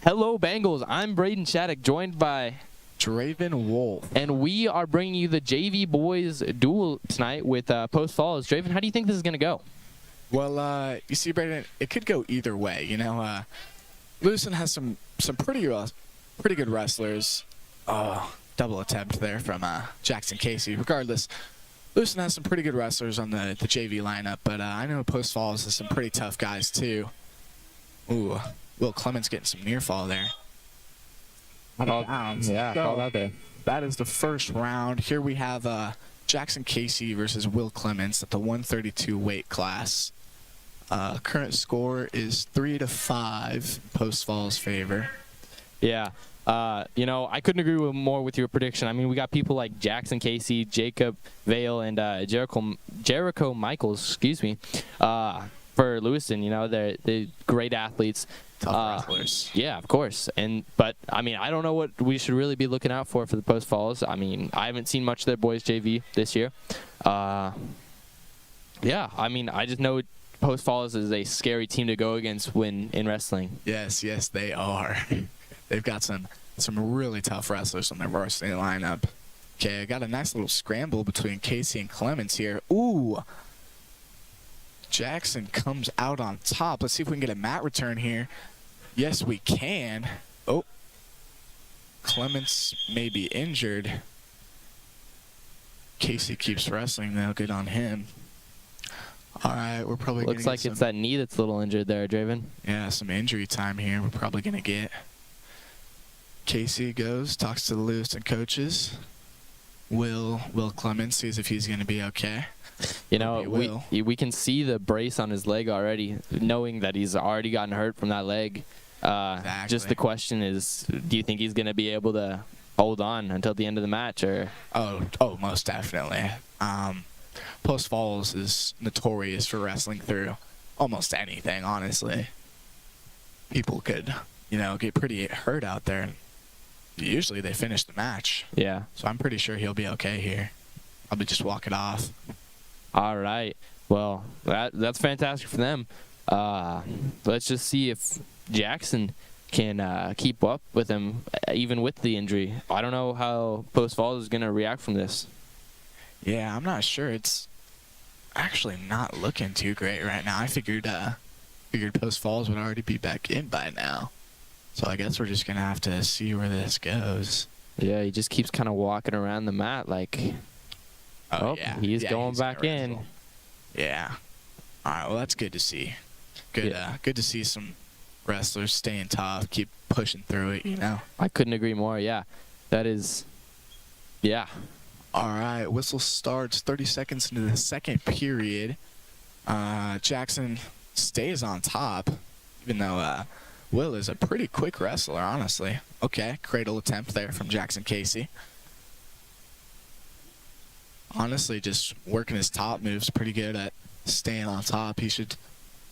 Hello, Bengals. I'm Braden Shattuck, joined by Draven Wolf. and we are bringing you the JV boys duel tonight with Post Falls. Draven, how do you think this is going to go? Well, you see, Braden, it could go either way. You know, Lewiston has some pretty good wrestlers. Oh, double attempt there from Jackson Casey. Regardless, Lewiston has some pretty good wrestlers on the JV lineup, but I know Post Falls has some pretty tough guys too. Ooh, Will Clements getting some near fall there. Out of bounds. Yeah, So, call that there. that is the first round. Here we have Jackson Casey versus Will Clements at the 132 weight class. Current score is 3-5 Post Falls' favor. Yeah. You know, I couldn't agree more with your prediction. I mean, we got people like Jackson Casey, Jacob Vale, and Jericho Michaels, excuse me, for Lewiston. You know, they're great athletes. Tough wrestlers. Yeah, of course. But I mean, I don't know what we should really be looking out for the Post Falls. I mean, I haven't seen much of their boys JV this year. Yeah, I mean, I just know Post Falls is a scary team to go against when in wrestling. Yes, they are. They've got some really tough wrestlers on their varsity lineup. Okay, I got a nice little scramble between Casey and Clements here. Ooh. Jackson comes out on top. Let's see if we can get a mat return here. Yes, we can. Oh. Clements may be injured. Casey keeps wrestling, though. Good on him. All right, we're probably going to Looks like it's that knee that's a little injured there, Draven. Yeah, some injury time here we're probably going to get. Casey goes, talks to the Lewiston coaches. Will Clements sees if he's going to be okay. You know, we can see the brace on his leg already, knowing that he's already gotten hurt from that leg. Exactly. Just the question is, do you think he's going to be able to hold on until the end of the match? Or Oh, most definitely. Post Falls is notorious for wrestling through almost anything, honestly. People could, get pretty hurt out there. Usually they finish the match. Yeah. So I'm pretty sure he'll be okay here. I'll just walk it off. All right. Well, that's fantastic for them. Let's just see if Jackson can keep up with him, even with the injury. I don't know how Post Falls is going to react from this. Yeah, I'm not sure. It's actually not looking too great right now. I figured Post Falls would already be back in by now. So I guess we're just going to have to see where this goes. Yeah, he just keeps kind of walking around the mat like... Yeah. He's going back in. Wrestle. Yeah. All right, well, that's good to see. Good to see some wrestlers staying tough, keep pushing through it, I couldn't agree more, yeah. That is... Yeah. All right, whistle starts 30 seconds into the second period. Jackson stays on top, even though Will is a pretty quick wrestler, honestly. Okay, cradle attempt there from Jackson Casey. Honestly, just working his top moves, pretty good at staying on top. He should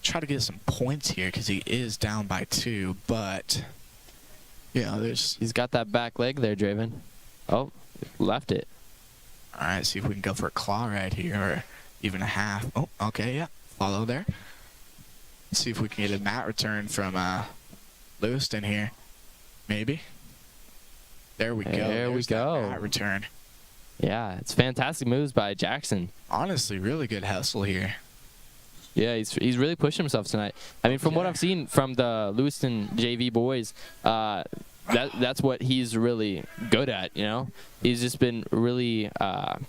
try to get some points here because he is down by 2, but, He's got that back leg there, Draven. Oh, left it. All right, see if we can go for a claw right here, or even a half. Oh, okay, yeah, follow there. Let's see if we can get a mat return from Lewiston here. Maybe. There we go. There we go. That mat return. Yeah, it's fantastic moves by Jackson. Honestly, really good hustle here. Yeah, he's really pushing himself tonight. I mean, from what I've seen from the Lewiston JV boys, that's what he's really good at. He's just been really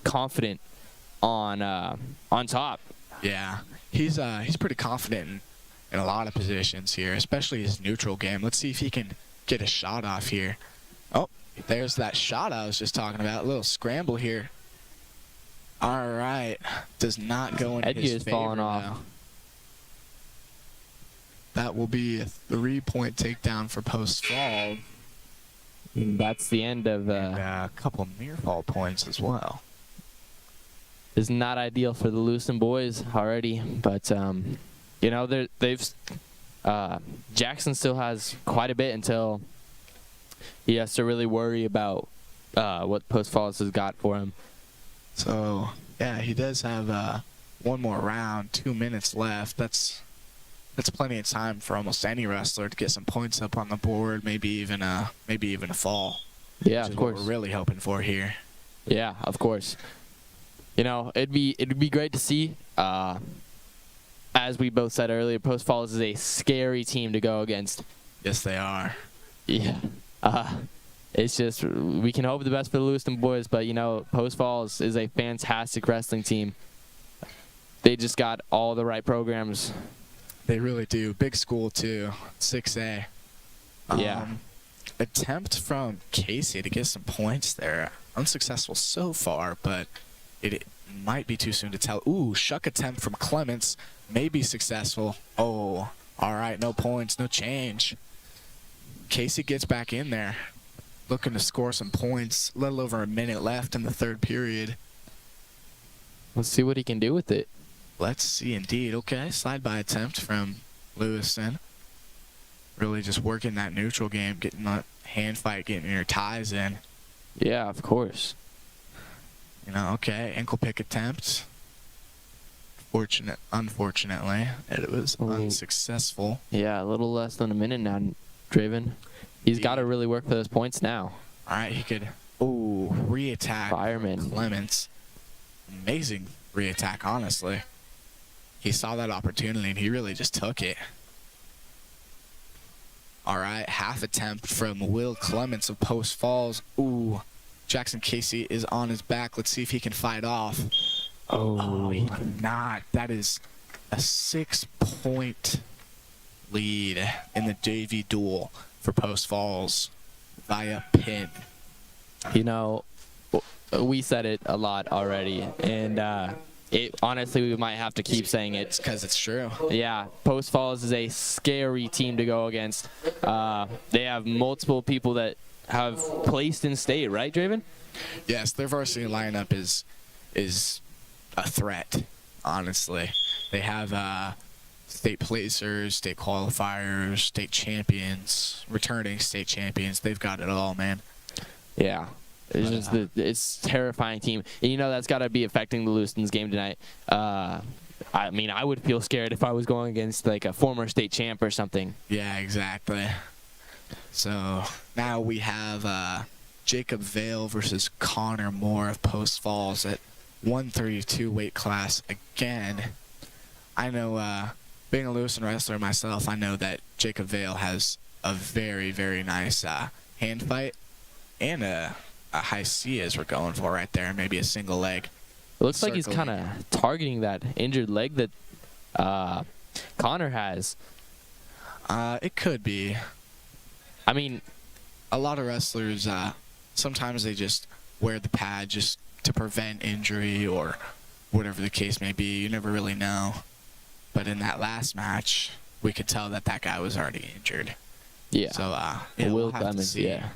confident on top. Yeah, he's pretty confident in a lot of positions here, especially his neutral game. Let's see if he can get a shot off here. Oh, there's that shot I was just talking about. A little scramble here. All right, does not go in his favor. Falling off. Now. That will be a 3-point takedown for Post Falls. That's the end of a couple near fall points as well. Is not ideal for the Lewiston boys already, but Jackson still has quite a bit until he has to really worry about what Post Falls has got for him. So yeah, he does have one more round, 2 minutes left. That's that's plenty of time for almost any wrestler to get some points up on the board, maybe even a fall. Yeah, which of is course. what we're really hoping for here. Yeah, of course. It'd be great to see. As we both said earlier, Post Falls is a scary team to go against. Yes, they are. Yeah. It's just we can hope the best for the Lewiston boys, but Post Falls is a fantastic wrestling team. They just got all the right programs. They really do. Big school too. 6A. Yeah. Attempt from Casey to get some points there. Unsuccessful so far, but it might be too soon to tell. Ooh, shuck attempt from Clements. May be successful. Oh, all right. No points, no change. Casey gets back in there, looking to score some points. A little over a minute left in the third period. Let's see what he can do with it. Let's see, indeed. Okay, slide-by attempt from Lewiston. Really just working that neutral game, getting that hand fight, getting your ties in. Yeah, of course. Okay, ankle pick attempt. Unfortunately, it was unsuccessful. Yeah, a little less than a minute now, Draven. He's got to really work for those points now. All right, he could, re-attack Fireman. Clements. Amazing re-attack, honestly. He saw that opportunity, and he really just took it. All right, half attempt from Will Clements of Post Falls. Ooh, Jackson Casey is on his back. Let's see if he can fight off. Oh, he cannot. That is a 6-point lead in the JV duel for Post Falls via pin. We said it a lot already, and honestly, we might have to keep saying it. It's because it's true. Yeah, Post Falls is a scary team to go against. They have multiple people that have placed in state, right, Draven? Yes, their varsity lineup is a threat, honestly. They have state placers, state qualifiers, state champions, returning state champions. They've got it all, man. Yeah. It's a terrifying team. And that's got to be affecting the Lewiston's game tonight. I would feel scared if I was going against like a former state champ or something. Yeah, exactly. So now we have Jacob Vale versus Connor Moore of Post Falls at 132 weight class again. I know, being a Lewiston wrestler myself, I know that Jacob Vale has a very, very nice hand fight and a high C as we're going for right there, maybe a single leg. It looks like he's kind of targeting that injured leg that Connor has. It could be. I mean, a lot of wrestlers, sometimes they just wear the pad just to prevent injury or whatever the case may be. You never really know. But in that last match, we could tell that guy was already injured. Yeah. So, Will we'll have to Clemens, see. yeah.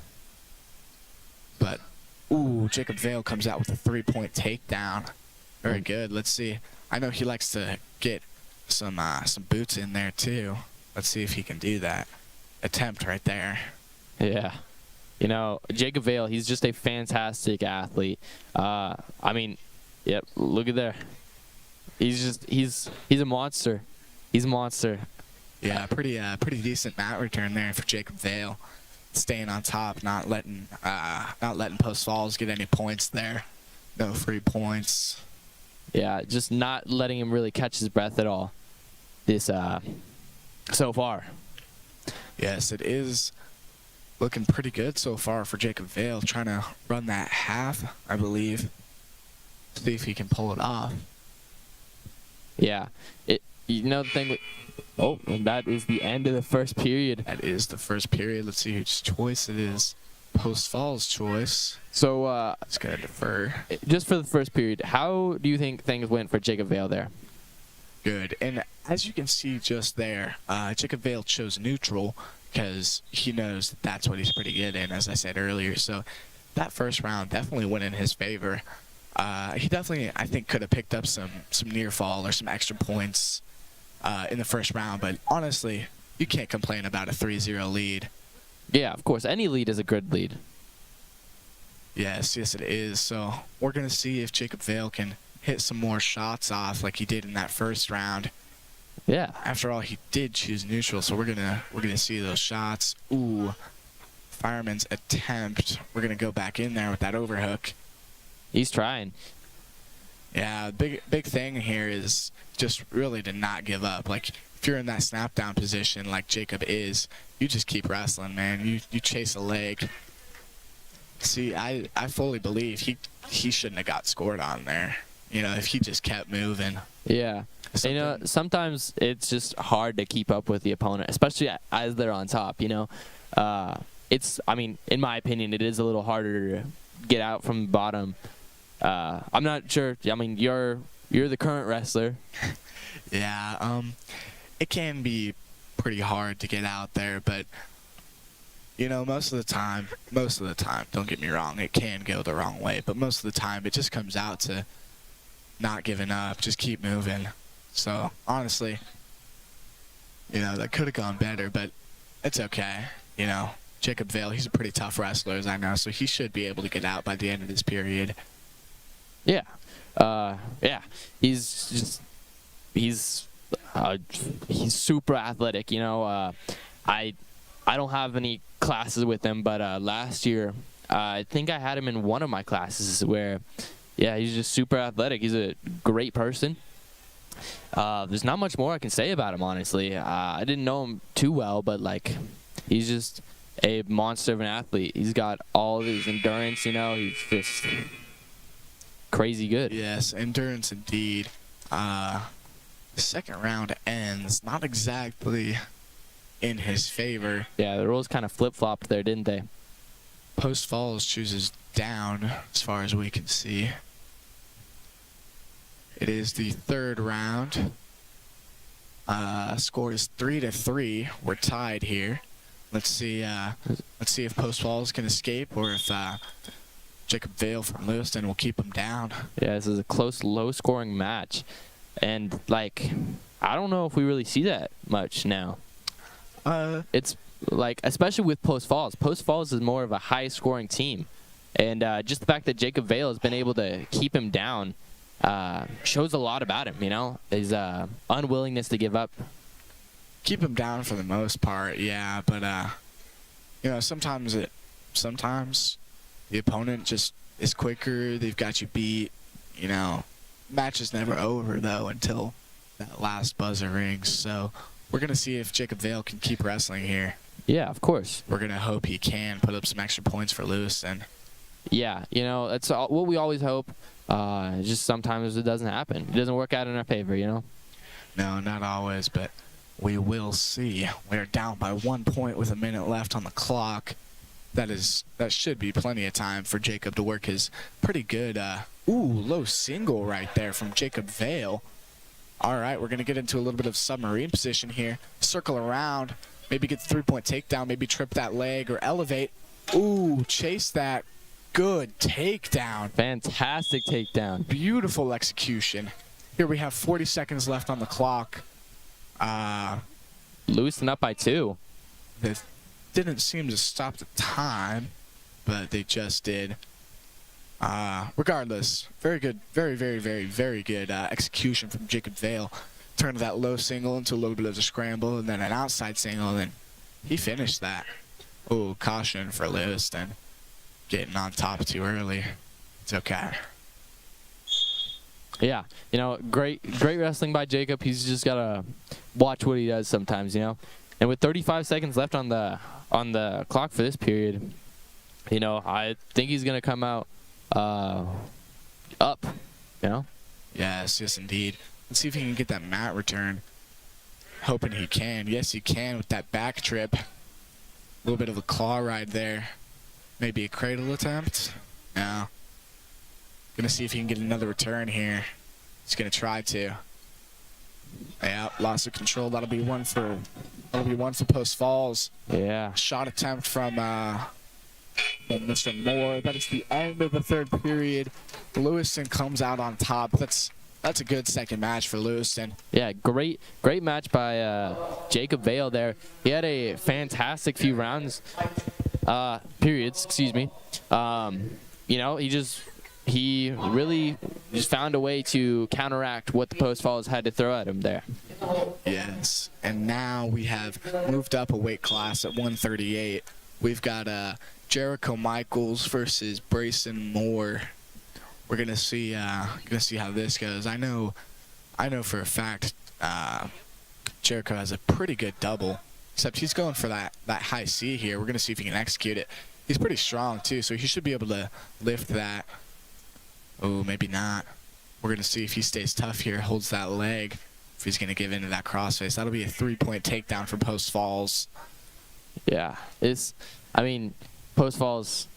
But, Jacob Vale comes out with a 3-point takedown. Very good. Let's see. I know he likes to get some boots in there, too. Let's see if he can do that. Attempt right there. Yeah. Jacob Vale, he's just a fantastic athlete. Yep, look at there. He's a monster. He's a monster. Yeah, pretty decent mat return there for Jacob Vale. Staying on top, not letting Post Falls get any points there. No free points. Yeah, just not letting him really catch his breath at all. This so far. Yes, it is looking pretty good so far for Jacob Vale. Trying to run that half, I believe. See if he can pull it off. Yeah. The thing with... Oh, and that is the end of the first period. That is the first period. Let's see whose choice it is. Post Falls choice. So, it's going to defer. Just for the first period, how do you think things went for Jacob Vale there? Good. And as you can see just there, Jacob Vale chose neutral because he knows that's what he's pretty good in, as I said earlier. So that first round definitely went in his favor. He definitely, I think, could have picked up some near fall or some extra points in the first round. But honestly, you can't complain about a 3-0 lead. Yeah, of course. Any lead is a good lead. Yes, it is. So we're going to see if Jacob Vale can hit some more shots off like he did in that first round. Yeah. After all, he did choose neutral, so we're gonna see those shots. Ooh, fireman's attempt. We're gonna go back in there with that overhook. He's trying. Yeah, big thing here is just really to not give up. Like, if you're in that snap down position like Jacob is, you just keep wrestling, man. You chase a leg. See, I fully believe he shouldn't have got scored on there. You know, if he just kept moving. Yeah. You know, sometimes it's just hard to keep up with the opponent, especially as they're on top, you know. I mean, in my opinion, it is a little harder to get out from the bottom. I'm not sure. I mean, you're the current wrestler. Yeah, it can be pretty hard to get out there, but you know, most of the time, don't get me wrong, it can go the wrong way, but most of the time it just comes out to not giving up, just keep moving. So, honestly, you know, that could have gone better, but it's okay. You know, Jacob Vale, he's a pretty tough wrestler, as I know, so he should be able to get out by the end of this period. Yeah. Yeah. He's super athletic, you know. I don't have any classes with him, but last year I think I had him in one of my classes where, yeah, he's just super athletic. He's a great person. There's not much more I can say about him, honestly. I didn't know him too well, but like, he's just a monster of an athlete. He's got all of his endurance, you know. He's just crazy good. Yes, endurance indeed. The second round ends not exactly in his favor. Yeah, the rules kind of flip-flopped there, didn't they? Post Falls chooses down as far as we can see. It is the third round. Score is 3-3. We're tied here. Let's see if Post Falls can escape or if Jacob Vale from Lewiston will keep him down. Yeah, this is a close, low-scoring match. And, like, I don't know if we really see that much now. It's, like, especially with Post Falls. Post Falls is more of a high-scoring team. And just the fact that Jacob Vale has been able to keep him down shows a lot about him, you know? His unwillingness to give up. Keep him down for the most part, yeah. But, you know, sometimes the opponent just is quicker. They've got you beat. You know, match is never over, though, until that last buzzer rings. So we're going to see if Jacob Vale can keep wrestling here. Yeah, of course. We're going to hope he can put up some extra points for Lewiston. Yeah, you know, that's what we always hope. Just sometimes it doesn't happen. It doesn't work out in our favor, you know? No, not always, but we will see. We're down by 1 point with a minute left on the clock. That should be plenty of time for Jacob to work his pretty good, low single right there from Jacob Vale. All right, we're going to get into a little bit of submarine position here. Circle around, maybe get the three-point takedown, maybe trip that leg or elevate. Ooh, chase that. Good takedown. Fantastic takedown. Beautiful execution. Here we have 40 seconds left on the clock. Lewiston up by 2. They didn't seem to stop the time, but they just did. Regardless, very good, very, very, very, very good execution from Jacob Vale. Turned that low single into a little bit of a scramble, and then an outside single, and he finished that. Oh, caution for Lewiston. Getting on top too early. It's okay. Yeah, you know, great wrestling by Jacob. He's just gotta watch what he does sometimes, you know. And with 35 seconds left on the clock for this period, you know, I think he's gonna come out up, you know. Yes, indeed. Let's see if he can get that mat return. Hoping he can. Yes, he can with that back trip. A little bit of a claw ride there. Maybe a cradle attempt? No. Gonna see if he can get another return here. He's gonna try to. Yeah, loss of control. That'll be one for Post Falls. Yeah. Shot attempt from Mr. Moore. That is the end of the third period. Lewiston comes out on top. That's a good second match for Lewiston. Yeah, great match by Jacob Vale there. He had a fantastic few rounds. Periods, excuse me. You know, he really just found a way to counteract what the Post Falls had to throw at him there. Yes. And now we have moved up a weight class at 138. We've got Jericho Michaels versus Brayson Moore. We're gonna see how this goes. I know for a fact Jericho has a pretty good double, except he's going for that high C here. We're gonna see if he can execute it. He's pretty strong too, so he should be able to lift that. Oh, maybe not. We're gonna see if he stays tough here, holds that leg. If he's gonna give into that crossface, that'll be a 3-point takedown for Post Falls. Yeah, Post Falls,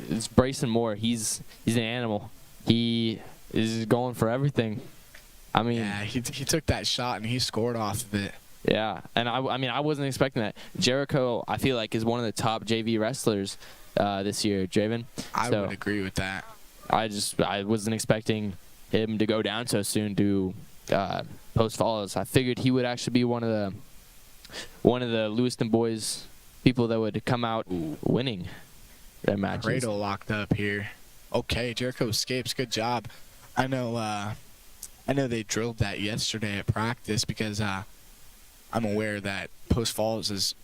it's Brayson Moore. He's an animal. He is going for everything. Yeah, he took that shot and he scored off of it. Yeah, and I wasn't expecting that. Jericho, I feel like, is one of the top JV wrestlers this year, Draven. I would agree with that. I wasn't expecting him to go down so soon to Post Falls. I figured he would actually be one of the Lewiston boys, people that would come out winning their matches. Cradle locked up here. Okay, Jericho escapes. Good job. I know they drilled that yesterday at practice because I'm aware that Post Falls has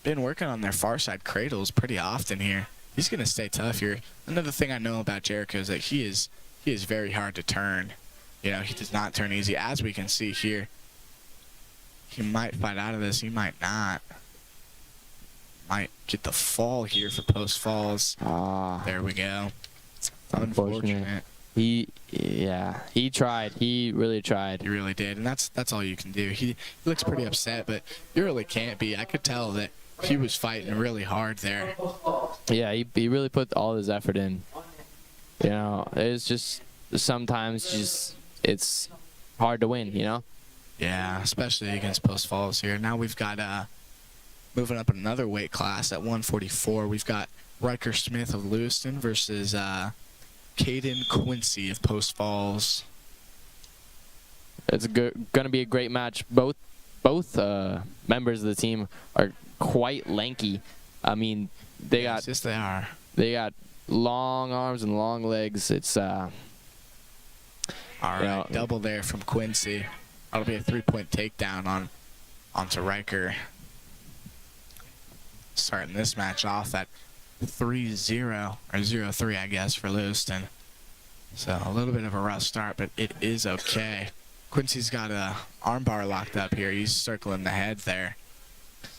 been working on their far side cradles pretty often here. He's going to stay tough here. Another thing I know about Jericho is that he is very hard to turn. You know, he does not turn easy, as we can see here. He might fight out of this. He might not. Might get the fall here for Post Falls. There we go. Unfortunate. He tried. He really tried. He really did, and that's all you can do. He looks pretty upset, but you really can't be. I could tell that he was fighting really hard there. Yeah, he really put all his effort in. You know, it's just sometimes it's hard to win, you know? Yeah, especially against Post Falls here. Now we've got moving up another weight class at 144. We've got Riker Smith of Lewiston versus Caden Quincy of Post Falls. It's going to be a great match. Both members of the team are quite lanky. I mean, they are. They got long arms and long legs. It's all right. Double there from Quincy. That'll be a 3-point takedown onto Riker. Starting this match off at 3-0 or 0-3, I guess, for Lewiston. So a little bit of a rough start, but it is okay. Quincy's got a armbar locked up here. He's circling the head there.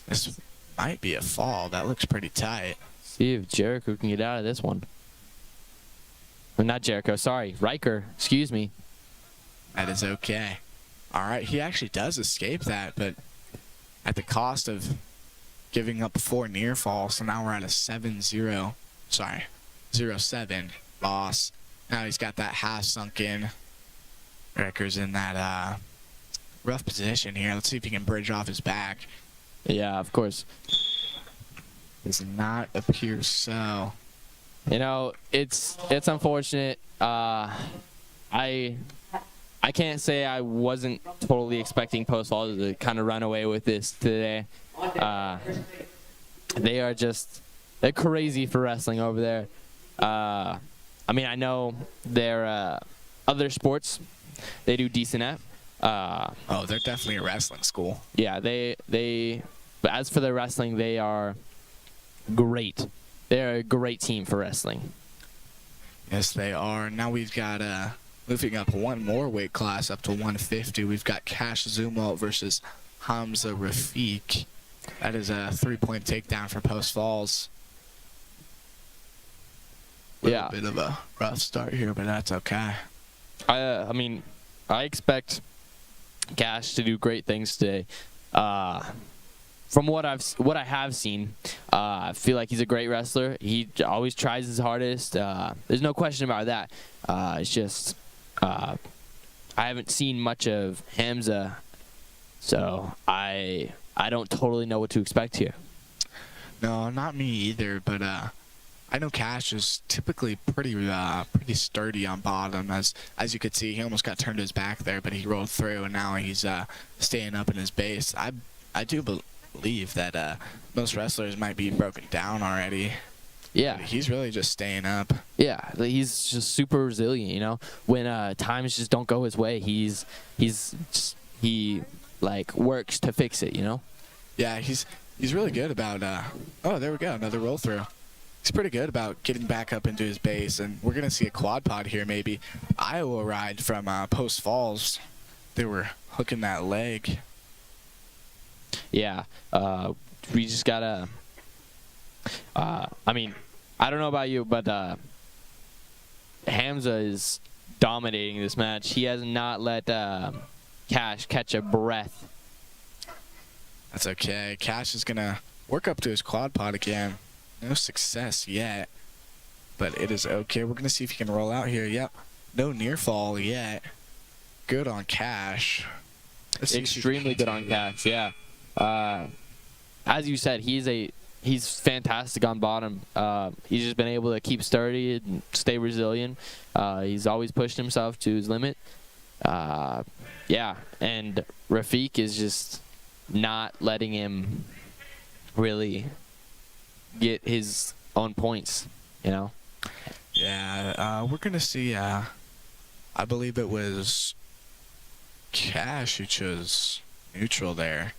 This might be a fall. That looks pretty tight. See if Jericho can get out of this one. Well, not Jericho. Sorry, Riker. Excuse me. That is okay. All right, he actually does escape that, but at the cost of giving up 4 near falls. So now we're at a 0-7 loss. Now he's got that half sunk in. Riker's in that rough position here. Let's see if he can bridge off his back. Yeah, of course. Does not appear so. You know, it's unfortunate. I can't say I wasn't totally expecting Post Falls to kind of run away with this today. They're crazy for wrestling over there. I mean, I know their other sports they do decent at. They're definitely a wrestling school. Yeah, but as for their wrestling, they are great. They're a great team for wrestling. Yes, they are. Now we've got moving up one more weight class up to 150. We've got Cash Zumwalt versus Hamza Rafiq. That is a 3-point takedown for Post Falls. Yeah. A bit of a rough start here, but that's okay. I mean, I expect Cash to do great things today. From what I have seen, I feel like he's a great wrestler. He always tries his hardest. There's no question about that. It's just I haven't seen much of Hamza, so I don't totally know what to expect here. No, not me either. But I know Cash is typically pretty sturdy on bottom. As you could see, he almost got turned his back there, but he rolled through, and now he's staying up in his base. I do believe that most wrestlers might be broken down already. Yeah, but he's really just staying up. Yeah, he's just super resilient. You know, when times just don't go his way, he's just he like works to fix it, you know? Yeah, he's really good about. Oh, there we go, another roll through. He's pretty good about getting back up into his base, and we're gonna see a quad pod here, maybe. Iowa ride from Post Falls. They were hooking that leg. Yeah, we just gotta. I mean, I don't know about you, but Hamza is dominating this match. He has not let Cash catch a breath. That's okay. Cash is gonna work up to his quad pod again. No success yet, but it is okay. We're gonna see if he can roll out here. Yep, no near fall yet. Good on Cash. Extremely good on Cash. Yeah. As you said, he's fantastic on bottom. He's just been able to keep sturdy and stay resilient. He's always pushed himself to his limit. Yeah, and Rafiq is just not letting him really get his own points, you know? Yeah, we're going to see, I believe it was Cash who chose neutral there.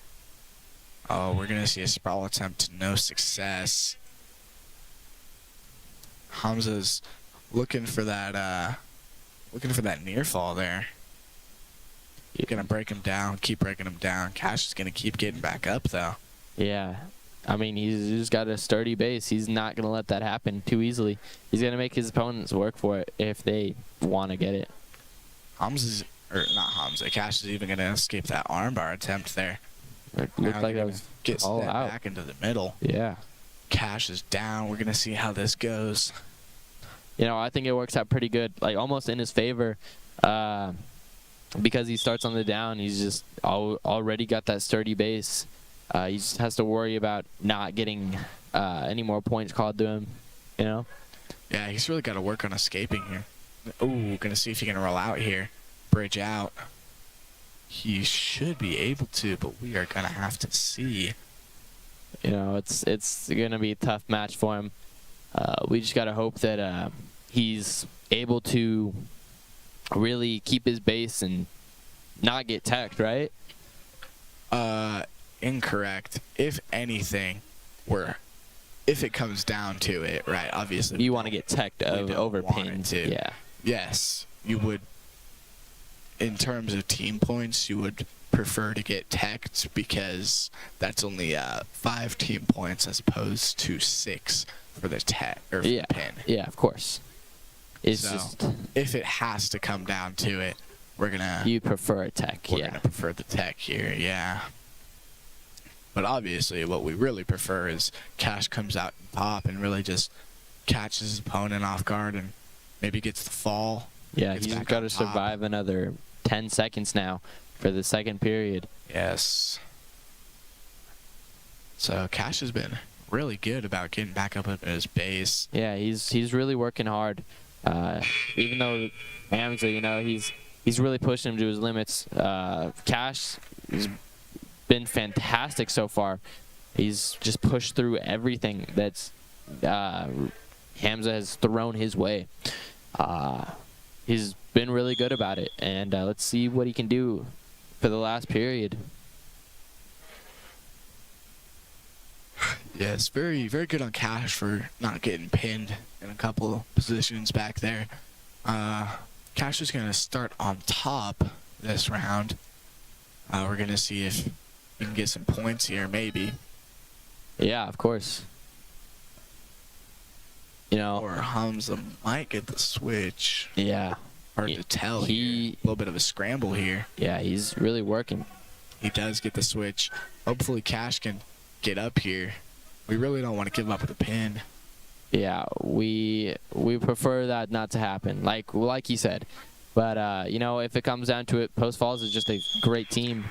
Oh, we're going to see a sprawl attempt, no success. Hamza's looking for that near fall there. You're going to break him down, keep breaking him down. Cash is going to keep getting back up, though. Yeah. I mean, he's just got a sturdy base. He's not going to let that happen too easily. He's going to make his opponents work for it if they want to get it. Cash is even going to escape that armbar attempt there. It looked like that was all out. Back into the middle. Yeah. Cash is down. We're going to see how this goes. You know, I think it works out pretty good, like almost in his favor. Because he starts on the down, he's just already got that sturdy base. He just has to worry about not getting any more points called to him, you know? Yeah, he's really got to work on escaping here. Ooh, gonna see if he can roll out here. Bridge out. He should be able to, but we are gonna have to see. You know, it's gonna be a tough match for him. We just gotta hope that he's able to really keep his base and not get teched, right? Incorrect. If anything, if it comes down to it, right? Obviously, you want to get teched over pinned. Yeah. Yes, you would. In terms of team points, you would prefer to get teched because that's only 5 team points as opposed to 6 for the tech or for the pin. Yeah, of course. It's so just if it has to come down to it, you prefer a tech. We're gonna prefer the tech here. Yeah. But obviously, what we really prefer is Cash comes out and pop and really just catches his opponent off guard and maybe gets the fall. Yeah, he's got to survive another 10 seconds now for the second period. Yes. So Cash has been really good about getting back up at his base. Yeah, he's really working hard. Even though Hamza, you know, he's really pushing him to his limits. Cash has been fantastic so far. He's just pushed through everything that's Hamza has thrown his way. He's been really good about it, and let's see what he can do for the last period. Yes, very, very good on Cash for not getting pinned in a couple positions back there. Cash is going to start on top this round. We're going to see if he can get some points here, maybe. Yeah, of course. You know, or Hamza might get the switch. Yeah. Hard to tell. A little bit of a scramble here. Yeah, he's really working. He does get the switch. Hopefully Cash can get up here. We really don't want to give up with a pin. Yeah, we prefer that not to happen, like he said. But, you know, if it comes down to it, Post Falls is just a great team.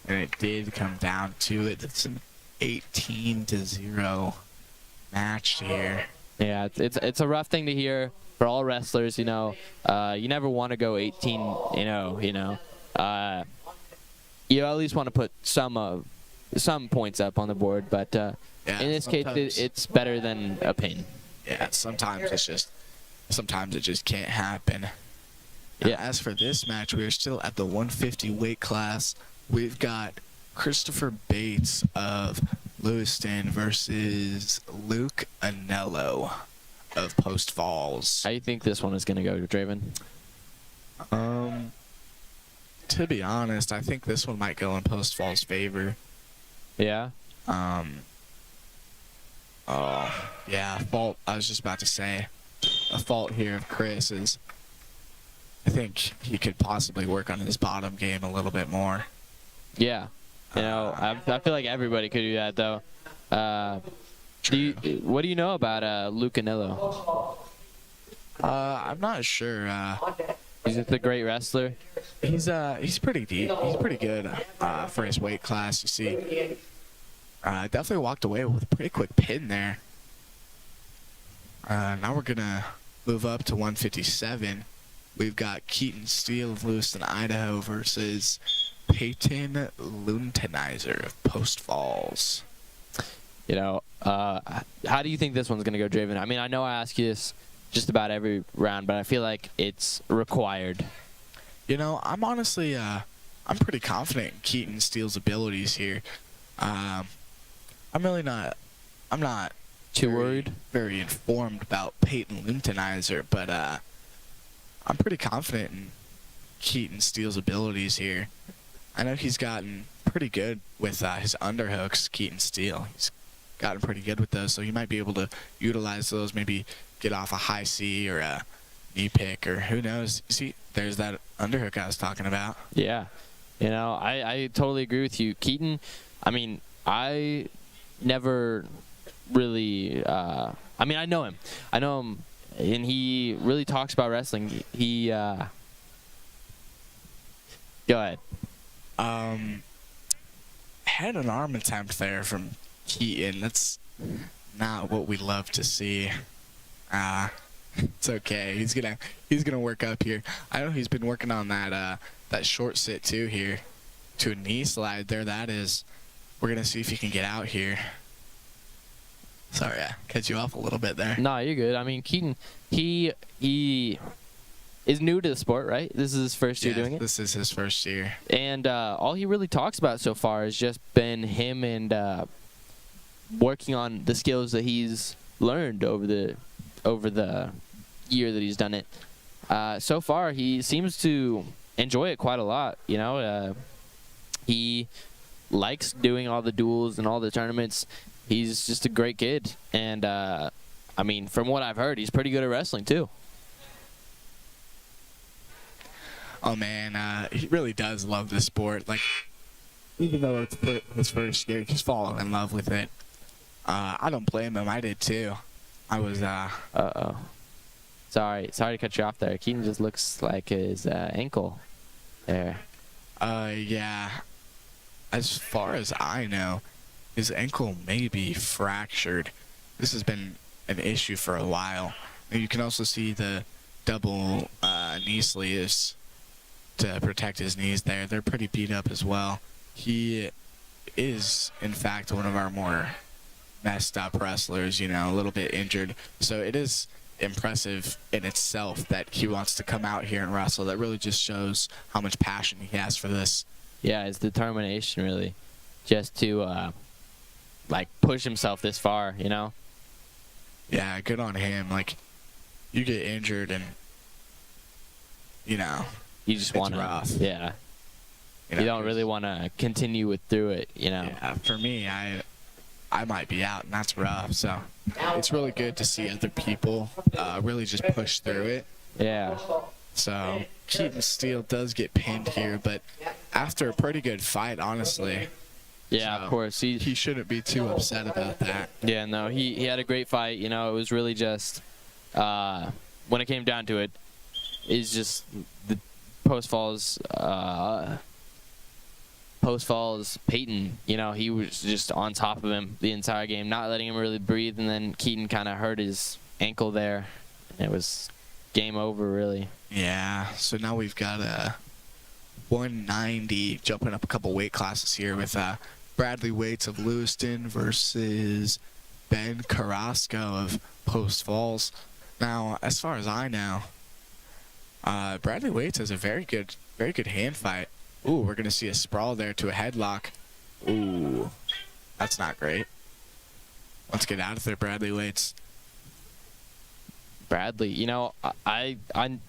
And it did come down to it. It's an 18-0 match here. Yeah, it's a rough thing to hear for all wrestlers, you know. You never want to go 18-0, you know. You at least want to put some points up on the board, but yeah, in this case, it's better than a pin. Yeah, sometimes it just can't happen. Now, Yeah. as for this match, we are still at the 150 weight class. we've got Christopher Bates of Lewiston versus Luke Anello of Post Falls. How do you think this one is going to go, Draven? To be honest, I think this one might go in Post Falls' favor. Yeah? Yeah, fault. I was just about to say a fault here of Chris is I think he could possibly work on his bottom game a little bit more. Yeah. You know, I feel like everybody could do that, though. What do you know about Luke Anello? I'm not sure. He's just a great wrestler. He's pretty deep. He's pretty good for his weight class. You see, definitely walked away with a pretty quick pin there. Now we're gonna move up to 157. We've got Keaton Steele of Lewiston, Idaho versus Peyton Luntenizer of Post Falls. You know, how do you think this one's going to go, Draven? I mean, I know I ask you this just about every round, but I feel like it's required. You know, I'm honestly, I'm pretty confident in Keaton Steele's abilities here. I'm not Too worried? very informed about Peyton Luntenizer, but I'm pretty confident in Keaton Steele's abilities here. I know he's gotten pretty good with his underhooks, Keaton Steele. He's gotten pretty good with those, so he might be able to utilize those, maybe get off a high C or a knee pick, or who knows. See, there's that underhook I was talking about. Yeah. You know, I totally agree with you. Keaton, I mean, I never really, I mean, I know him, and he really talks about wrestling. He, go ahead. Had an arm attempt there from Keaton. That's not what we love to see. It's okay. He's gonna work up here. I know he's been working on that short sit too here, to a knee slide. There that is. We're gonna see if he can get out here. Sorry, I cut you off a little bit there. No, you're good. I mean, Keaton, he is new to the sport, right? This is his first year doing it? This is his first year. And all he really talks about so far has just been him and working on the skills that he's learned over the year that he's done it. So far, he seems to enjoy it quite a lot. You know, he likes doing all the duels and all the tournaments. He's just a great kid. And, I mean, from what I've heard, he's pretty good at wrestling, too. Oh, man, he really does love the sport. Like, even though it's his first year, he's falling in love with it. I don't blame him. I did, too. I was, Uh-oh. Sorry to cut you off there. Keaton just looks like his ankle there. Yeah. As far as I know, his ankle may be fractured. This has been an issue for a while. And you can also see the double knee sleeves to protect his knees there. They're pretty beat up as well. He is, in fact, one of our more messed up wrestlers, you know, a little bit injured. So it is impressive in itself that he wants to come out here and wrestle. That really just shows how much passion he has for this. Yeah, his determination, really, just to, like, push himself this far, you know? Yeah, good on him. Like, you get injured and, you know, You just want rough. to, yeah. You know, You don't really want to continue through it, you know? Yeah, for me, I might be out, and that's rough. So it's really good to see other people really just push through it. Yeah. So Keaton Steele does get pinned here, but after a pretty good fight, honestly. Yeah, So of course. he shouldn't be too upset about that. Yeah, no, he had a great fight. You know, it was really just, when it came down to it, it's just the Post Falls Peyton, you know, he was just on top of him the entire game, not letting him really breathe, and then Keaton kind of hurt his ankle there. It was game over, really. Yeah, so now we've got a 190, jumping up a couple weight classes here with Bradley Waits of Lewiston versus Ben Carrasco of Post Falls. Now, as far as I know, Bradley Waits has a very good hand fight. Ooh, we're going to see a sprawl there to a headlock. Ooh, that's not great. Let's get out of there, Bradley Waits. Bradley, you know, I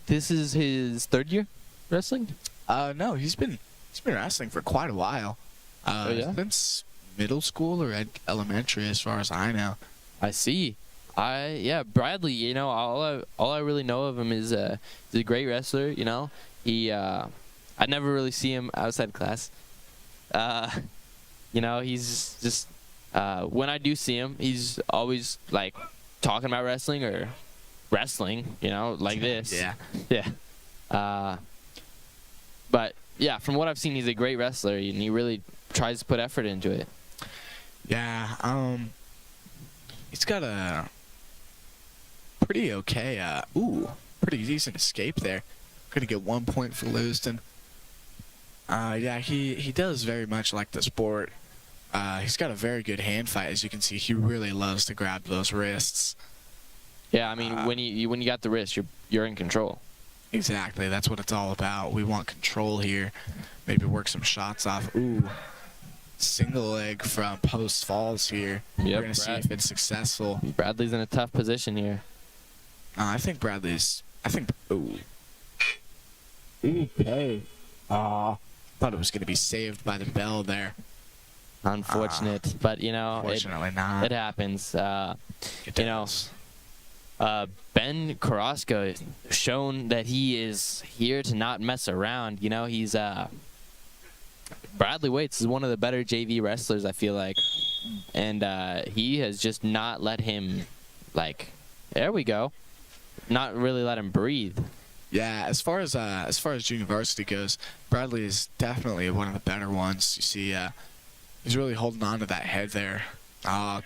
this is his third year wrestling. No, he's been wrestling for quite a while. Oh, yeah? Since middle school or elementary, as far as I know. I see. Yeah, Bradley. You know, all I really know of him is he's a great wrestler. You know, I never really see him outside class. You know, he's just when I do see him, he's always like talking about wrestling or wrestling. You know, like this. Yeah. Yeah. But yeah, from what I've seen, he's a great wrestler, and he really tries to put effort into it. Yeah. He's got a pretty okay. Pretty decent escape there. Gonna get 1 point for Lewiston. Yeah, he does very much like the sport. He's got a very good hand fight, as you can see. He really loves to grab those wrists. Yeah, I mean, when you got the wrist, you're in control. Exactly, that's what it's all about. We want control here. Maybe work some shots off. Ooh, single leg from Post Falls here. Yep, we're gonna see if it's successful. Bradley's in a tough position here. I think Bradley's. Ooh. Okay. Thought it was gonna be saved by the bell there. Unfortunate, but you know, Unfortunately not. It happens. It you know, does. Ben Carrasco has shown that he is here to not mess around. You know, he's Bradley Waits is one of the better JV wrestlers, I feel like, and he has just not let him, like, there we go, not really let him breathe. Yeah, as far as junior varsity goes, Bradley is definitely one of the better ones. You see, he's really holding on to that head there.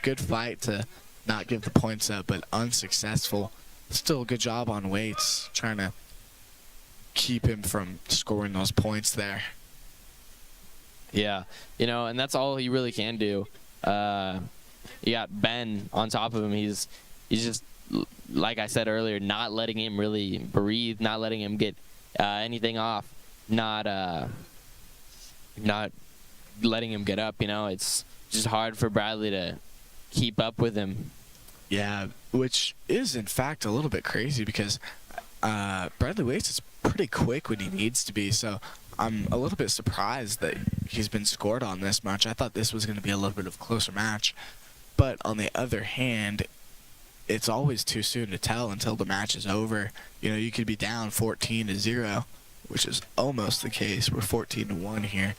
Good fight to not give the points up, but unsuccessful. Still a good job on Waits, trying to keep him from scoring those points there. Yeah, you know, and that's all he really can do. You got Ben on top of him. He's just, like I said earlier, not letting him really breathe, not letting him get anything off, not letting him get up. You know, it's just hard for Bradley to keep up with him. Yeah, which is in fact a little bit crazy because Bradley Waits is pretty quick when he needs to be. So I'm a little bit surprised that he's been scored on this much. I thought this was going to be a little bit of a closer match. But on the other hand, it's always too soon to tell until the match is over. You know, you could be down 14-0, which is almost the case. We're 14-1 here.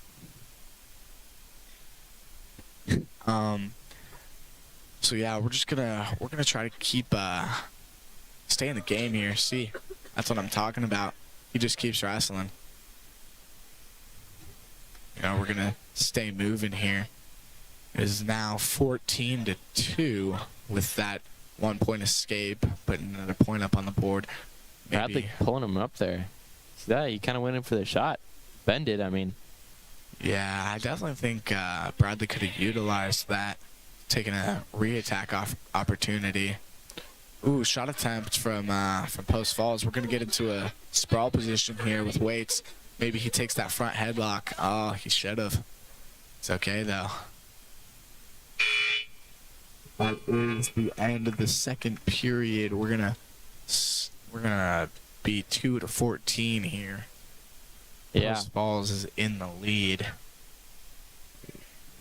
So yeah, we're gonna try to keep stay in the game here. See, that's what I'm talking about. He just keeps wrestling. You know, we're gonna stay moving here. It is now 14-2 with that 1 point escape, putting another point up on the board. Bradley pulling him up there. See that? He kind of went in for the shot. Ben did, I mean. Yeah, I definitely think Bradley could have utilized that, taking a re-attack opportunity. Ooh, shot attempt from Post Falls. We're going to get into a sprawl position here with Waits. Maybe he takes that front headlock. Oh, he should have. It's okay, though. That is the end of the second period. We're gonna be 2-14 here. Yeah. Post Falls is in the lead.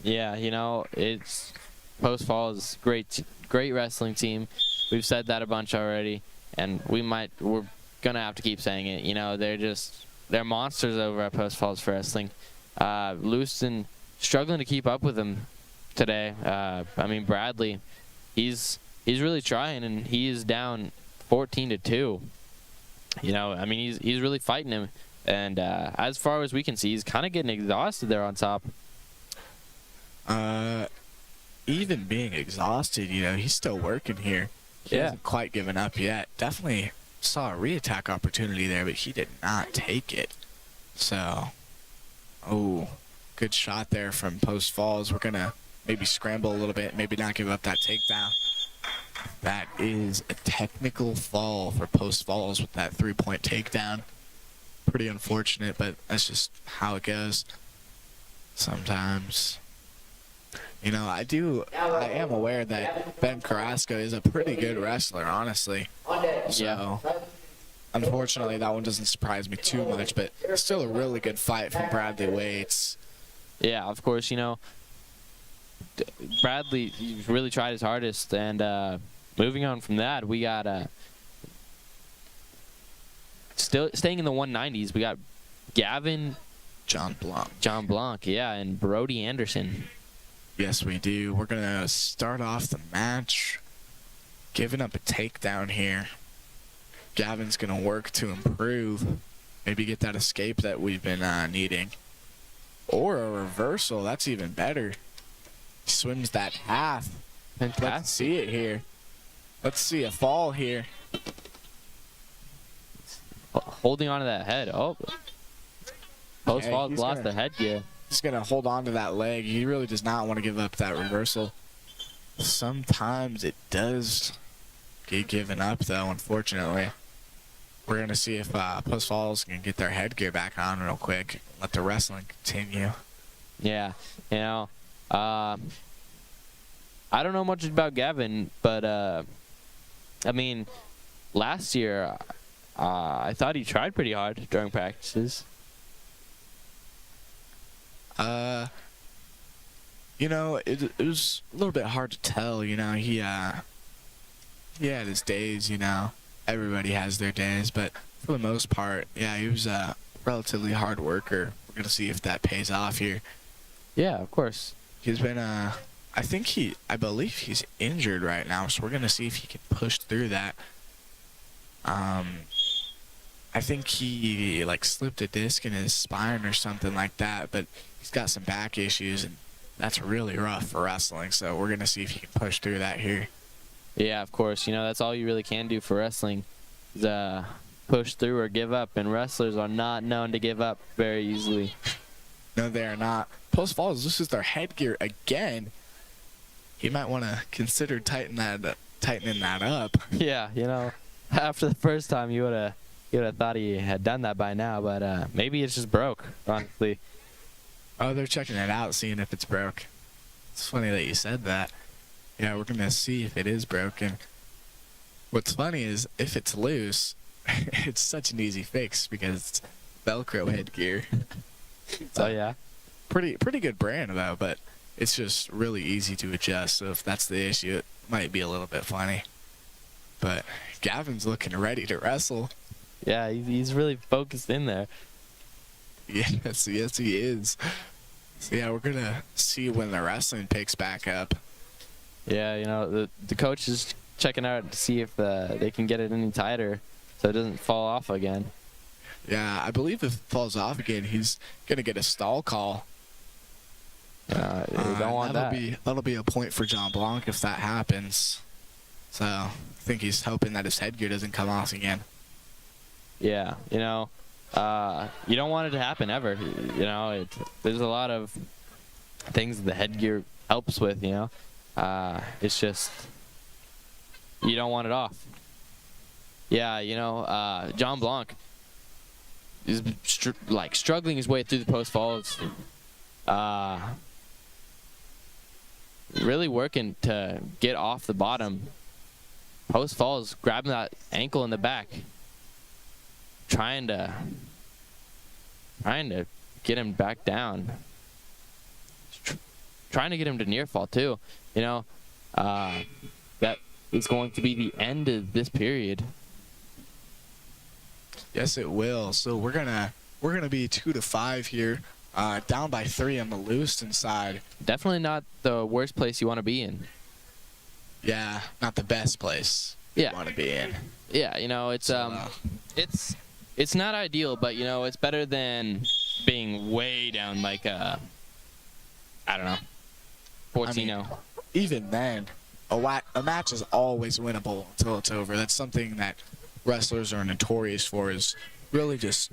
Yeah, you know, it's Post Falls, great wrestling team. We've said that a bunch already, and we're gonna have to keep saying it. You know, they're monsters over at Post Falls for wrestling. Lewiston struggling to keep up with them today. I mean, Bradley, he's really trying, and he is down 14-2. You know, I mean, he's really fighting him, and as far as we can see, he's kind of getting exhausted there on top. Even being exhausted, you know, he's still working here. He hasn't quite given up yet. Definitely saw a re-attack opportunity there, but he did not take it. So, good shot there from Post Falls. We're going to maybe scramble a little bit, maybe not give up that takedown. That is a technical fall for Post Falls with that 3-point takedown. pretty unfortunate, but that's just how it goes sometimes. You know, I am aware that Ben Carrasco is a pretty good wrestler, honestly. So, unfortunately, that one doesn't surprise me too much, but still a really good fight from Bradley Waits. Yeah, of course, Bradley he really tried his hardest, and moving on from that, we got still staying in the 190s. We got Gavin John Blanc, yeah, and Brody Anderson. Yes, we do. We're going to start off the match giving up a takedown here. Gavin's going to work to improve, maybe get that escape that we've been needing. Or a reversal, that's even better. He swims that half. Fantastic. Let's see it here. Let's see a fall here. Holding on to that head. Oh. Post fall lost the headgear. He's going to hold on to that leg. He really does not want to give up that reversal. Sometimes it does get given up, though, unfortunately. We're going to see if Post Falls can get their headgear back on real quick. Let the wrestling continue. Yeah, I don't know much about Gavin, but, I mean, last year, I thought he tried pretty hard during practices. It was a little bit hard to tell, he had his days, Everybody has their days, but for the most part, yeah, he was a relatively hard worker. We're going to see if that pays off here. Yeah, of course. He's been, I believe he's injured right now, so we're going to see if he can push through that. I think he, slipped a disc in his spine or something like that, but he's got some back issues, and that's really rough for wrestling, so we're going to see if he can push through that here. Yeah, of course. That's all you really can do for wrestling is push through or give up, and wrestlers are not known to give up very easily. No, they are not. Post Falls loses their headgear again. He might want to consider tightening that up. Yeah, after the first time, you would have thought he had done that by now, but maybe it's just broke, honestly. Oh, they're checking it out, seeing if it's broke. It's funny that you said that. Yeah, we're going to see if it is broken. What's funny is if it's loose, it's such an easy fix because it's Velcro headgear. So, yeah. Pretty good brand, though, but it's just really easy to adjust. So if that's the issue, it might be a little bit funny. But Gavin's looking ready to wrestle. Yeah, he's really focused in there. Yes, he is. So, yeah, we're going to see when the wrestling picks back up. Yeah, the coach is checking out to see if they can get it any tighter so it doesn't fall off again. Yeah, I believe if it falls off again, he's going to get a stall call. Don't want that. That'll be a point for John Blanc if that happens. So I think he's hoping that his headgear doesn't come off again. Yeah, you don't want it to happen ever. There's a lot of things that the headgear helps with, It's just you don't want it off. Yeah, John Blanc is struggling his way through the post falls. Really working to get off the bottom. Post falls, grabbing that ankle in the back. Trying to get him back down. Trying to get him to near fall too. That is going to be the end of this period. Yes, it will. So we're gonna be 2-5 here, down by 3 on the Lewiston side. Definitely not the worst place you want to be in. Yeah, not the best place you want to be in. Yeah, it's not ideal, but it's better than being way down like I don't know, 14-0. Even then, a match is always winnable until it's over. That's something that wrestlers are notorious for, is really just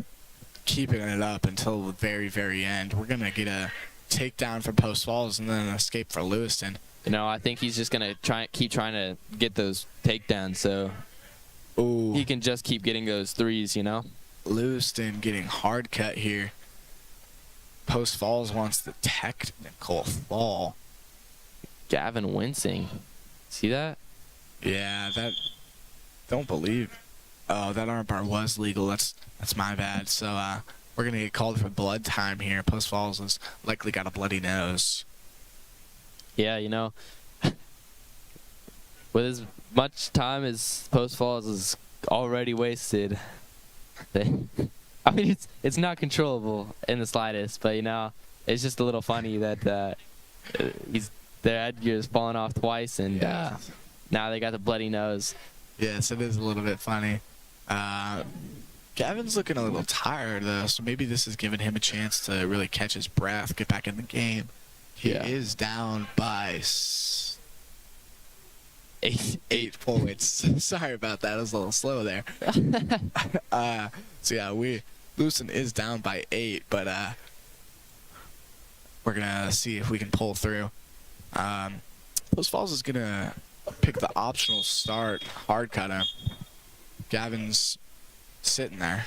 keeping it up until the very, very end. We're going to get a takedown from Post Falls and then an escape for Lewiston. I think he's just going to keep trying to get those takedowns so he can just keep getting those threes, Lewiston getting hard cut here. Post Falls wants the technical fall. Gavin wincing. See that? Yeah, that. Don't believe. Oh, that armbar was legal. That's my bad. So we're gonna get called for blood time here. Post Falls has likely got a bloody nose. Yeah, you know, with as much time as Post Falls is already wasted, I mean, it's not controllable in the slightest, but, you know, it's just a little funny that their headgear is falling off twice, and now they got the bloody nose. Yes, it is a little bit funny. Gavin's looking a little tired, though, so maybe this has given him a chance to really catch his breath, get back in the game. He is down by 8 points. Sorry about that. I was a little slow there. So yeah, Lewiston is down by 8, but we're gonna see if we can pull through. Post Falls is gonna pick the optional start hard cutter. Gavin's sitting there.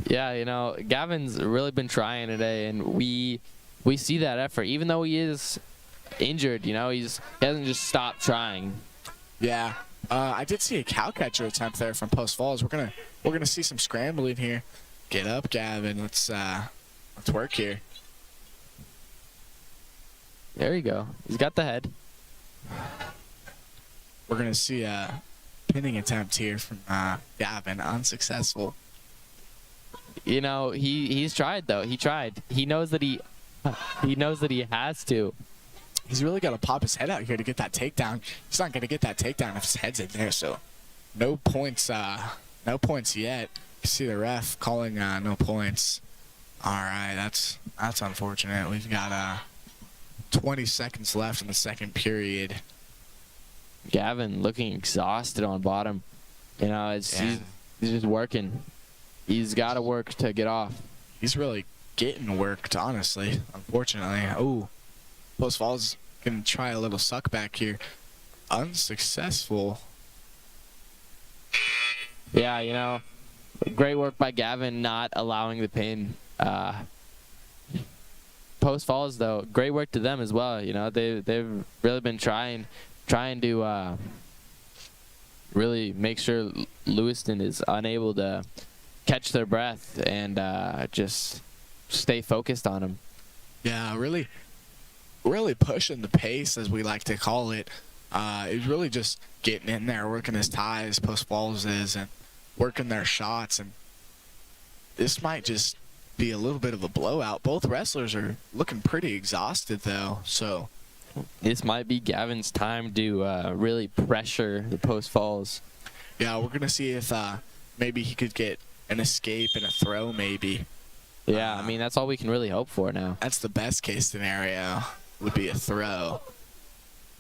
Yeah, you know, Gavin's really been trying today, and we see that effort. Even though he is injured, you know, he hasn't just stopped trying. Yeah, I did see a cow catcher attempt there from Post Falls. We're gonna see some scrambling here. Get up, Gavin. Let's work here. There you go. He's got the head. We're gonna see a pinning attempt here from Gavin, unsuccessful. You know, he's tried though. He tried. He knows that he has to. He's really got to pop his head out here to get that takedown. He's not gonna get that takedown if his head's in there. So, no points. No points yet. You see the ref calling no points. All right, that's unfortunate. We've got 20 seconds left in the second period. Gavin looking exhausted on bottom. You know, he's just working. He's got to work to get off. He's really getting worked, honestly. Unfortunately. Oh, Post Falls gonna try a little suck back here. Unsuccessful. Yeah, you know, great work by Gavin not allowing the pin. Post Falls though, great work to them as well. You know, they've really been trying to really make sure Lewiston is unable to catch their breath and just stay focused on them. Yeah, really pushing the pace, as we like to call it. He's really just getting in there, working his ties, Post Falls is, and working their shots. And this might just be a little bit of a blowout. Both wrestlers are looking pretty exhausted, though. So this might be Gavin's time to really pressure the Post Falls. Yeah, we're gonna see if maybe he could get an escape and a throw, maybe. Yeah, I mean, that's all we can really hope for now. That's the best case scenario, would be a throw.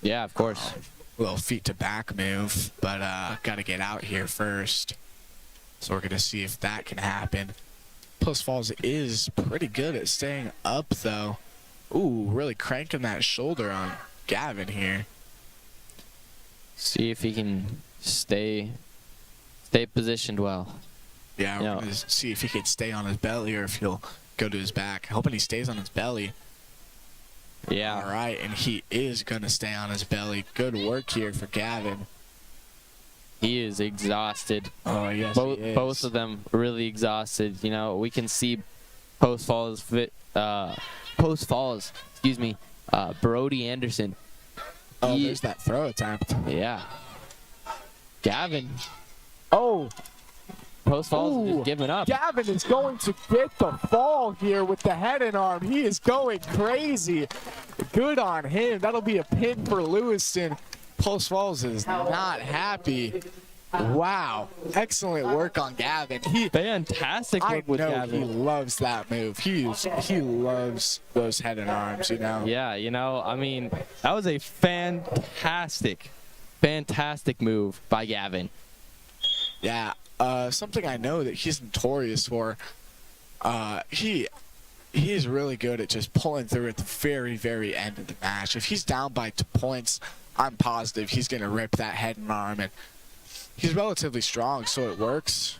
Yeah, of course. Little feet to back move, but gotta get out here first. So we're gonna see if that can happen. Post Falls is pretty good at staying up, though. Ooh, really cranking that shoulder on Gavin here. See if he can stay positioned well. Yeah, we're going to see if he can stay on his belly or if he'll go to his back. Hoping he stays on his belly. Yeah. All right, and he is going to stay on his belly. Good work here for Gavin. He is exhausted. Oh, yes, he is. Both of them really exhausted. You know, we can see Post Falls, Brody Anderson. Oh, there's that throw attempt. Yeah. Gavin. Oh. Post Falls is just giving up. Gavin is going to get the fall here with the head and arm. He is going crazy. Good on him. That'll be a pin for Lewiston. Post Falls is not happy. Wow. Excellent work on Gavin. Fantastic work with Gavin. He loves that move. He loves those head and arms, you know. Yeah, you know, I mean, that was a fantastic move by Gavin. Yeah. Something I know that he's notorious for, he is really good at just pulling through at the very, very end of the match. If he's down by 2 points, I'm positive he's going to rip that head and arm, and he's relatively strong, so it works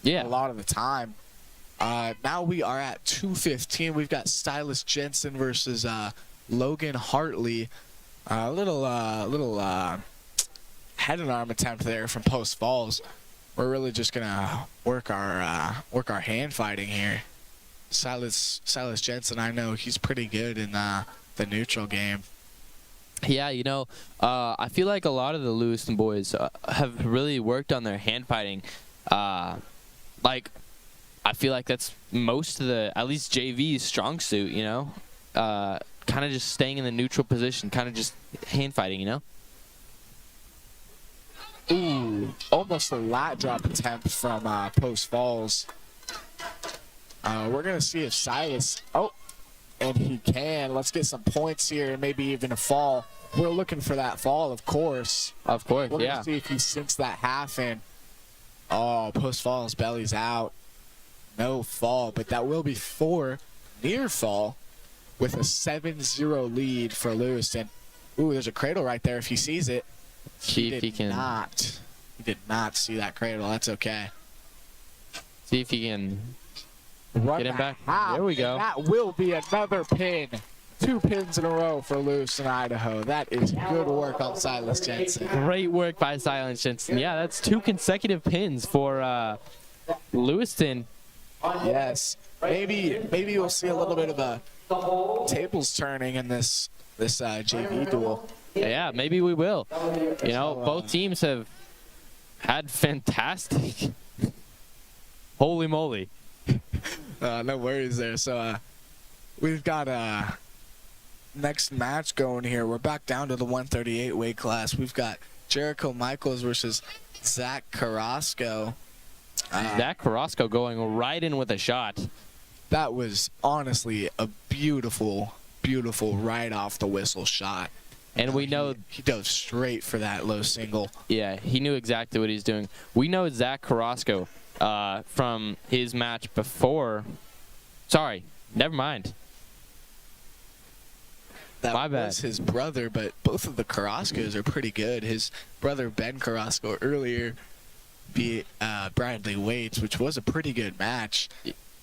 Yeah. a lot of the time. Now we are at 2:15. We've got Silas Jensen versus Logan Hartley. A little head and arm attempt there from Post Falls. We're really just gonna work our hand fighting here. Silas Jensen, I know he's pretty good in the neutral game. Yeah, you know, I feel like a lot of the Lewiston boys have really worked on their hand fighting. Like, I feel like that's most of the, at least JV's strong suit, you know? Kind of just staying in the neutral position, kind of just hand fighting, you know? Ooh, almost a lat drop attempt from Post Falls. We're going to see if Silas... Oh, and he can. Let's get some points here, maybe even a fall. We're looking for that fall, of course. Of course, We're yeah. going to see if he sinks that half in. Oh, Post Falls, belly's out. No fall, but that will be 4 near fall with a 7-0 lead for Lewiston. Ooh, there's a cradle right there if he sees it. See if he can. He did not see that cradle. That's okay. See if he can Run get him back. half, There we and go. that will be another pin. 2 pins in a row for Lewiston, Idaho. That is good work on Silas Jensen. Great work by Silas Jensen. Yeah, that's 2 consecutive pins for Lewiston. Yes. Maybe we'll see a little bit of a tables turning in this JV duel. Yeah, maybe we will. You know, both teams have had fantastic. Holy moly. No worries there. So we've got next match going here. We're back down to the 138 weight class. We've got Jericho Michaels versus Zach Carrasco. Zach Carrasco going right in with a shot. That was honestly a beautiful, beautiful right off the whistle shot. And we know he dove straight for that low single. Yeah, he knew exactly what he's doing. We know Zach Carrasco from his match before. Sorry, never mind. That My bad. was his brother, but both of the Carrascos are pretty good. His brother Ben Carrasco earlier beat Bradley Waits, which was a pretty good match.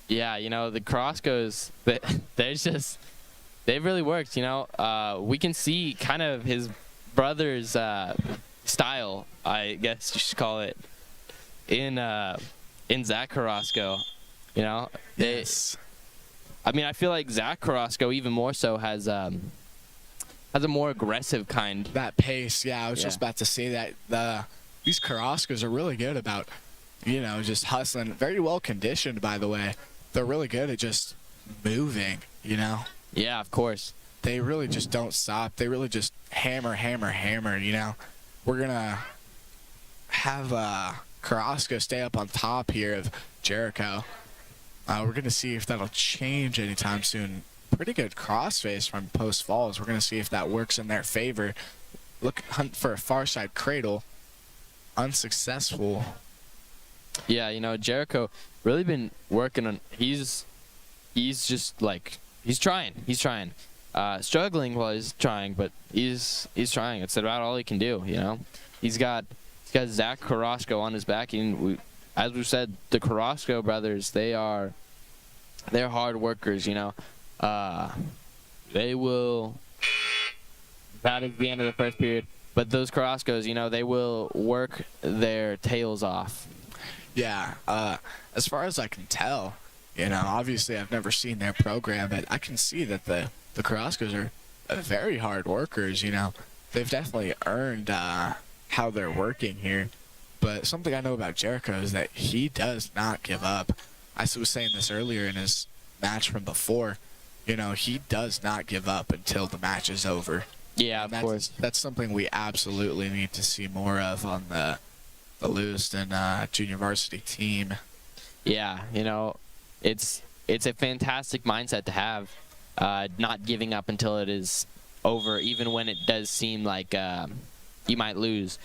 Yeah, you know, the Carrascos, they've really worked, you know. We can see kind of his brother's style, I guess you should call it, in Zach Carrasco, you know. Yes. I mean, I feel like Zach Carrasco even more so has a more aggressive kind. That pace, yeah, I was just about to say that. These Carrascos are really good about, you know, just hustling. Very well conditioned, by the way. They're really good at just moving, you know. Yeah, of course. They really just don't stop. They really just hammer, hammer, hammer, you know. We're going to have Carrasco stay up on top here of Jericho. We're going to see if that'll change anytime soon. Pretty good crossface from Post Falls. We're going to see if that works in their favor. Hunt for a far side cradle. Unsuccessful. Yeah, you know, Jericho really been working on. He's just like he's trying. Struggling while he's trying, but he's trying. It's about all he can do. You know, he's got Zach Carrasco on his back, and as we said, the Carrasco brothers, they're hard workers. You know, they will. That is the end of the first period. But those Carrascos, you know, they will work their tails off. Yeah, as far as I can tell, you know, obviously I've never seen their program, but I can see that the Carrascos are very hard workers, you know. They've definitely earned how they're working here. But something I know about Jericho is that he does not give up. I was saying this earlier in his match from before. You know, he does not give up until the match is over. Yeah, of course. That's something we absolutely need to see more of on the Lewiston junior varsity team. Yeah, you know, it's a fantastic mindset to have, not giving up until it is over, even when it does seem like you might lose.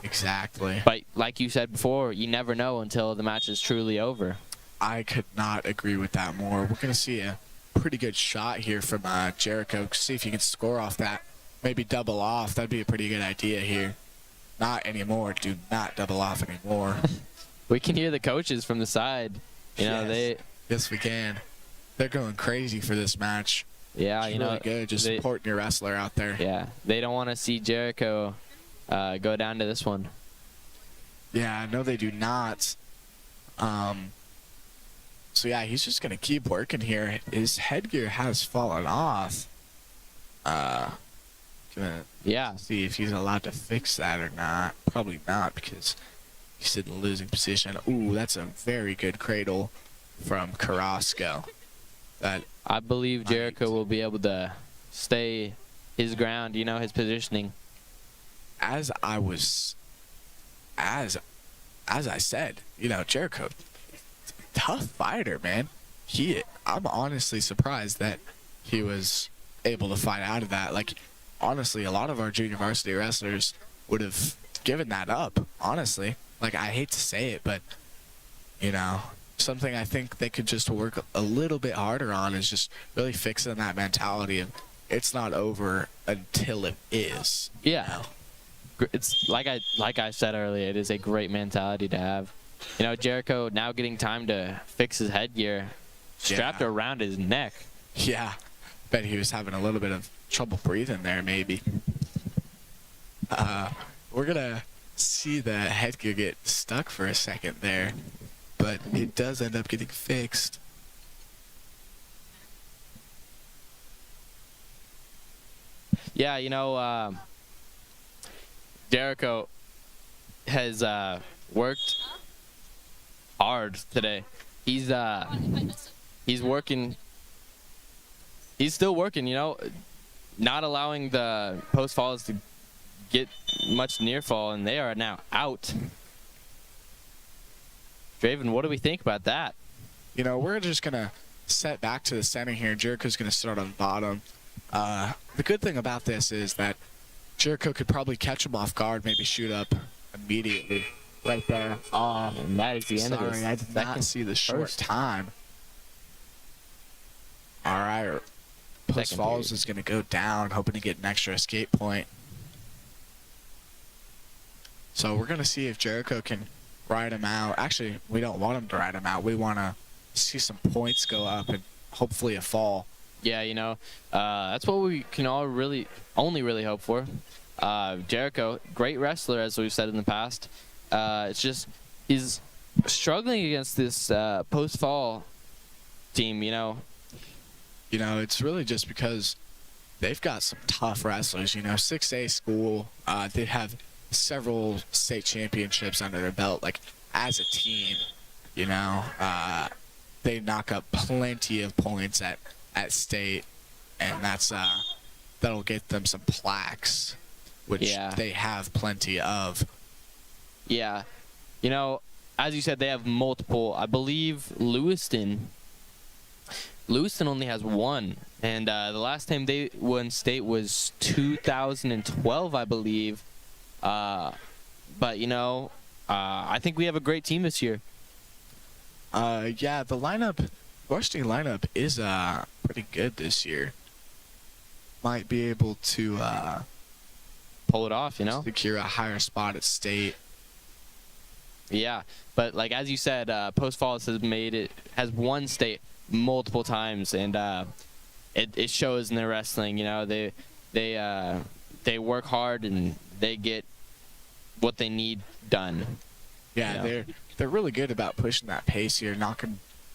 Exactly. But like you said before, you never know until the match is truly over. I could not agree with that more. We're going to see a pretty good shot here from Jericho. See if he can score off that. Maybe double off. That'd be a pretty good idea here. Not anymore. Do not double off anymore. We can hear the coaches from the side. You know, Yes, we can. They're going crazy for this match. Yeah, it's you really know, good. Just supporting your wrestler out there. Yeah, they don't want to see Jericho go down to this one. Yeah, no, they do not. So yeah, he's just gonna keep working here. His headgear has fallen off. Gonna see if he's allowed to fix that or not. Probably not, because he's in the losing position. Ooh, that's a very good cradle from Carrasco. That I believe Jericho will be able to stay his ground, you know, his positioning. As I said, you know, Jericho, tough fighter, man. I'm honestly surprised that he was able to fight out of that. Like, honestly, a lot of our junior varsity wrestlers would have given that up, honestly. Like, I hate to say it, but, you know, something I think they could just work a little bit harder on is just really fixing that mentality of it's not over until it is. Yeah. You know? It's like I said earlier, it is a great mentality to have. You know, Jericho now getting time to fix his headgear strapped around his neck. Yeah. Bet he was having a little bit of trouble breathing there, maybe. We're going to see the headgear get stuck for a second there, but it does end up getting fixed. Yeah, you know, Jericho has worked hard today. He's working. He's still working, you know, not allowing the post falls to get much near fall, and they are now out. Draven, what do we think about that? You know, we're just going to set back to the center here. Jericho's going to start on the bottom. The good thing about this is that Jericho could probably catch him off guard, maybe shoot up immediately. Right there. Oh, and that is the end of this. Sorry, I did not see the short time. All right. Post falls is going to go down, hoping to get an extra escape point. So we're going to see if Jericho can ride him out. Actually, we don't want him to ride him out. We want to see some points go up and hopefully a fall. Yeah, you know, that's what we can only really hope for. Jericho, great wrestler, as we've said in the past. It's just he's struggling against this post-fall team, you know. You know, it's really just because they've got some tough wrestlers. You know, 6A school, they have several state championships under their belt. Like, as a team, you know, they knock up plenty of points at state, and that'll get them some plaques, which they have plenty of. Yeah. You know, as you said, they have multiple. I believe Lewiston only has one. And the last time they won state was 2012, I believe. But, you know, I think we have a great team this year. Yeah, the varsity lineup is pretty good this year. Might be able to pull it off, you know? Secure a higher spot at state. Yeah, but like as you said, Post Falls has won state multiple times, and it shows in their wrestling. You know, they work hard and they get what they need done. Yeah, you know? They're really good about pushing that pace here,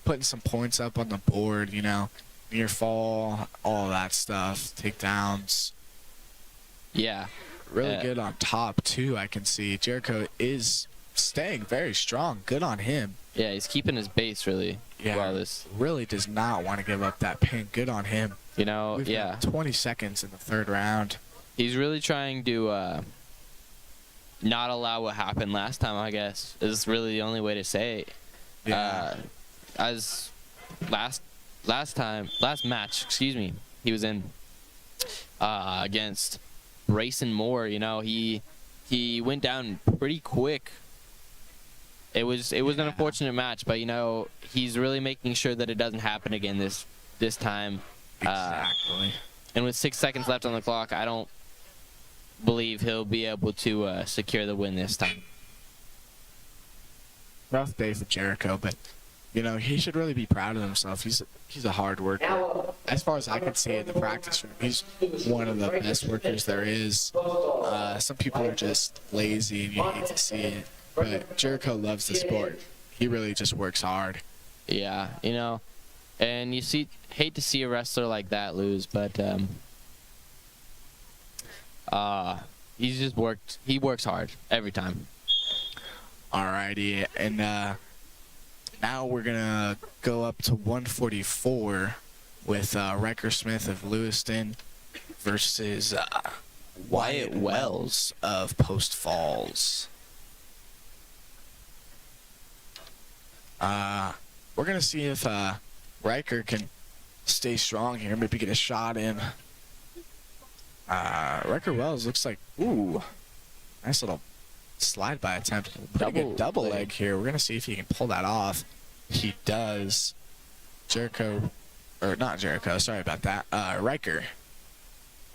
putting some points up on the board. You know, near fall, all that stuff, takedowns. Yeah, really good on top too. I can see Jericho is staying very strong. Good on him. Yeah, he's keeping his base really. Yeah, really does not want to give up that pin. Good on him. You know, We've got 20 seconds in the third round. He's really trying to not allow what happened last time, I guess, is really the only way to say it. Yeah. As last match, he was in against Brayson Moore. You know, he went down pretty quick. It was an unfortunate match, but you know, he's really making sure that it doesn't happen again this time. Exactly. And with 6 seconds left on the clock, I don't believe he'll be able to secure the win this time. Rough day for Jericho, but he should really be proud of himself. He's a hard worker. As far as I can see in the practice room, he's one of the best workers there is. Some people are just lazy and you hate to see it, but Jericho loves the sport. He really just works hard. Yeah, and hate to see a wrestler like that lose, but he works hard every time. Alrighty, and now we're gonna go up to 144 with Riker Smith of Lewiston versus Wyatt Wells of Post Falls. We're gonna see if Riker can stay strong here, maybe get a shot in. Riker Wells looks like, nice little slide by attempt. Pretty good double leg here. We're gonna see if he can pull that off. He does. Riker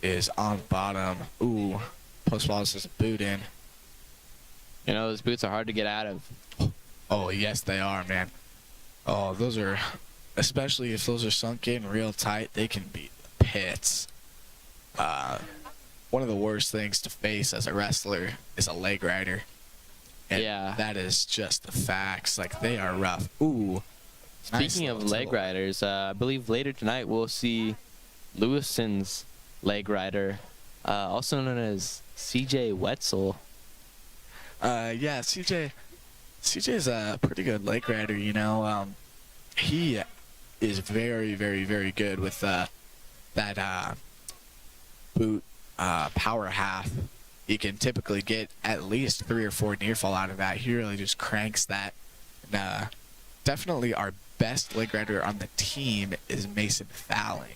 is on bottom. Post Falls has a boot in. Those boots are hard to get out of. Oh, yes, they are, man. Oh, those are, especially if those are sunk in real tight, they can be pits. One of the worst things to face as a wrestler is a leg rider. And yeah. That is just the facts. Like, they are rough. Speaking of leg riders, I believe later tonight we'll see Lewiston's leg rider, also known as CJ Wetzel. Yeah, CJ's a pretty good leg rider, he is very, very, very good with that boot power half. He can typically get at least 3 or 4 near fall out of that. He really just cranks that. And, definitely our best leg rider on the team is Mason Fowling.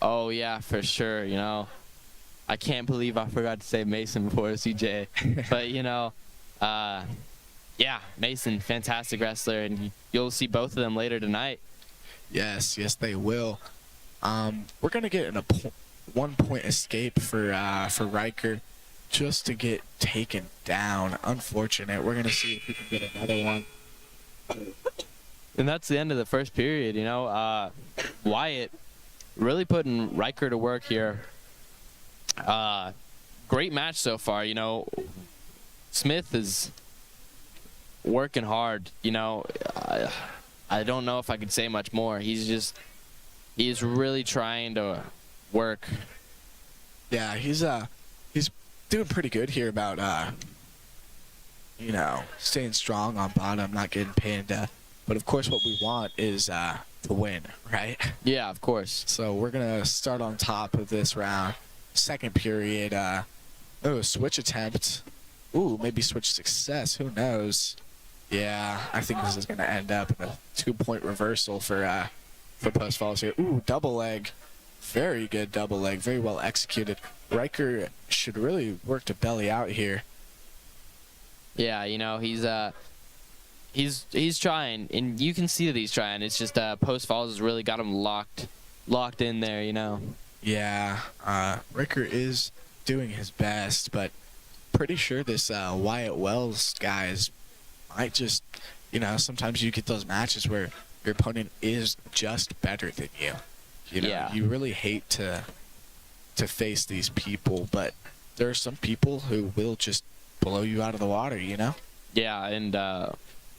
Oh, yeah, for sure. I can't believe I forgot to say Mason before CJ. But, yeah, Mason, fantastic wrestler, and you'll see both of them later tonight. Yes, they will. We're gonna get a 1-point escape for Riker, just to get taken down. Unfortunate. We're gonna see if we can get another one. And that's the end of the first period. Wyatt really putting Riker to work here. Great match so far. Smith is working hard. I don't know if I could say much more. He's really trying to work. Yeah, he's doing pretty good here about staying strong on bottom, not getting pinned. But of course, what we want is to win, right? Yeah, of course. So we're gonna start on top of this round. Second period. Switch attempt. Maybe switch success. Who knows? Yeah, I think this is gonna end up in a 2-point reversal for Post Falls here. Double leg. Very good double leg. Very well executed. Riker should really work to belly out here. Yeah, he's trying, and you can see that he's trying. It's just Post Falls has really got him locked in there. Yeah, Riker is doing his best, but pretty sure this Wyatt Wells guys might just, sometimes you get those matches where your opponent is just better than you. Yeah. You really hate to face these people, but there are some people who will just blow you out of the water, Yeah, and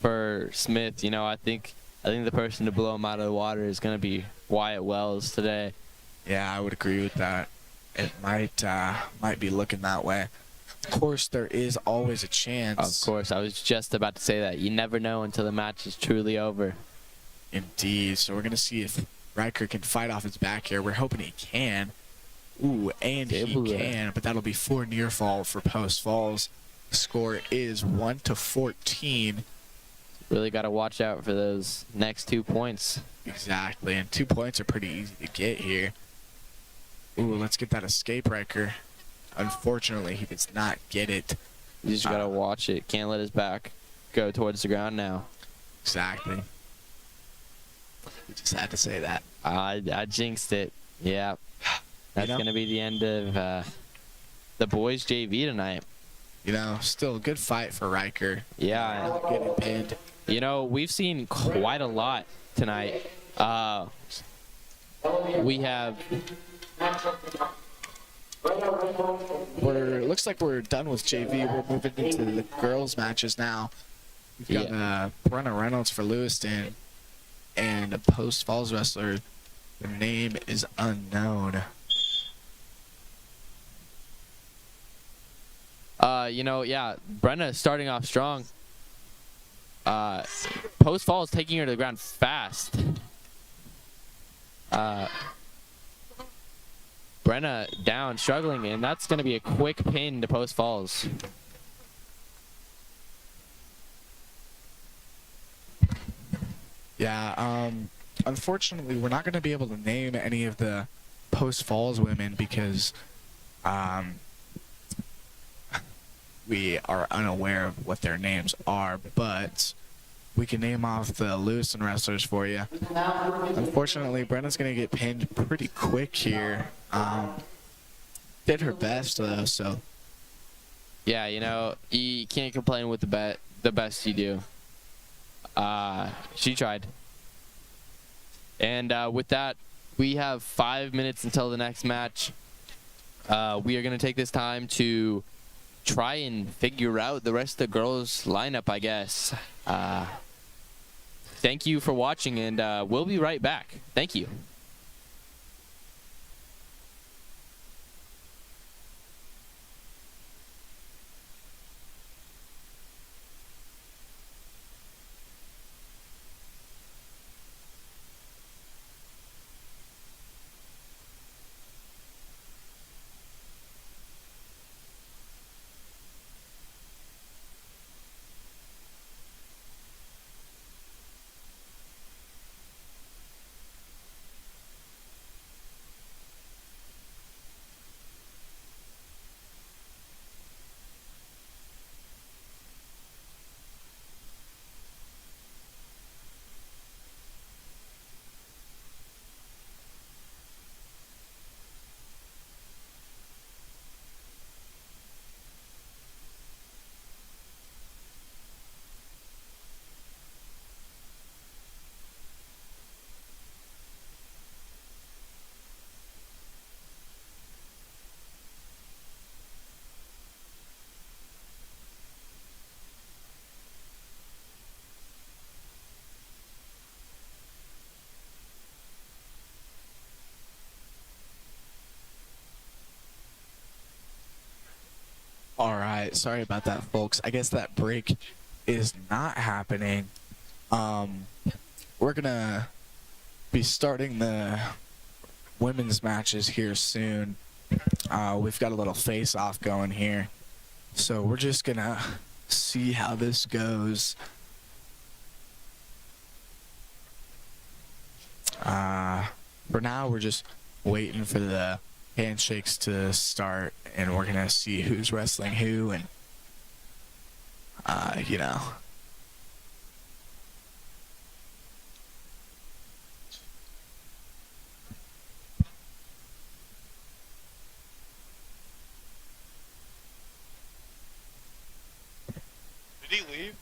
for Smith, I think the person to blow him out of the water is going to be Wyatt Wells today. Yeah, I would agree with that. It might be looking that way. Of course, there is always a chance. Of course, I was just about to say that. You never know until the match is truly over. Indeed. So we're going to see if Riker can fight off his back here. We're hoping he can. And he can, but that'll be 4 near fall for Post Falls. The score is 1-14. Really got to watch out for those next 2 points. Exactly, and 2 points are pretty easy to get here. Let's get that escape, Riker. Unfortunately, he does not get it. You just got to watch it. Can't let his back go towards the ground now. Exactly. You just had to say that. I jinxed it. Yeah. That's going to be the end of the boys JV tonight. You know, still a good fight for Riker. Yeah. Getting pinned. You know, we've seen quite a lot tonight. We have. Looks like we're done with JV. We're moving into the girls' matches now. We've got Brenna Reynolds for Lewiston and a Post Falls wrestler. The name is unknown. You know, yeah, Brenna starting off strong. Post Falls taking her to the ground fast. Brenna down, struggling, and that's going to be a quick pin to Post Falls. Yeah, unfortunately, we're not going to be able to name any of the Post Falls women because we are unaware of what their names are, but we can name off the Lewiston wrestlers for you. Unfortunately, Brenna's going to get pinned pretty quick here. Did her best, though, so. Yeah, you know, you can't complain with the best you do. She tried. And with that, we have 5 minutes until the next match. We are going to take this time to try and figure out the rest of the girls' lineup, I guess. Thank you for watching, and we'll be right back. Thank you. All right, sorry about that, folks. I guess that break is not happening. We're gonna be starting the women's matches here soon. We've got a little face-off going here, so we're just gonna see how this goes. For now, we're just waiting for the handshakes to start, and we're gonna see who's wrestling who, and you know. Did he leave?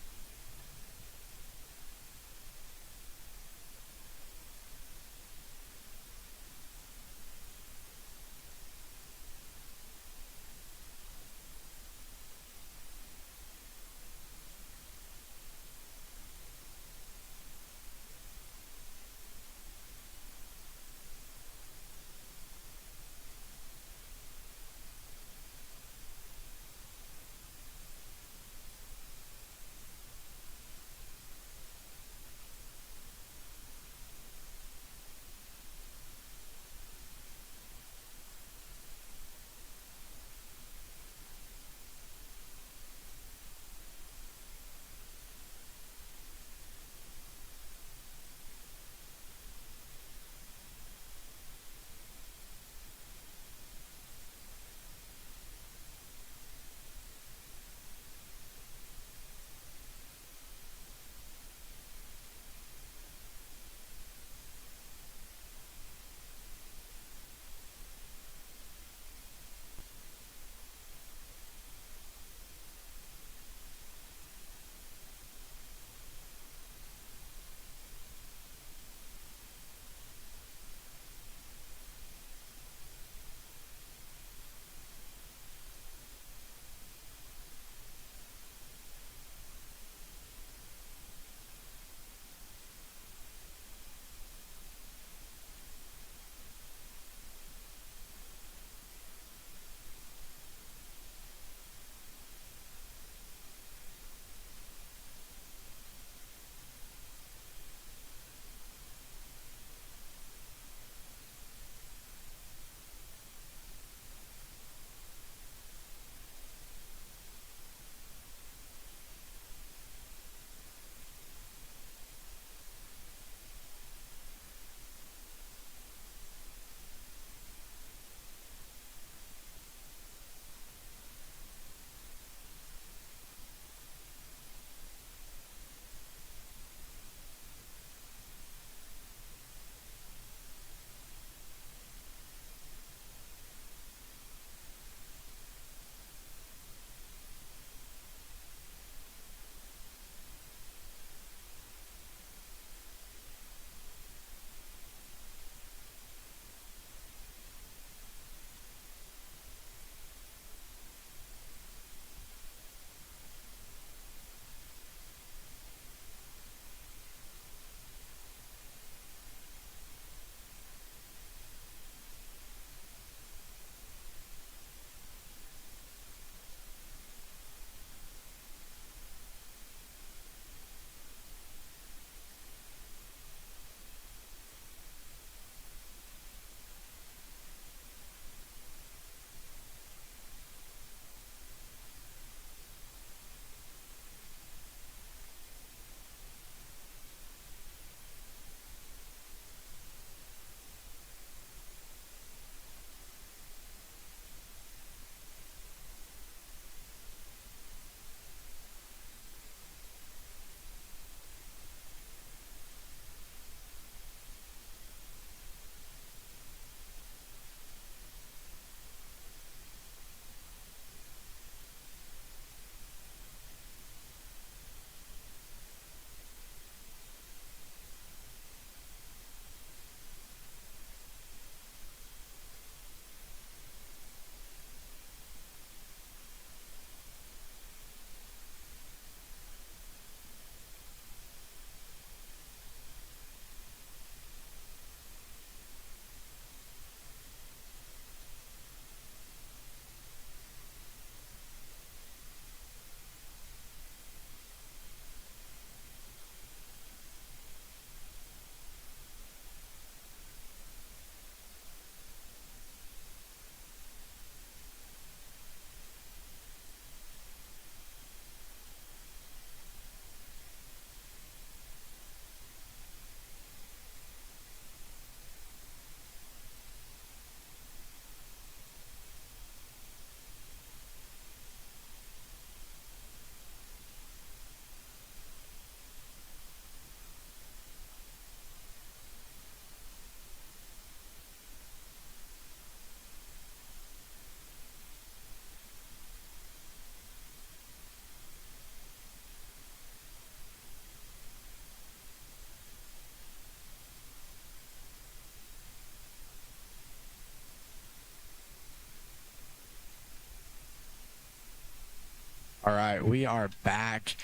All right, we are back.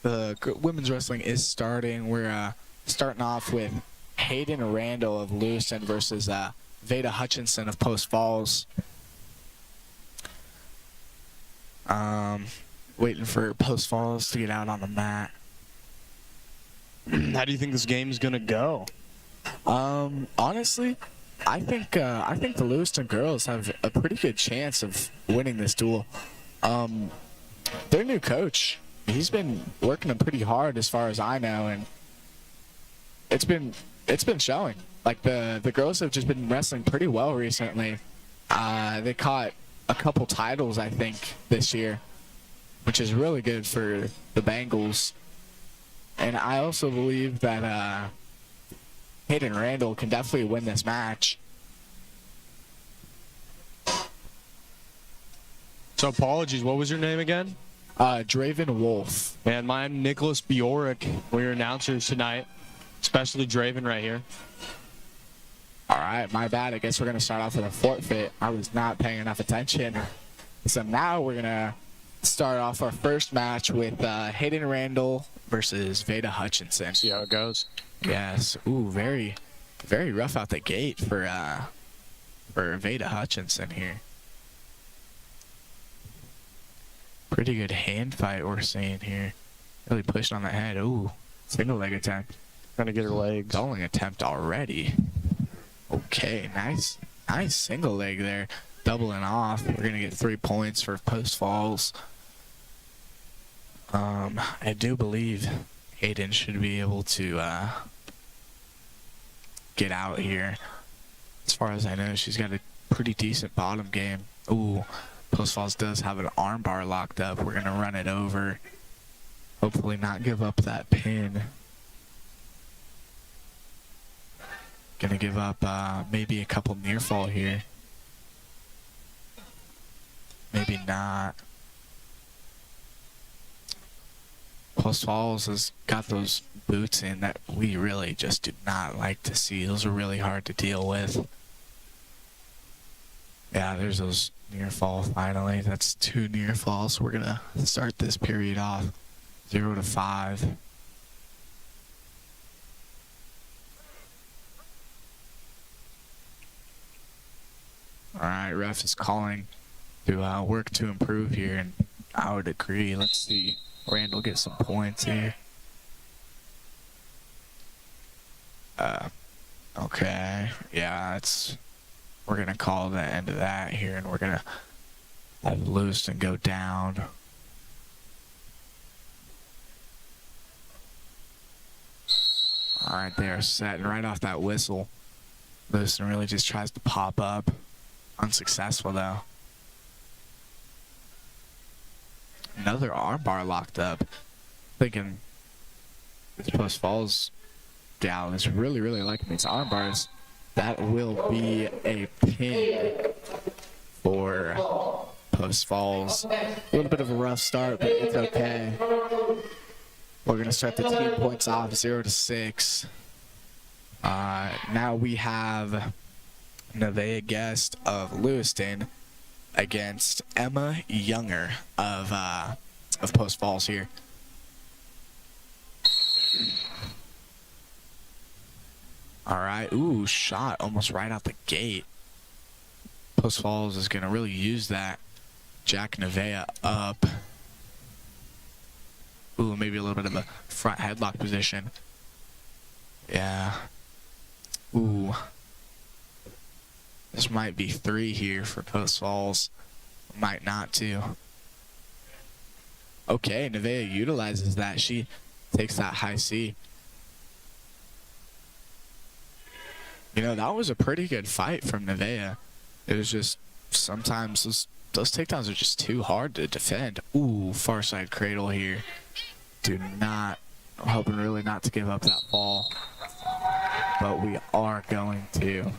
Women's wrestling is starting. We're starting off with Hayden Randall of Lewiston versus Veda Hutchinson of Post Falls. Waiting for Post Falls to get out on the mat. How do you think this game is gonna go? Honestly, I think the Lewiston girls have a pretty good chance of winning this duel. Their new coach, he's been working them pretty hard as far as I know, and it's been showing. Like the girls have just been wrestling pretty well recently. They caught a couple titles, I think, this year, which is really good for the Bengals. And I also believe that Hayden Randall can definitely win this match. So apologies, what was your name again? Draven Wolf. And I'm Nicholas Bjork. We're your announcers tonight, especially Draven right here. All right, my bad. I guess we're going to start off with a forfeit. I was not paying enough attention. So now we're going to start off our first match with Hayden Randall versus Veda Hutchinson. See how it goes. Yes. Ooh, very, very rough out the gate for Veda Hutchinson here. Pretty good hand fight we're seeing here. Really pushing on the head. Ooh, single leg attempt. Trying to get her legs. Doubling attempt already. Okay, nice single leg there. Doubling off. We're gonna get 3 points for Post Falls. I do believe Hayden should be able to get out here. As far as I know, she's got a pretty decent bottom game. Ooh, Post Falls does have an arm bar locked up. We're gonna run it over. Hopefully not give up that pin. Gonna give up maybe a couple near fall here. Maybe not. Post Falls has got those boots in that we really just do not like to see. Those are really hard to deal with. Yeah, there's those near fall finally. That's 2 near falls. So we're gonna start this period off 0 to 5. All right, ref is calling to work to improve here, and I would agree. Let's see Randall get some points here. Okay, yeah, we're gonna call the end of that here, and we're gonna have Lewiston go down. All right, they are set, and right off that whistle, Lewiston really just tries to pop up. Unsuccessful though. Another armbar locked up. Thinking this Post Falls gal is really liking these armbars. That will be a pin for Post Falls. A little bit of a rough start, but it's okay. We're gonna start the team points off 0 to 6. Now we have Nevaeh Guest of Lewiston against Emma Younger of Post Falls here. All right, ooh, shot almost right out the gate. Post Falls is gonna really use that. Jack Nevaeh up. Ooh, maybe a little bit of a front headlock position. Yeah. Ooh. This might be 3 here for Post Falls. Might not too. Okay, Nevaeh utilizes that. She takes that high C. You know, that was a pretty good fight from Nevaeh. It was just sometimes those takedowns are just too hard to defend. Ooh, far side cradle here. I'm hoping really not to give up that fall. But we are going to.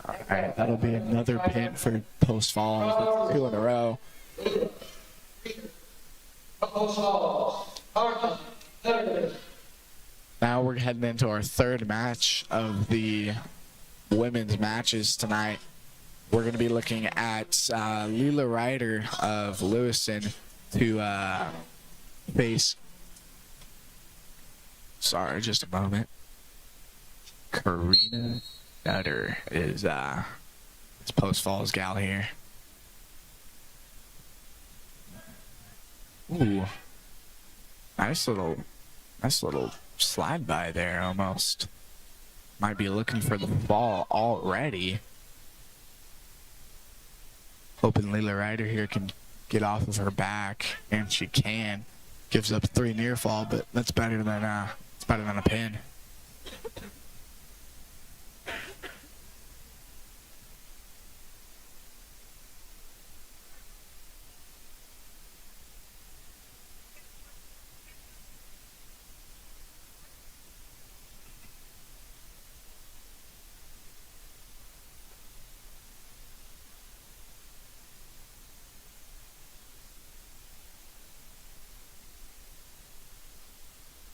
Alright, that'll be another pin for Post Falls. That's 2 in a row. Now we're heading into our third match of the women's matches tonight. we're going to be looking at Leela Ryder of Lewiston to face. Sorry, just a moment. Karina Nutter is it's Post Falls gal here. Ooh, nice little slide by there almost. Might be looking for the ball already. Hoping Leela Ryder here can get off of her back, and she can. Gives up 3 near fall, but that's better than a pin.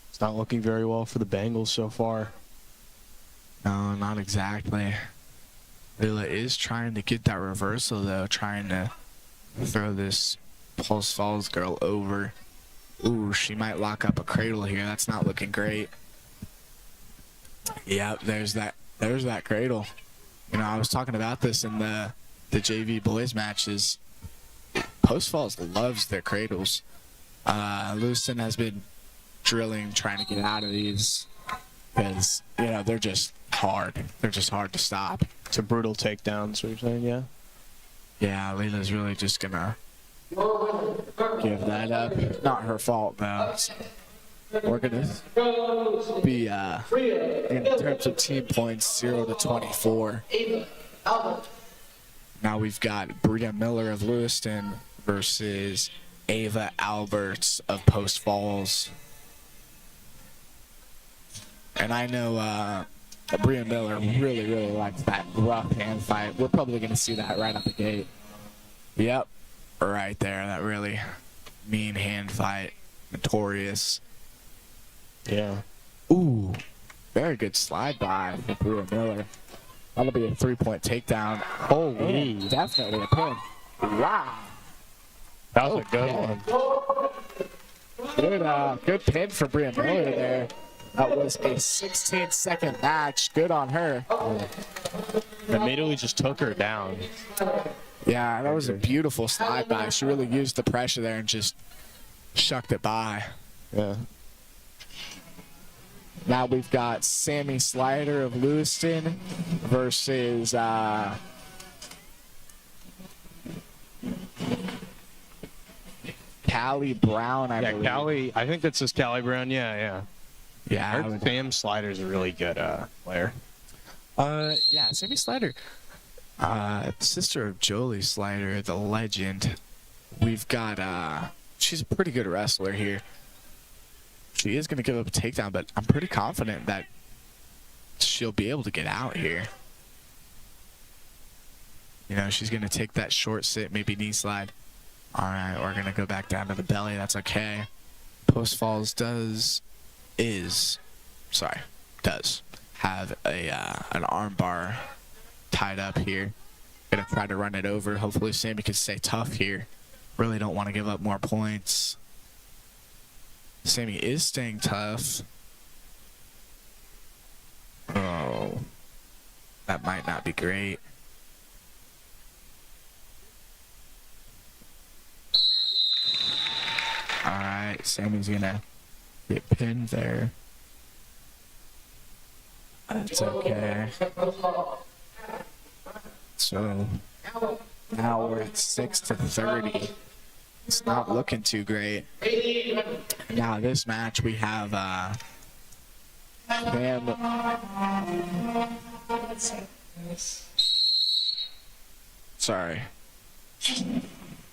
It's not looking very well for the Bengals so far. No, not exactly. Leela is trying to get that reversal, though, trying to throw this Post Falls girl over. Ooh, she might lock up a cradle here. That's not looking great. Yep, there's that cradle. You know, I was talking about this in the JV boys matches. Post Falls loves their cradles. Lewiston has been drilling, trying to get out of these because, you know, they're just hard. They're just hard to stop. It's a brutal takedown, so you're saying, yeah? Yeah, Leela's really just gonna give that up. Not her fault, though. We're gonna be in terms of team points 0-24. Now we've got Bria Miller of Lewiston versus Ava Alberts of Post Falls. And I know Bria Miller really likes that rough hand fight. We're probably going to see that right out the gate. Yep, right there. That really mean hand fight. Notorious. Yeah. Ooh, very good slide by for Bria Miller. That'll be a 3-point takedown. Holy, definitely a pin. Wow. That was a good one. Good pin for Bria Miller there. That was a 16-second match. Good on her. Immediately just took her down. Yeah, that was a beautiful slide by. She really used the pressure there and just shucked it by. Yeah. Now we've got Sammy Slider of Lewiston versus Callie Brown, I believe. Callie. I think that says Callie Brown. Yeah. Yeah, Our Sam Slider's a really good player. Yeah, Sammy Slider, sister of Jolie Slider, the legend. We've got she's a pretty good wrestler here. She is going to give up a takedown, but I'm pretty confident that she'll be able to get out here. You know, she's going to take that short sit, maybe knee slide. All right, we're going to go back down to the belly. That's okay. Post Falls does have an arm bar tied up here. Gonna try to run it over. Hopefully Sammy can stay tough here. Really don't want to give up more points. Sammy is staying tough. Oh, that might not be great. All right, Sammy's gonna get pinned there. That's okay. So now we're at 6-30. It's not looking too great. Now this match we have Cam. Sorry.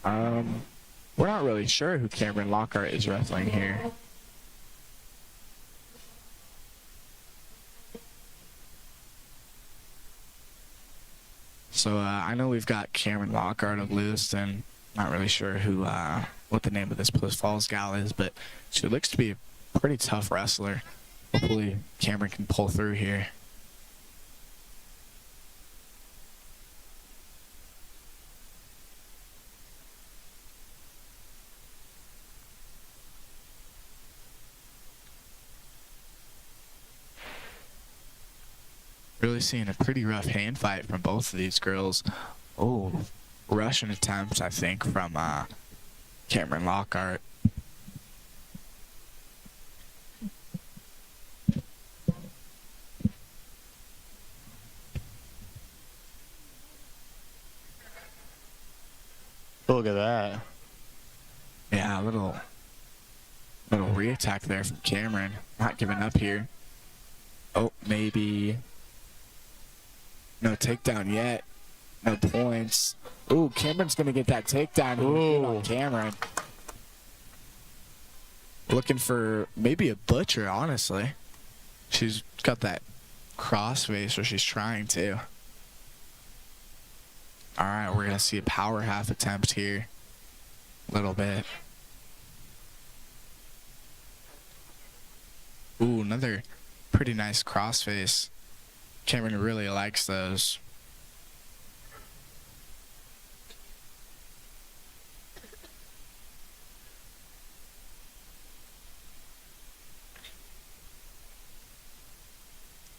We're not really sure who Cameron Lockhart is wrestling here. So I know we've got Cameron Lockhart of Lewiston. Not really sure who, what the name of this Post Falls gal is, but she looks to be a pretty tough wrestler. Hopefully Cameron can pull through here. Really seeing a pretty rough hand fight from both of these girls. Oh, Russian attempts, I think, from Cameron Lockhart. Look at that. Yeah, a little re-attack there from Cameron. Not giving up here. Oh, maybe. No takedown yet. No points. Ooh, Cameron's going to get that takedown. Good on Cameron. Looking for maybe a butcher, honestly. She's got that cross face where she's trying to. All right, we're going to see a power half attempt here. A little bit. Ooh, another pretty nice crossface. Cameron really likes those.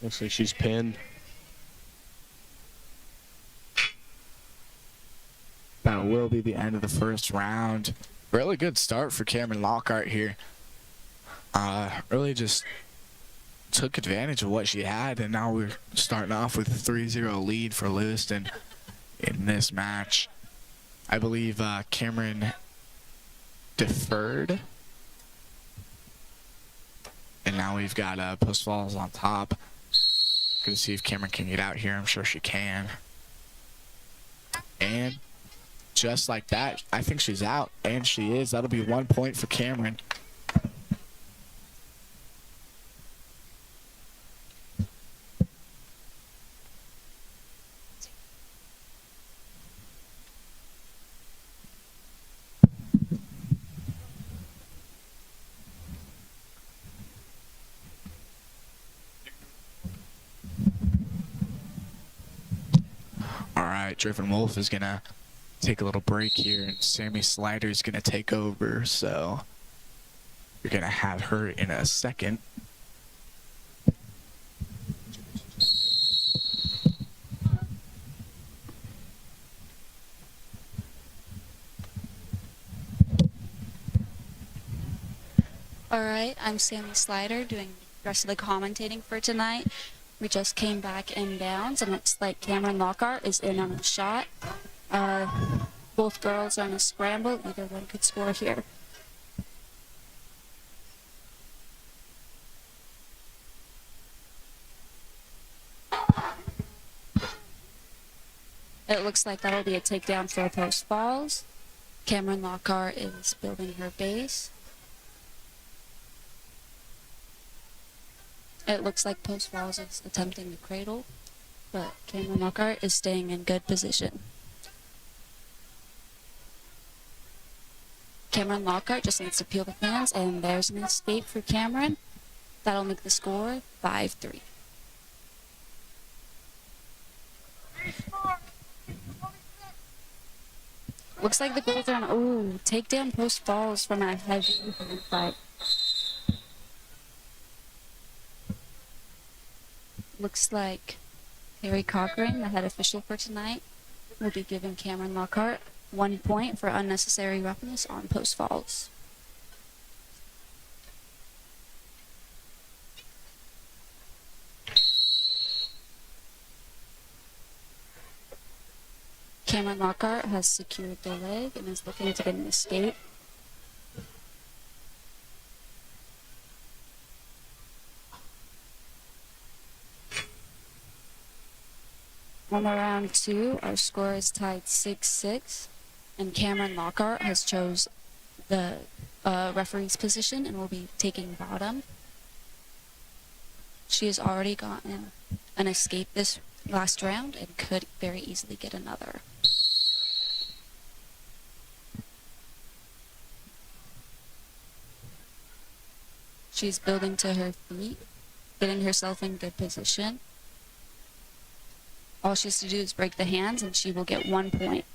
Looks like she's pinned. That will be the end of the first round. Really good start for Cameron Lockhart here. Really just took advantage of what she had, and now we're starting off with a 3-0 lead for Lewiston in this match. I believe Cameron deferred. And now we've got Post Falls on top. Gonna see if Cameron can get out here. I'm sure she can. And just like that, I think she's out. And she is. That'll be 1 point for Cameron. Alright, Driven Wolf is gonna take a little break here, and Sammy Slider is gonna take over, so you're gonna have her in a second. Alright, I'm Sammy Slider doing the rest of the commentating for tonight. We just came back inbounds, and it's like Cameron Lockhart is in on a shot. Both girls are in a scramble. Either one could score here. It looks like that'll be a takedown for Post Falls. Cameron Lockhart is building her base. It looks like Post Falls is attempting the cradle, but Cameron Lockhart is staying in good position. Cameron Lockhart just needs to peel the fans, and there's an escape for Cameron. That'll make the score 5-3. Looks like the goals are on. Ooh, takedown Post Falls from a heavy fight. Looks like Harry Cochran, the head official for tonight, will be giving Cameron Lockhart 1 point for unnecessary roughness on Post Falls. Cameron Lockhart has secured the leg and is looking to get an escape. On the round 2, our score is tied 6-6, and Cameron Lockhart has chose the referee's position and will be taking bottom. She has already gotten an escape this last round and could very easily get another. She's building to her feet, getting herself in good position. All she has to do is break the hands, and she will get 1 point.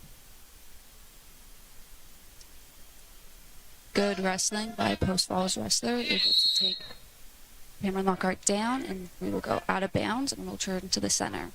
Good wrestling by Post Falls wrestler, able to take Cameron Lockhart down, and we will go out of bounds and we'll turn to the center.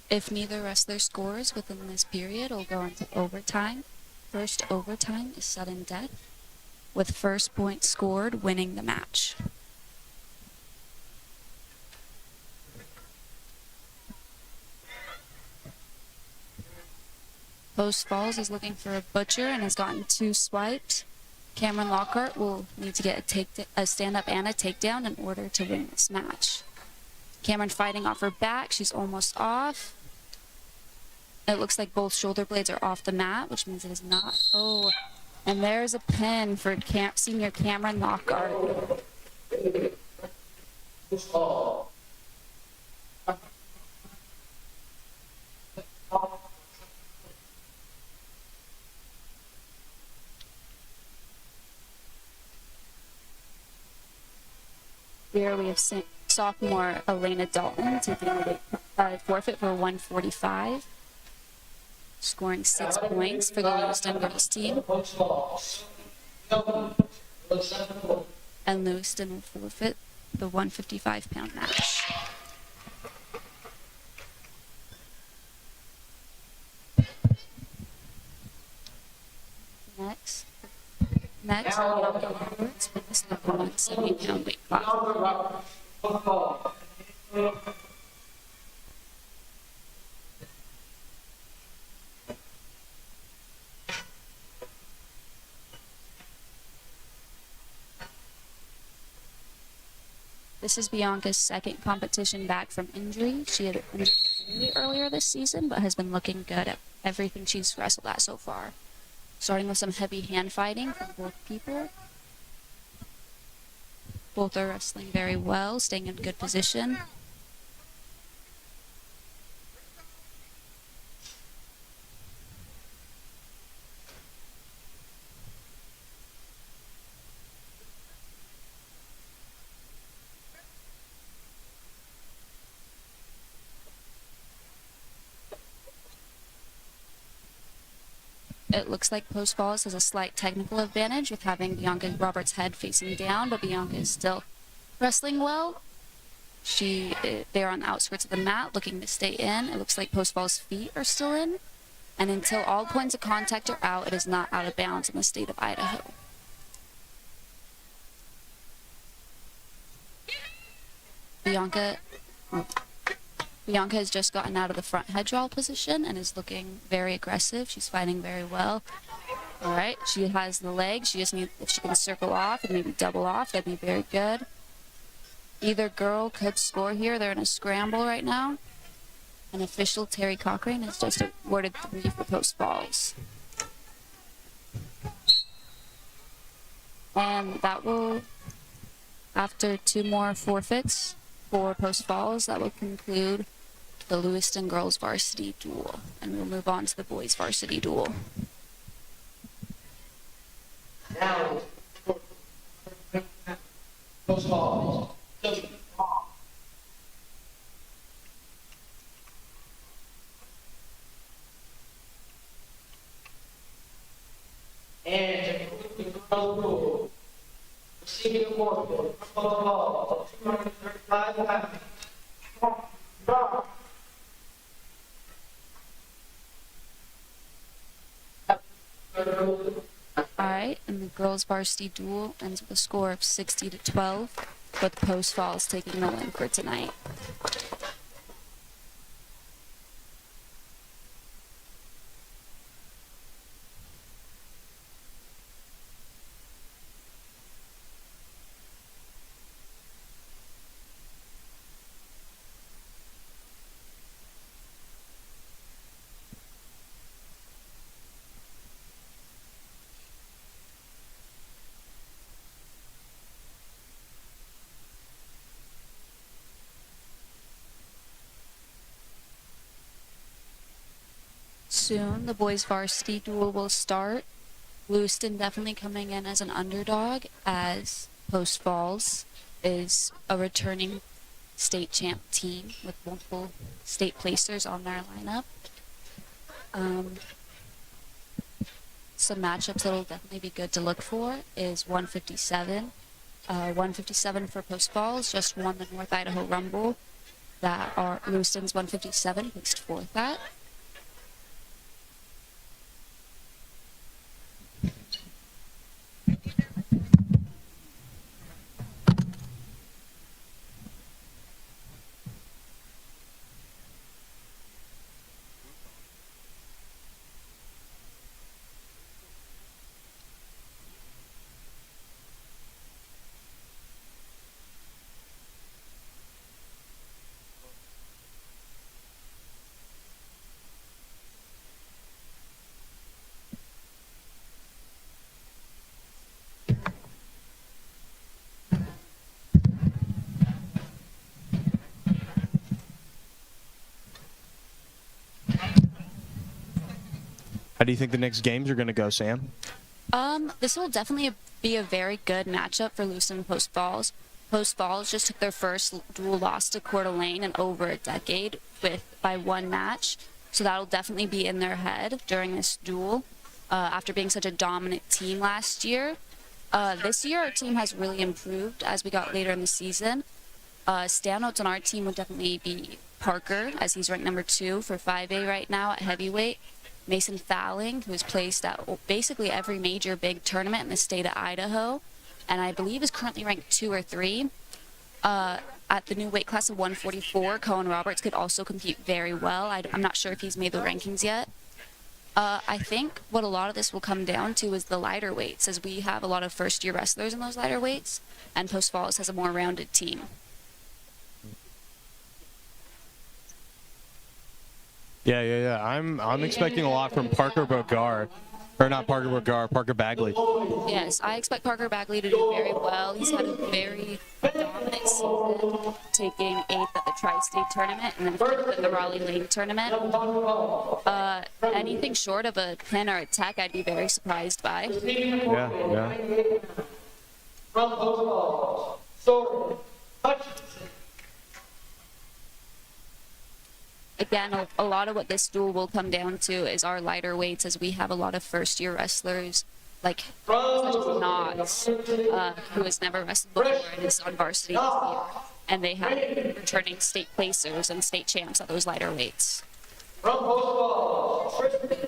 If neither wrestler scores within this period, we'll go into overtime. First overtime is sudden death, with first point scored winning the match. Post Falls is looking for a butcher and has gotten 2 swipes. Cameron Lockhart will need to get a stand-up and a takedown in order to win this match. Cameron fighting off her back. She's almost off. It looks like both shoulder blades are off the mat, which means it is not. Oh, and there's a pin for senior Cameron Lockhart. Here we have sophomore Elena Dalton taking a forfeit for 145, scoring 6 points for the Lewiston girls team. And Lewiston will forfeit the 155-pound match. Next, Bianca Roberts with the 170-pound weight class. This is Bianca's second competition back from injury. She had injured her knee earlier this season, but has been looking good at everything she's wrestled at so far. Starting with some heavy hand fighting from both people. Both are wrestling very well, staying in good position. It looks like Post Falls has a slight technical advantage with having Bianca Roberts' head facing down, but Bianca is still wrestling well. They're on the outskirts of the mat looking to stay in. It looks like Post Falls' feet are still in. And until all points of contact are out, it is not out of bounds in the state of Idaho. Bianca has just gotten out of the front head draw position and is looking very aggressive. She's fighting very well. All right, she has the legs. She just needs, if she can circle off and maybe double off, that'd be very good. Either girl could score here. They're in a scramble right now. And official Terry Cochrane has just awarded 3 for Post Falls. And that will, after 2 more forfeits for Post Falls, that will conclude the Lewiston girls varsity duel, and we'll move on to the boys varsity duel. Now, Post Falls. And the girls rule. Receiving the forfeit, Post Falls, 235 pounds. Drop. Alright, and the girls varsity duel ends with a score of 60-12, with Post Falls taking the win for tonight. Soon, the boys varsity duel will start. Lewiston definitely coming in as an underdog, as Post Falls is a returning state champ team with multiple state placers on their lineup. Some matchups that'll definitely be good to look for is 157. 157 for Post Falls just won the North Idaho Rumble. That are Lewiston's 157 placed fourth at. How do you think the next games are going to go, Sam? This will definitely be a very good matchup for Lewiston and Post Falls. Post Falls just took their first dual loss to Coeur d'Alene in over a decade by one match, so that'll definitely be in their head during this duel. After being such a dominant team last year, this year our team has really improved as we got later in the season. Standouts on our team would definitely be Parker, as he's ranked number 2 for 5A right now at heavyweight. Mason Fowling, who has placed at basically every major big tournament in the state of Idaho, and I believe is currently ranked 2 or 3. At the new weight class of 144, Cohen Roberts could also compete very well. I'm not sure if he's made the rankings yet. I think what a lot of this will come down to is the lighter weights, as we have a lot of first-year wrestlers in those lighter weights, and Post Falls has a more rounded team. Yeah. I'm expecting a lot from Parker Bogar. Or not Parker Bogar, Parker Bagley. Yes, I expect Parker Bagley to do very well. He's had a very dominant season, taking 8th at the Tri-State Tournament and then 5th at the Raleigh Lane Tournament. Anything short of a pin or a tech, I'd be very surprised by. Yeah. From Post Falls, Soren Hutchinson. Again, a lot of what this duel will come down to is our lighter weights, as we have a lot of first-year wrestlers, like such as Knox, who has never wrestled before and is on varsity this year. And they have returning state placers and state champs at those lighter weights. From Post Falls, Tristan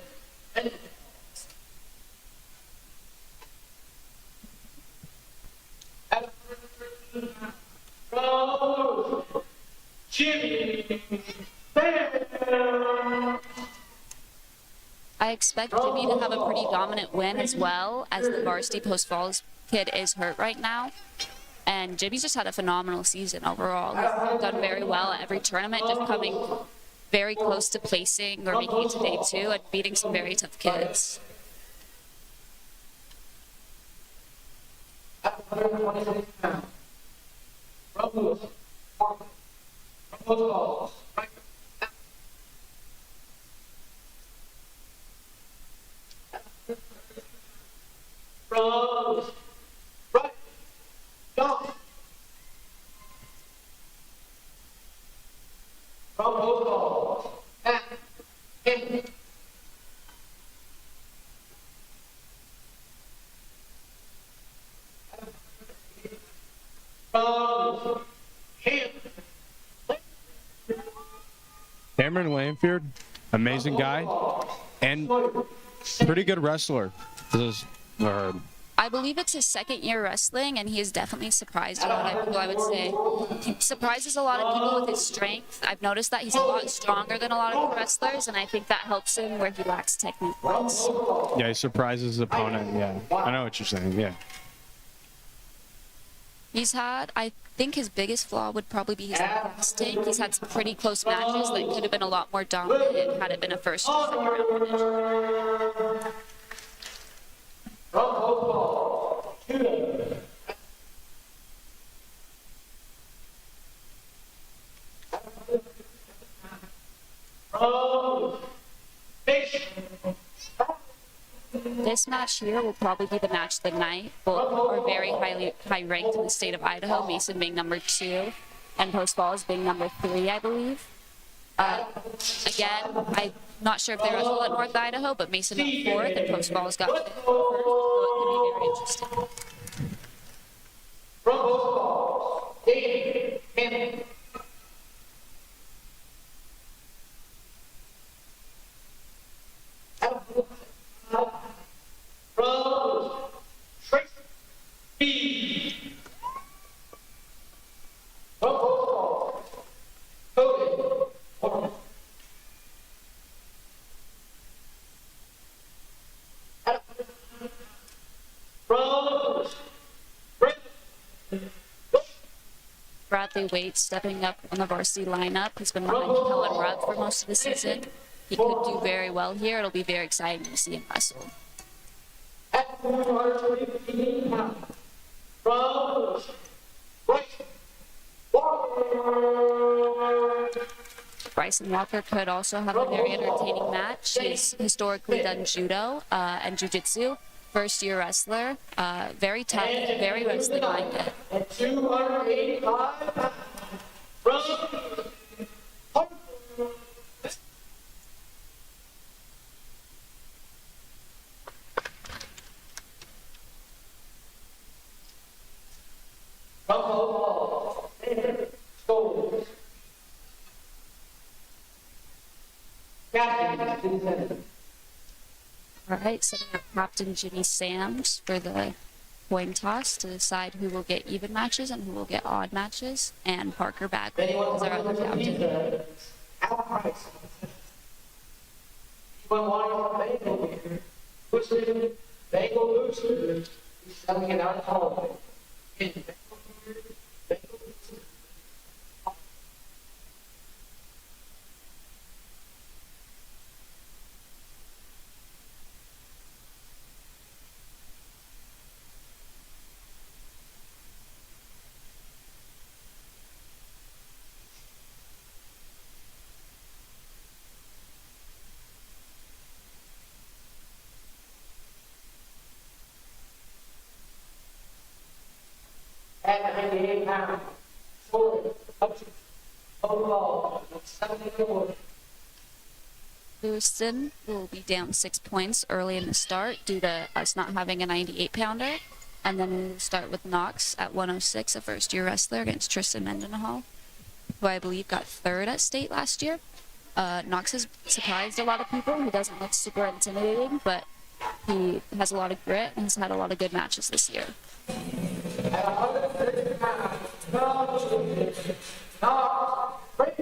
and from Jimmy. I expect Jimmy to have a pretty dominant win as well, as the varsity Post Falls kid is hurt right now. And Jimmy's just had a phenomenal season overall. He's done very well at every tournament, just coming very close to placing or making it to day 2 and beating some very tough kids. From right, John. From Post Falls, Matt Henry. From Cameron Lanford, amazing guy, and pretty good wrestler. I believe it's his 2nd year wrestling, and he has definitely surprised a lot of people, I would say. He surprises a lot of people with his strength. I've noticed that he's a lot stronger than a lot of wrestlers, and I think that helps him where he lacks technique-wise. Yeah, he surprises his opponent. Yeah, I know what you're saying. Yeah. He's had, I think his biggest flaw would probably be his casting. He's had some pretty close matches that could have been a lot more dominant had it been a first or second round finish. From Post Falls, Judah. From Fish. This match here will probably be the match of the night. Both are very high ranked in the state of Idaho, Mason being number 2 and Post Falls being number 3, I believe. Again, I'm not sure if they wrestle at North Idaho, but Mason got 4th and Post Falls got 5th, so it could be very interesting. From Post Falls, David Hammond. From Tracy B. From Post Falls, Cody Warren. From Bradley Waite stepping up on the varsity lineup. He's been behind Kellen Rudd for most of the season. He could do very well here. It'll be very exciting to see him wrestle. at 415 pounds. From Bryson Walker could also have a very entertaining match. He's historically done judo and jiu-jitsu. First-year wrestler, very tough, very wrestling-minded. At 285 from All right, setting up Captain Jimmy Sams for the coin toss to decide who will get even matches and who will get odd matches, and Parker Bagley is our other captain. Bengal Booster, he's selling it out of home. At 98 pounds, forward, up to overall, 74. Lewiston will be down 6 points early in the start due to us not having a 98-pounder. And then we'll start with Knox at 106, a first-year wrestler against Tristan Mendenhall, who I believe got 3rd at state last year. Knox has surprised a lot of people. He doesn't look super intimidating, but he has a lot of grit and has had a lot of good matches this year. At 130 pounds, Knox, break.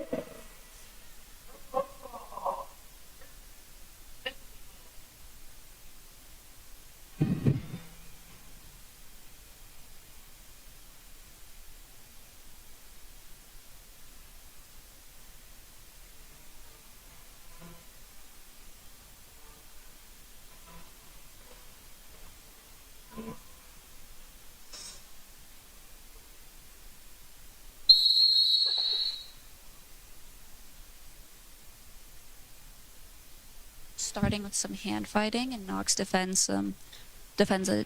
Starting with some hand fighting, and Knox defends a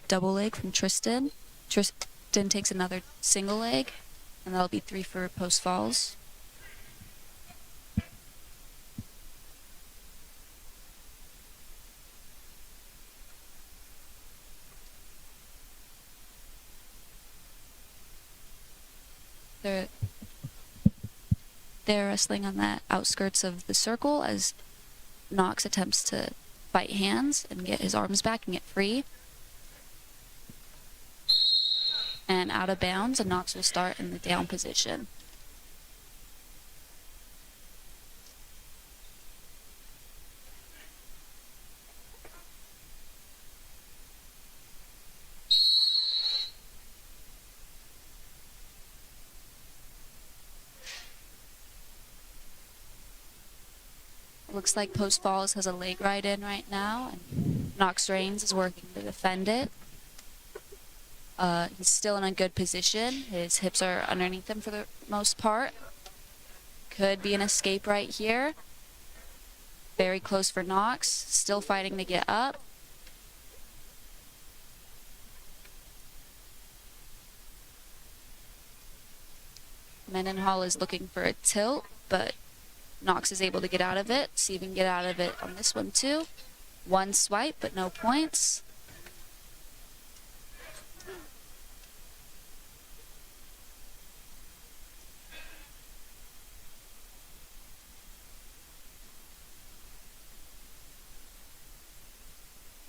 double leg from Tristan. Tristan takes another single leg, and that'll be 3 for Post Falls. They're wrestling on the outskirts of the circle as Knox attempts to fight hands and get his arms back and get free. And out of bounds, and Knox will start in the down position. Looks like Post Falls has a leg right in right now, and Knox Reigns is working to defend it. He's still in a good position. His hips are underneath him for the most part. Could be an escape right here. Very close for Knox. Still fighting to get up. Mendenhall is looking for a tilt, but Knox is able to get out of it. See if he can get out of it on this one too. One swipe, but no points.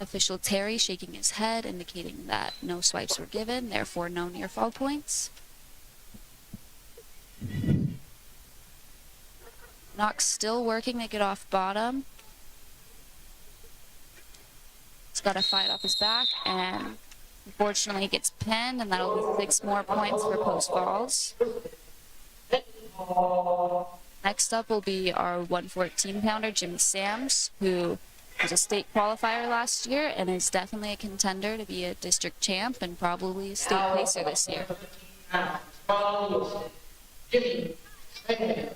Official Terry shaking his head, indicating that no swipes were given, therefore no near fall points. Knox still working to get off bottom. He's got to fight off his back, and unfortunately gets pinned, and that'll be 6 more points for post falls. Next up will be our 114-pounder, Jimmy Sams, who was a state qualifier last year and is definitely a contender to be a district champ and probably a state pacer this year. Jimmy, second.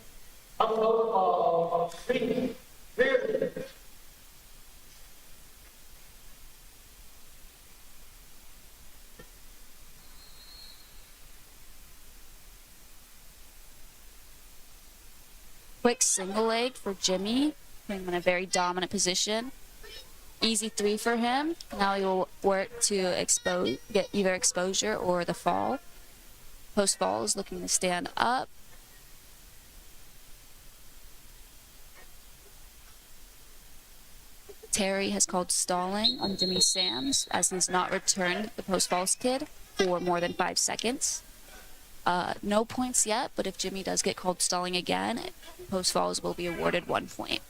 Quick single leg for Jimmy, putting him in a very dominant position. Easy 3 for him. Now he will work to get either exposure or the fall. Post fall is looking to stand up. Terry has called stalling on Jimmy Sams as he has not returned the post falls kid for more than 5 seconds. No points yet, but if Jimmy does get called stalling again, post falls will be awarded 1 point.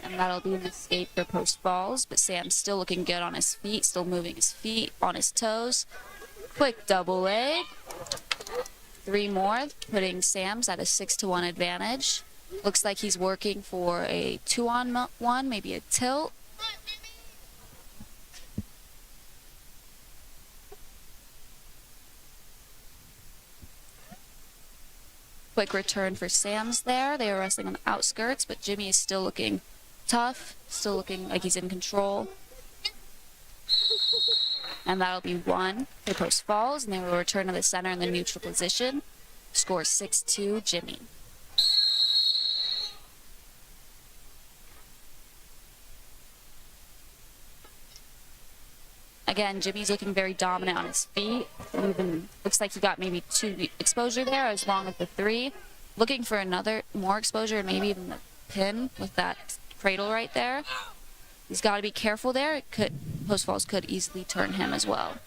And that'll be an escape for post falls, but Sam's still looking good on his feet, still moving his feet on his toes. Quick double leg. 3 more, putting Sam's at a 6-1 advantage. Looks like he's working for a 2-on-1, maybe a tilt. Quick return for Sam's there. They are wrestling on the outskirts, but Jimmy is still looking tough, still looking like he's in control. And that'll be 1 for post falls, and they will return to the center in the neutral position. Score 6-2, Jimmy. Again, Jimmy's looking very dominant on his feet. Even looks like he got maybe 2 exposure there, as long as the 3. Looking for another more exposure, and maybe even the pin with that cradle right there. He's got to be careful there. Post falls could easily turn him as well.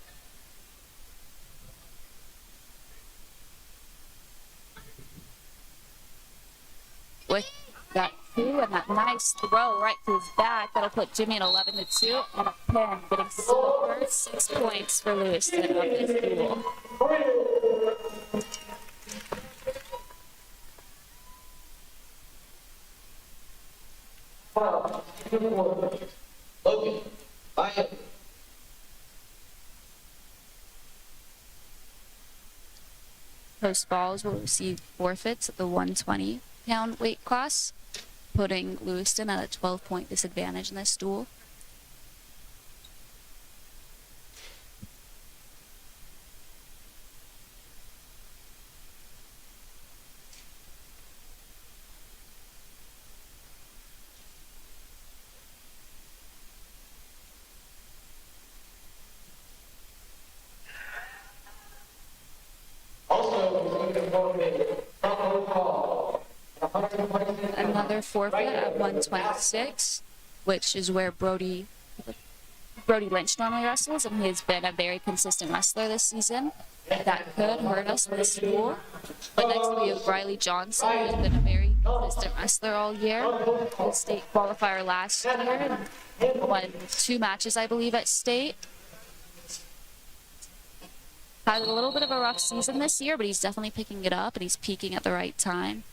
With that 2 and that nice throw right to his back, that'll put Jimmy at 11-2 and a pin, getting 6 points for Lewiston of this duel. Logan, bye. Post falls will receive forfeits at the 120-pound weight class, putting Lewiston at a 12-point disadvantage in this duel. Another forfeit at 126, which is where Brody Lynch normally wrestles, and he has been a very consistent wrestler this season. That could hurt us in this duel. But next we have Riley Johnson, who's been a very consistent wrestler all year. He was state qualifier last year and won 2 matches, I believe, at state. Had a little bit of a rough season this year, but he's definitely picking it up, and he's peaking at the right time.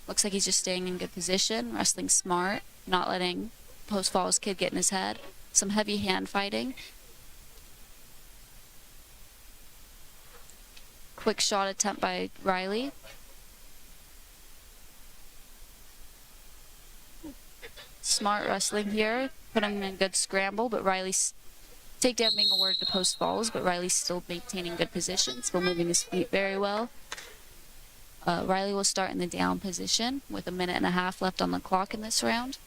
Looks like he's just staying in good position, wrestling smart, not letting post falls kid get in his head. Some heavy hand fighting. Quick shot attempt by Riley. Smart wrestling here. put him in a good scramble, but Riley's takedown being awarded to post falls, but Riley's still maintaining good position, still moving his feet very well. Riley will start in the down position with 1.5 minutes left on the clock in this round.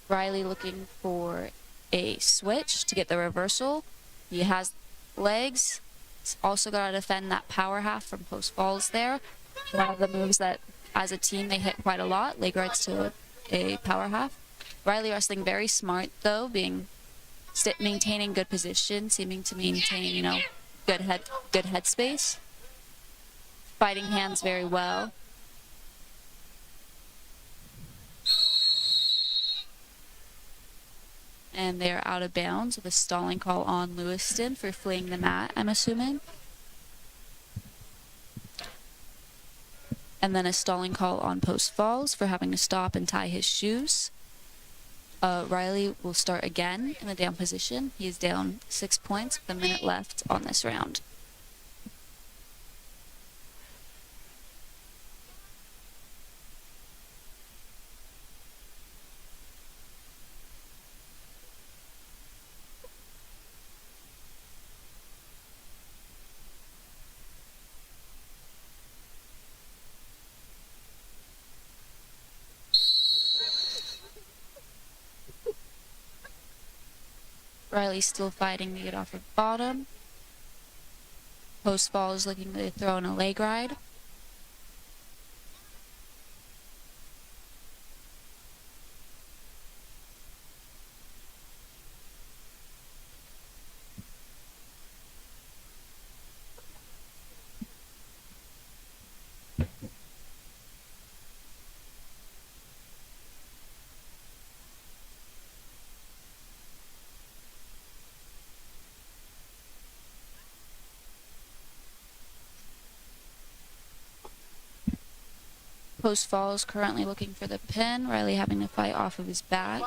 Riley looking for a switch to get the reversal. He has legs. He's also got to defend that power half from post falls there. One of the moves that, as a team, they hit quite a lot. Leg rights to a power half. Riley wrestling very smart, though, maintaining good position, seeming to maintain, good head space. Fighting hands very well. And they're out of bounds with a stalling call on Lewiston for fleeing the mat, I'm assuming. And then a stalling call on post falls for having to stop and tie his shoes. Riley will start again in the down position. He is down 6 points with 1 minute left on this round. Riley's still fighting to get off of bottom. Post fall is looking to throw in a leg ride. Post fall is currently looking for the pin. Riley having to fight off of his back.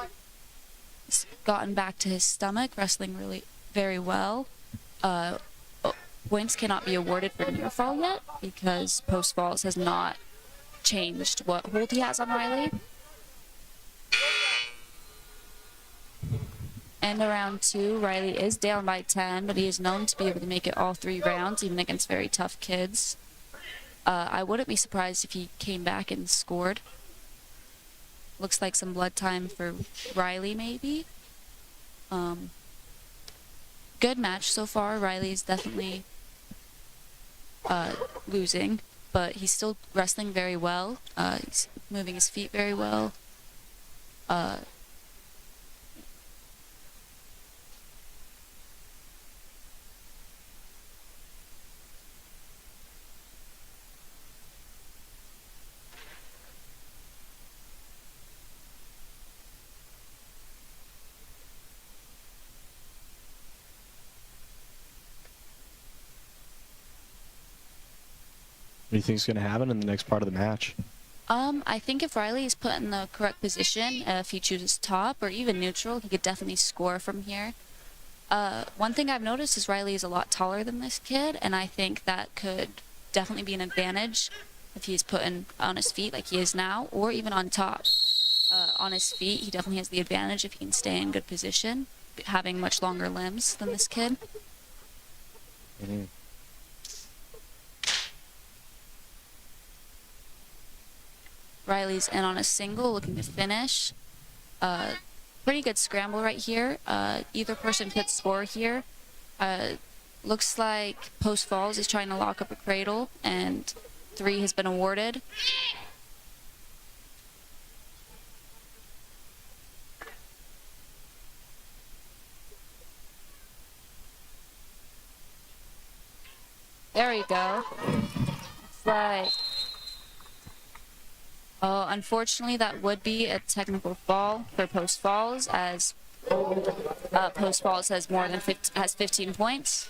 He's gotten back to his stomach, wrestling really very well. Points cannot be awarded for near fall yet because post falls has not changed what hold he has on Riley. And round 2, Riley is down by 10, but he is known to be able to make it all 3 rounds, even against very tough kids. I wouldn't be surprised if he came back and scored. Looks like some blood time for Riley, maybe. Good match so far. Riley is definitely losing, but he's still wrestling very well. He's moving his feet very well. What do you think is going to happen in the next part of the match? I think if Riley is put in the correct position, if he chooses top or even neutral, he could definitely score from here. One thing I've noticed is Riley is a lot taller than this kid, and I think that could definitely be an advantage if he's put on his feet like he is now, or even on top. On his feet, he definitely has the advantage if he can stay in good position, having much longer limbs than this kid. Mm-hmm. Riley's in on a single, looking to finish. Pretty good scramble right here. Either person could score here. Looks like post falls is trying to lock up a cradle, and 3 has been awarded. There we go. It's like... unfortunately, that would be a technical fall for post falls, as post falls has has 15 points.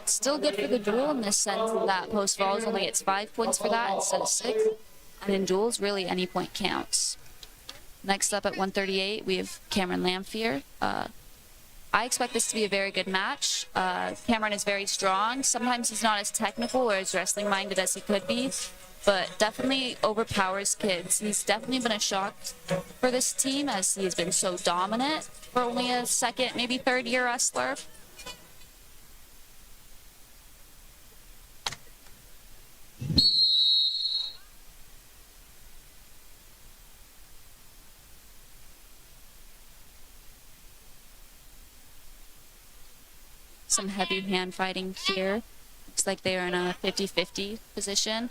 Still good for the duel in the sense that post falls only gets 5 points for that instead of 6, and in duels, really any point counts. Next up at 138, we have Cameron Lamphere. I expect this to be a very good match. Cameron is very strong. Sometimes he's not as technical or as wrestling-minded as he could be, but definitely overpowers kids. He's definitely been a shock for this team as he has been so dominant for only a second, maybe third-year wrestler. Some heavy hand fighting here. Looks like they are in a 50-50 position.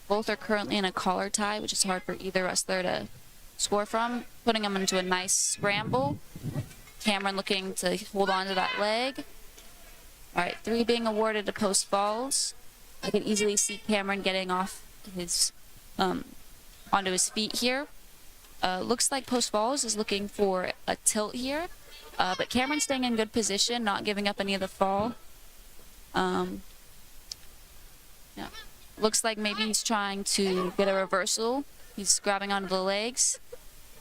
Both are currently in a collar tie, which is hard for either wrestler to score from, putting them into a nice scramble. Cameron looking to hold on to that leg. All right, 3 being awarded to post falls. I could easily see Cameron getting off his onto his feet here. Looks like post falls is looking for a tilt here, but Cameron's staying in good position, not giving up any of the fall. Yeah. Looks like maybe he's trying to get a reversal. He's grabbing onto the legs.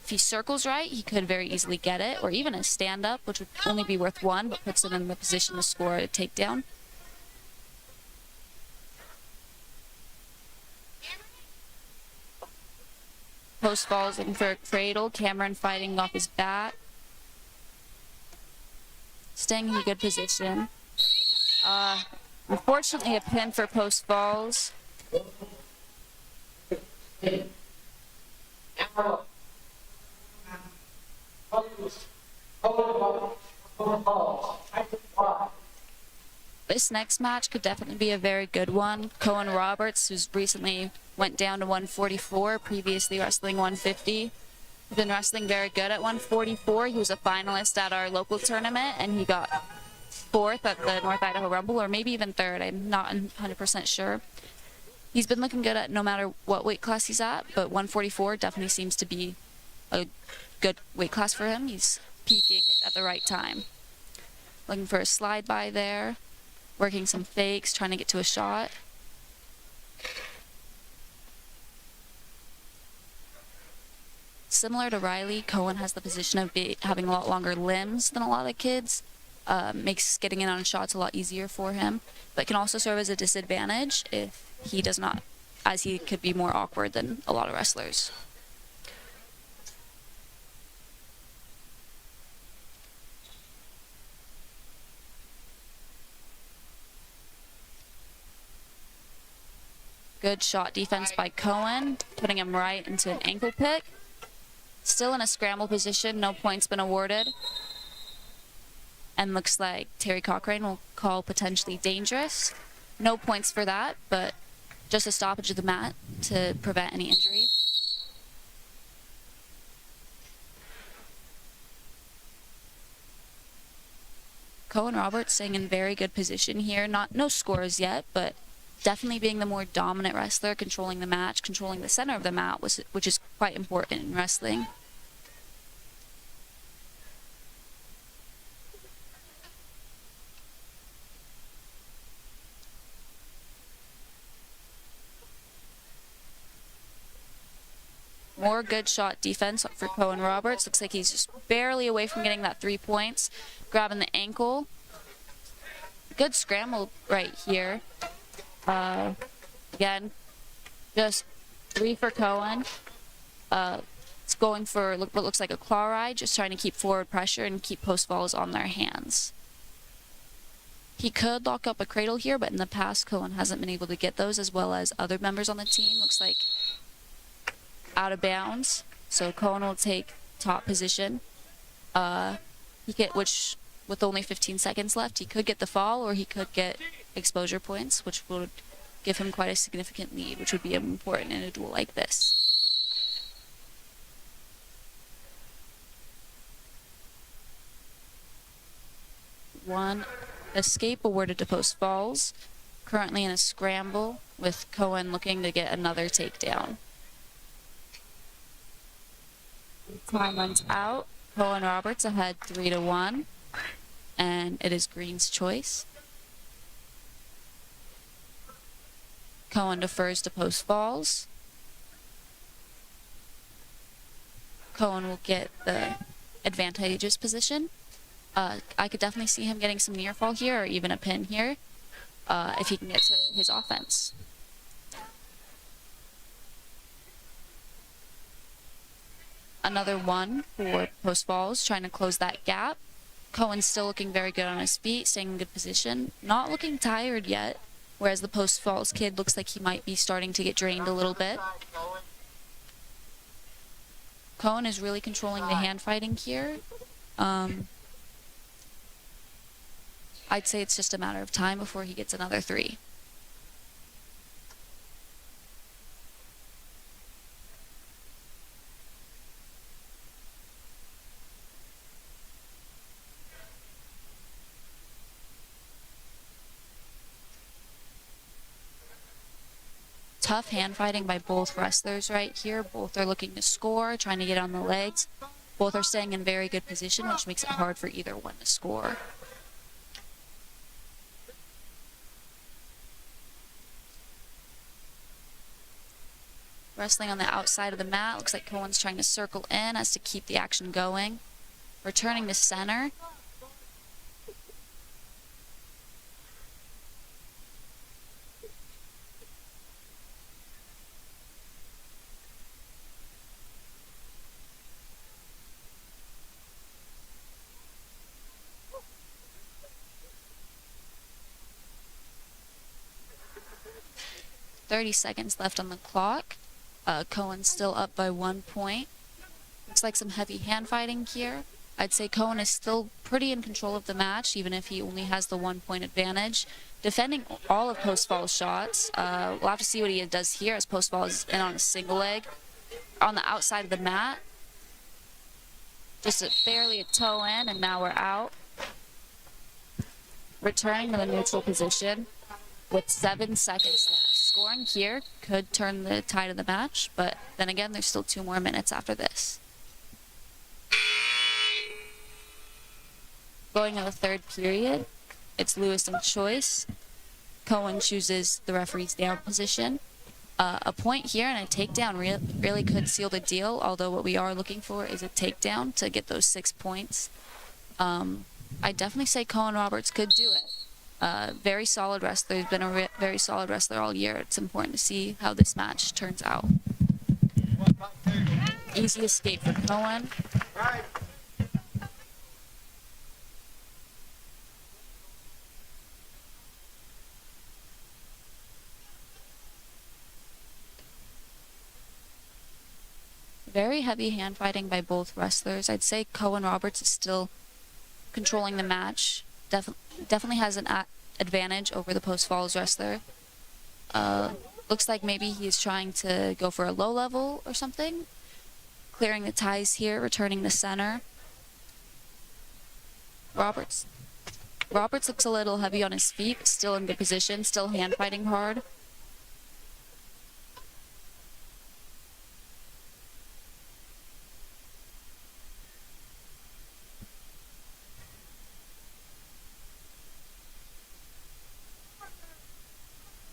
If he circles right, he could very easily get it, or even a stand-up, which would only be worth 1, but puts him in the position to score a takedown. Post falls looking for a cradle. Cameron fighting off his back. Staying in a good position. Unfortunately, a pin for post falls. This next match could definitely be a very good one. Cohen Roberts, who's recently went down to 144, previously wrestling 150. He's been wrestling very good at 144. He was a finalist at our local tournament, and he got 4th at the North Idaho Rumble, or maybe even 3rd. I'm not 100% sure. He's been looking good at no matter what weight class he's at, but 144 definitely seems to be a good weight class for him. He's peaking at the right time. Looking for a slide by there. Working some fakes, trying to get to a shot. Similar to Riley, Cohen has the position of having a lot longer limbs than a lot of kids. Makes getting in on shots a lot easier for him, but can also serve as a disadvantage if he does not, as he could be more awkward than a lot of wrestlers. Good shot defense by Cohen, putting him right into an ankle pick. Still in a scramble position, no points been awarded. And looks like Terry Cochrane will call potentially dangerous. No points for that, but just a stoppage of the mat to prevent any injury. Cohen Roberts staying in very good position here. No scores yet, but definitely being the more dominant wrestler, controlling the match, controlling the center of the mat, which is quite important in wrestling. More good shot defense for Cohen Roberts. Looks like he's just barely away from getting that 3 points. Grabbing the ankle. Good scramble right here. Again, just 3 for Cohen. It's going for what looks like a claw ride, just trying to keep forward pressure and keep post falls on their hands. He could lock up a cradle here, but in the past, Cohen hasn't been able to get those, as well as other members on the team. Looks like out of bounds, so Cohen will take top position. Which with only 15 seconds left, he could get the fall, or he could get exposure points, which would give him quite a significant lead, which would be important in a duel like this. One escape awarded to post falls. Currently in a scramble, with Cohen looking to get another takedown. Time runs out. Cohen Roberts ahead 3-1, and it is Green's choice. Cohen defers to post falls. Cohen will get the advantageous position. I could definitely see him getting some near fall here or even a pin here if he can get to his offense. Another one for post falls, trying to close that gap. Cohen's still looking very good on his feet, staying in good position. Not looking tired yet, whereas the post falls kid looks like he might be starting to get drained a little bit. Cohen is really controlling the hand fighting here. I'd say it's just a matter of time before he gets another 3. Tough hand fighting by both wrestlers right here. Both are looking to score, trying to get on the legs. Both are staying in very good position, which makes it hard for either one to score. Wrestling on the outside of the mat. Looks like Cohen's trying to circle in as to keep the action going. Returning to center. 30 seconds left on the clock. Cohen's still up by 1 point. Looks like some heavy hand fighting here. I'd say Cohen is still pretty in control of the match, even if he only has the 1 point advantage. Defending all of Postfall's shots. We'll have to see what he does here as Postfall is in on a single leg. On the outside of the mat. Just barely a toe in, and now we're out. Returning to the neutral position with 7 seconds left. Scoring here could turn the tide of the match, but then again, there's still 2 more minutes after this. Going to the third period, it's Lewiston's choice. Cohen chooses the referee's down position. A point here and a takedown really could seal the deal, although what we are looking for is a takedown to get those 6 points. I definitely say Cohen Roberts could do it. Very solid wrestler. He's been a very solid wrestler all year. It's important to see how this match turns out. Easy escape for Cohen. Very heavy hand fighting by both wrestlers. I'd say Cohen Roberts is still controlling the match. Definitely has an advantage over the Post Falls wrestler. Looks like maybe he's trying to go for a low level or something. Clearing the ties here, returning to center. Roberts looks a little heavy on his feet, still in good position, still hand fighting hard.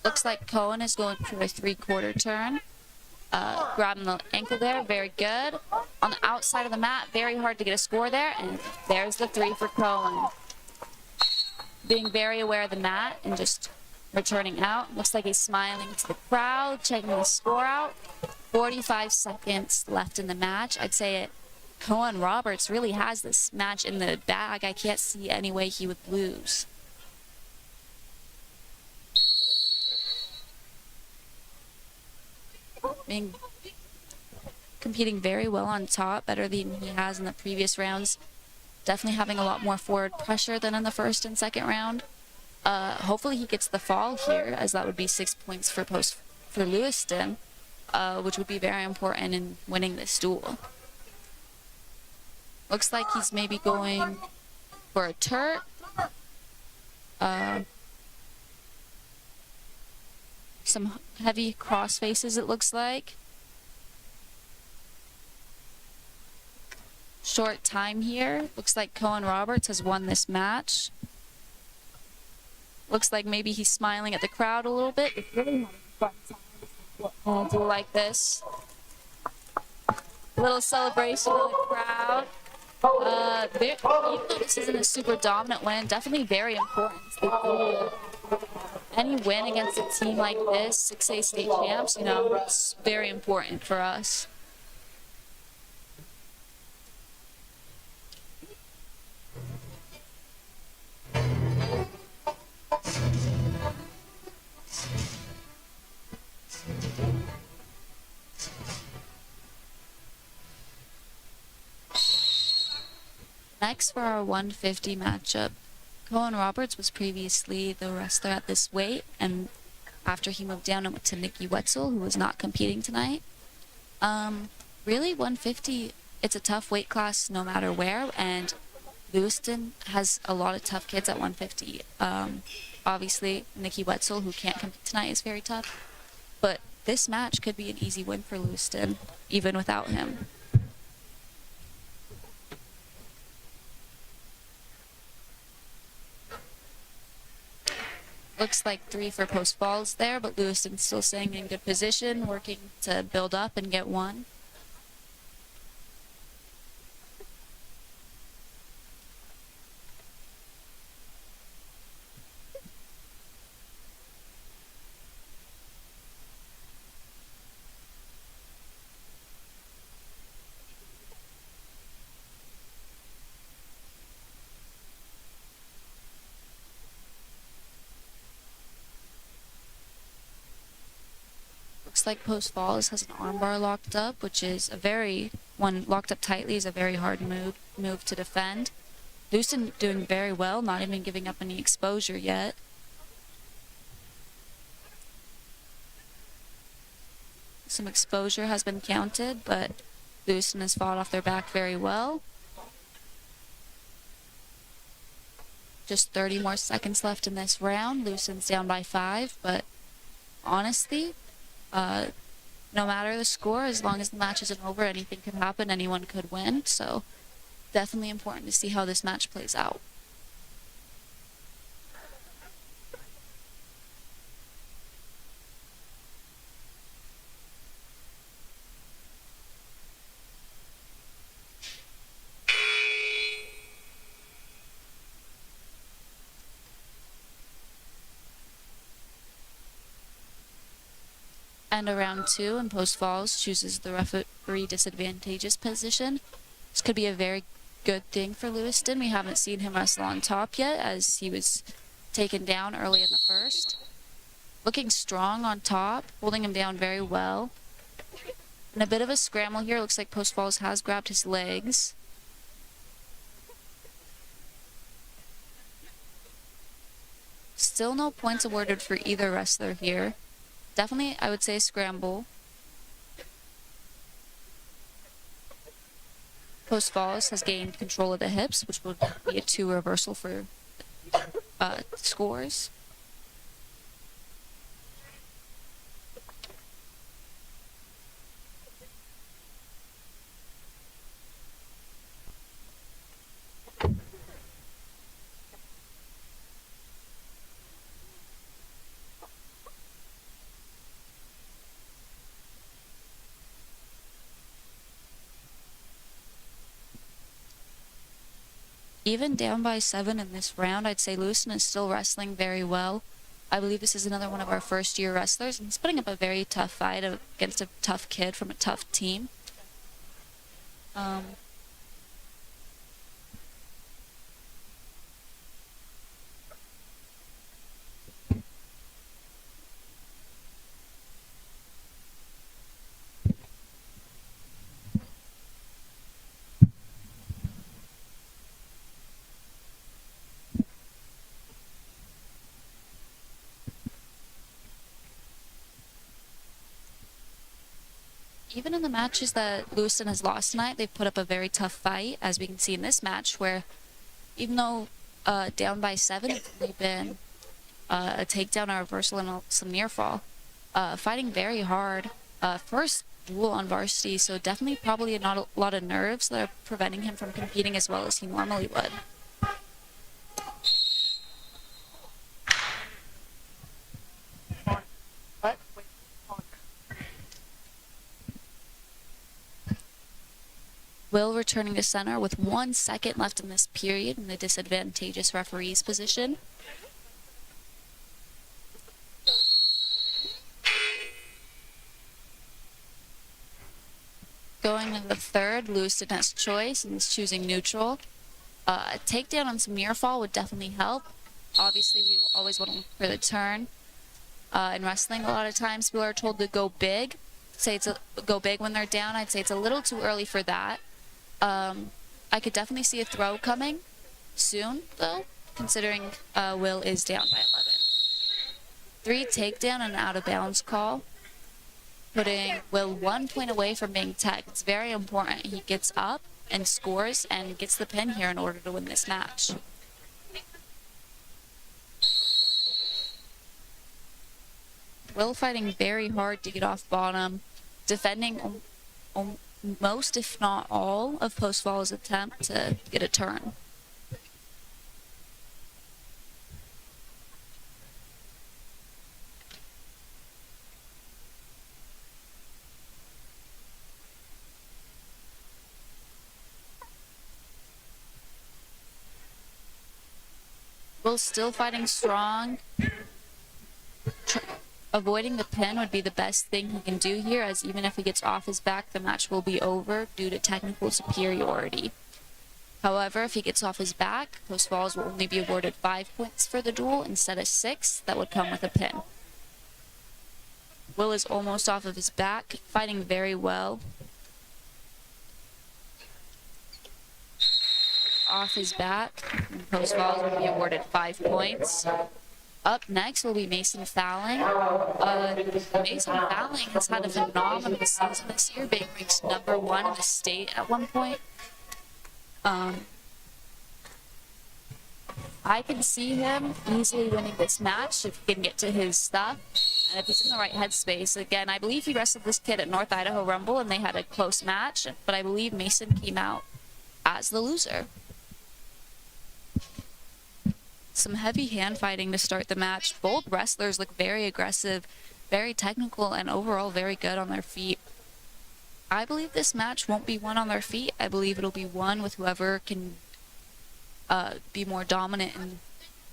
Looks like Cohen is going for a 3/4 turn. Grabbing the ankle there, very good. On the outside of the mat, very hard to get a score there, and there's the 3 for Cohen. Being very aware of the mat and just returning out. Looks like he's smiling to the crowd, checking the score out. 45 seconds left in the match. I'd say Cohen Roberts really has this match in the bag. I can't see any way he would lose. Competing very well on top, better than he has in the previous rounds. Definitely having a lot more forward pressure than in the first and second round. Hopefully he gets the fall here, as that would be 6 points for Lewiston, which would be very important in winning this duel. Looks like he's maybe going for a turret. Some heavy cross faces, it looks like. Short time here. Looks like Cohen Roberts has won this match. Looks like maybe he's smiling at the crowd a little bit. It's really having a fun time. Do like this. Little celebration in the crowd. Even though this isn't a super dominant win, definitely very important. Any win against a team like this, 6A state champs, it's very important for us. Next for our 150 matchup, Cohen Roberts was previously the wrestler at this weight, and after he moved down, it went to Nikki Wetzel, who was not competing tonight. Really, 150, it's a tough weight class no matter where, and Lewiston has a lot of tough kids at 150. Obviously, Nikki Wetzel, who can't compete tonight, is very tough, but this match could be an easy win for Lewiston, even without him. Looks like 3 for post falls there, but Lewiston's still staying in good position, working to build up and get 1. Looks like post falls has an armbar locked up, which is when locked up tightly is a very hard move to defend. Lewiston doing very well, not even giving up any exposure yet. Some exposure has been counted, but Lewiston has fought off their back very well. Just 30 more seconds left in this round. Lewiston's down by 5, but honestly, no matter the score, as long as the match isn't over, anything could happen, anyone could win, so definitely important to see how this match plays out. And round 2 in post falls chooses the referee disadvantageous position. This could be a very good thing for Lewiston. We haven't seen him wrestle on top yet, as he was taken down early in the first. Looking strong on top, holding him down very well. And a bit of a scramble here. Looks like post falls has grabbed his legs. Still no points awarded for either wrestler here. Definitely, I would say scramble. Post falls has gained control of the hips, which would be a 2 reversal for scores. Even down by 7 in this round, I'd say Lewiston is still wrestling very well. I believe this is another one of our first-year wrestlers, and he's putting up a very tough fight against a tough kid from a tough team. Even in the matches that Lewiston has lost tonight, they've put up a very tough fight, as we can see in this match, where even though down by 7, it's only been a takedown, a reversal, and some near fall. Fighting very hard. First duel on varsity, so definitely probably not a lot of nerves that are preventing him from competing as well as he normally would. returning to center with 1 second left in this period in the disadvantageous referee's position. Going into the third, Lewiston has choice and is choosing neutral. A takedown on some near fall would definitely help. Obviously, we always want to look for the turn. In wrestling, a lot of times people are told to go big. Go big when they're down. I'd say it's a little too early for that. I could definitely see a throw coming soon, though, considering Will is down by 11. 3 takedown and out of bounds call, putting Will 1 point away from being tagged. It's very important he gets up and scores and gets the pin here in order to win this match. Will fighting very hard to get off bottom, defending most, if not all, of Postfall's attempt to get a turn. Will's still fighting strong. Avoiding the pin would be the best thing he can do here, as even if he gets off his back, the match will be over due to technical superiority. However, if he gets off his back, Postfalls will only be awarded 5 points for the duel instead of 6 that would come with a pin. Will is almost off of his back, fighting very well. Off his back, and Postfalls will be awarded 5 points. Up next will be Mason Fowling. Mason Fowling has had a phenomenal season this year, being ranked #1 in the state at one point. I can see him easily winning this match if he can get to his stuff and if he's in the right headspace. Again, I believe he wrestled this kid at North Idaho Rumble and they had a close match, but I believe Mason came out as the loser. Some heavy hand fighting to start the match. Both wrestlers look very aggressive, very technical, and overall very good on their feet. I believe this match won't be won on their feet. I believe it'll be won with whoever can be more dominant in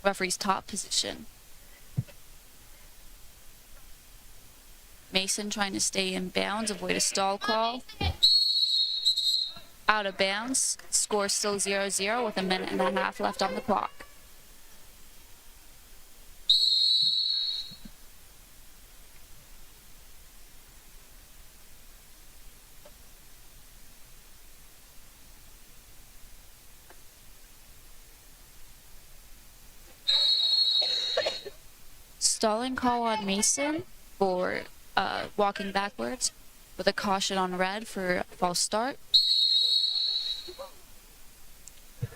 referee's top position. Mason trying to stay in bounds, avoid a stall call. Out of bounds, score still 0-0 with 1.5 minutes left on the clock. Stalling call on Mason for walking backwards with a caution on red for a false start.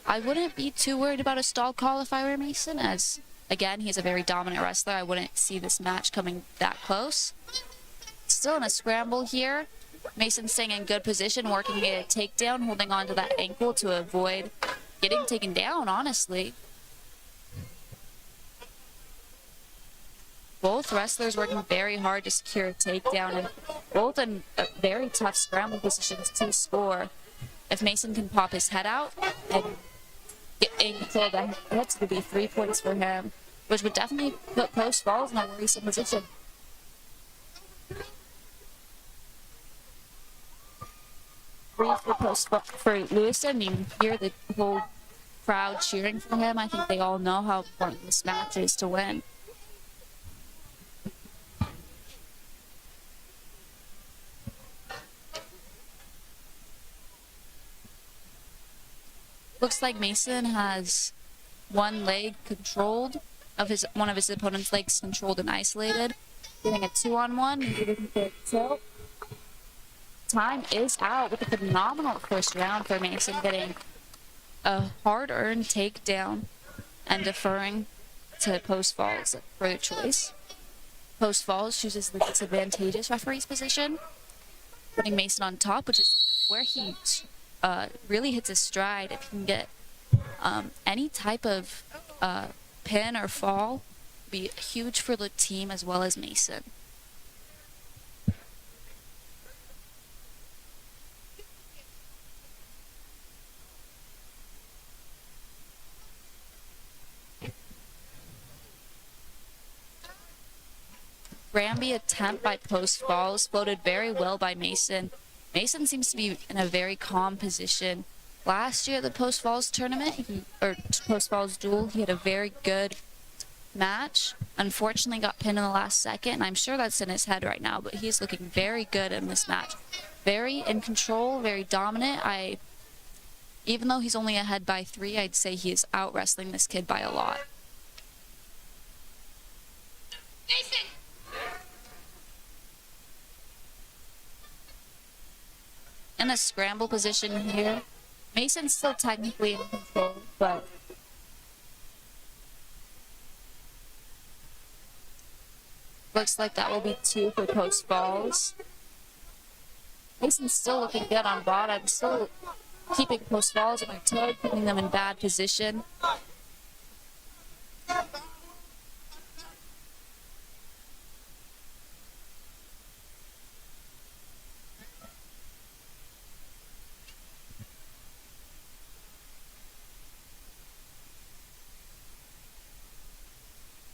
I wouldn't be too worried about a stall call if I were Mason, as again, he's a very dominant wrestler. I wouldn't see this match coming that close. Still in a scramble here. Mason staying in good position, working a takedown, holding on to that ankle to avoid getting taken down, honestly. Both wrestlers working very hard to secure a takedown, and both in very tough scramble positions to score. If Mason can pop his head out and get in control of the hits, it would be 3 points for him, which would definitely put Postfalls in a worrisome position. For Lewiston, you hear the whole crowd cheering for him. I think they all know how important this match is to win. Looks like Mason has one leg controlled, one of his opponent's legs controlled and isolated. Getting a 2-on-1, moving to tilt. Time is out with a phenomenal first round for Mason, getting a hard-earned takedown and deferring to Postfalls for the choice. Postfalls chooses the disadvantageous referee's position, putting Mason on top, which is where he really hits his stride. If he can get any type of pin or fall, be huge for the team as well as Mason. Granby attempt by post falls floated very well by Mason. Mason seems to be in a very calm position. Last year at the post falls tournament, post falls duel, he had a very good match. Unfortunately got pinned in the last second, and I'm sure that's in his head right now, but he's looking very good in this match. Very in control, very dominant. Even though he's only ahead by 3, I'd say he is out wrestling this kid by a lot. In a scramble position here, Mason's still technically in control, but looks like that will be 2 for post falls. Mason's still looking good on bottom, still keeping post falls on their toe, putting them in bad position.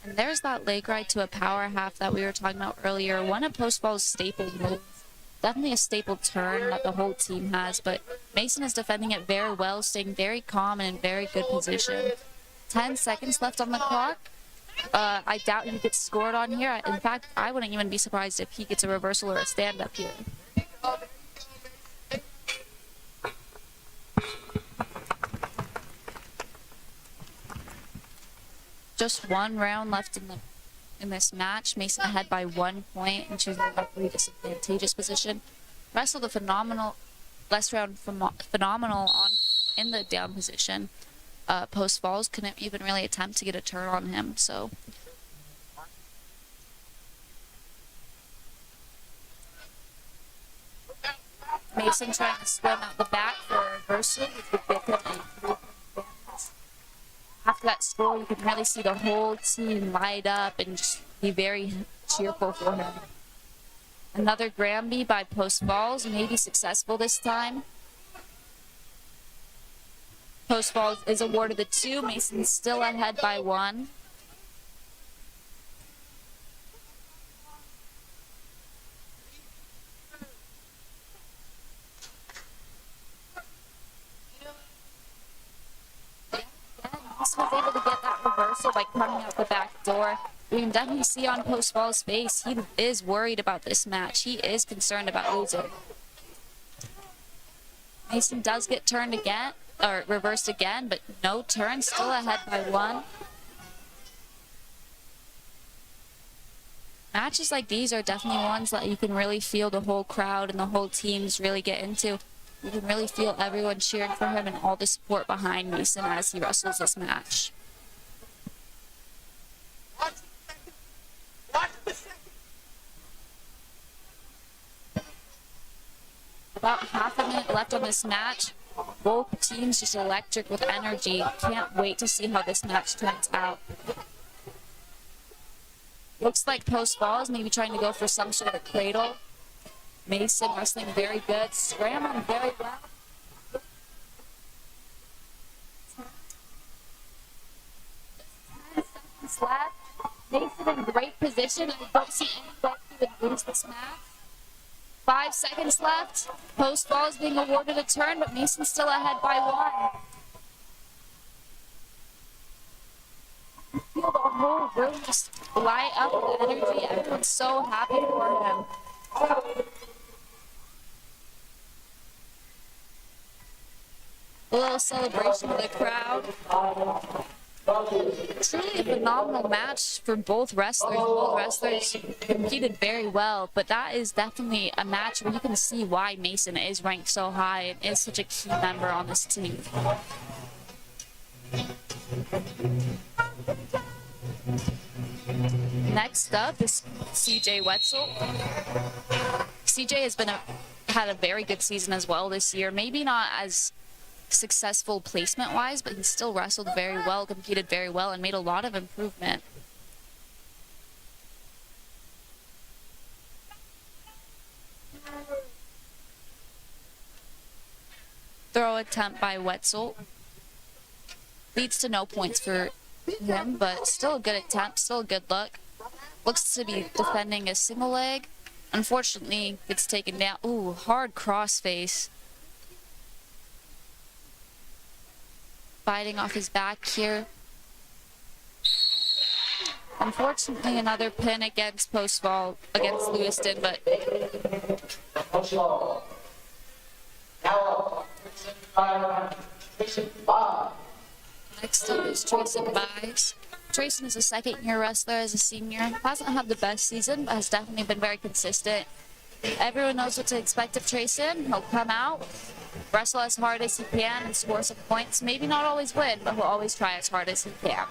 And there's that leg ride to a power half that we were talking about earlier. One of post fall's staple moves. Definitely a staple turn that the whole team has, but Mason is defending it very well, staying very calm and in very good position. 10 seconds left on the clock. I doubt he gets scored on here. In fact, I wouldn't even be surprised if he gets a reversal or a stand-up here. Just 1 round left in this match. Mason ahead by 1 point and choosing a very disadvantageous position. Wrestled a phenomenal in the down position. Post falls couldn't even really attempt to get a turn on him. So Mason trying to swim out the back for a reversal, which would get him a 3-point advantage. After that score, you can really see the whole team light up and just be very cheerful for him. Another Granby by post falls, maybe successful this time. Post falls is awarded the 2. Mason's still ahead by 1. Mason was able to get that reversal by coming out the back door. We can definitely see on post fall's face, he is worried about this match. He is concerned about losing. Mason does get turned again, or reversed again, but no turn, still ahead by 1. Matches like these are definitely ones that you can really feel the whole crowd and the whole teams really get into. You can really feel everyone cheering for him and all the support behind Mason as he wrestles this match. About half a minute left on this match. Both teams just electric with energy. Can't wait to see how this match turns out. Looks like post falls, maybe trying to go for some sort of cradle. Mason wrestling very good, scrambling very well. 10 seconds left. Mason in great position. I don't see any way he would lose this match. 5 seconds left. Post falls being awarded a turn, but Mason's still ahead by 1. You feel the whole room just light up with energy. Everyone's so happy for him. A little celebration for the crowd. Truly a phenomenal match for both wrestlers. Both wrestlers competed very well, but that is definitely a match where you can see why Mason is ranked so high and is such a key member on this team. Next up is CJ Wetzel. CJ has had a very good season as well this year. Maybe not as successful placement-wise, but he still wrestled very well, competed very well, and made a lot of improvement. Throw attempt by Wetzel. Leads to no points for him, but still a good attempt, still a good look. Looks to be defending a single leg. Unfortunately, gets taken down. Ooh, hard cross face. Biting off his back here. Unfortunately, another pin against Postball against Lewiston, but next up is Trayson Bies. Trayson is a second-year wrestler as a senior. Hasn't had the best season, but has definitely been very consistent. Everyone knows what to expect of Trayson. He'll come out, wrestle as hard as he can, and score some points. Maybe not always win, but he'll always try as hard as he can.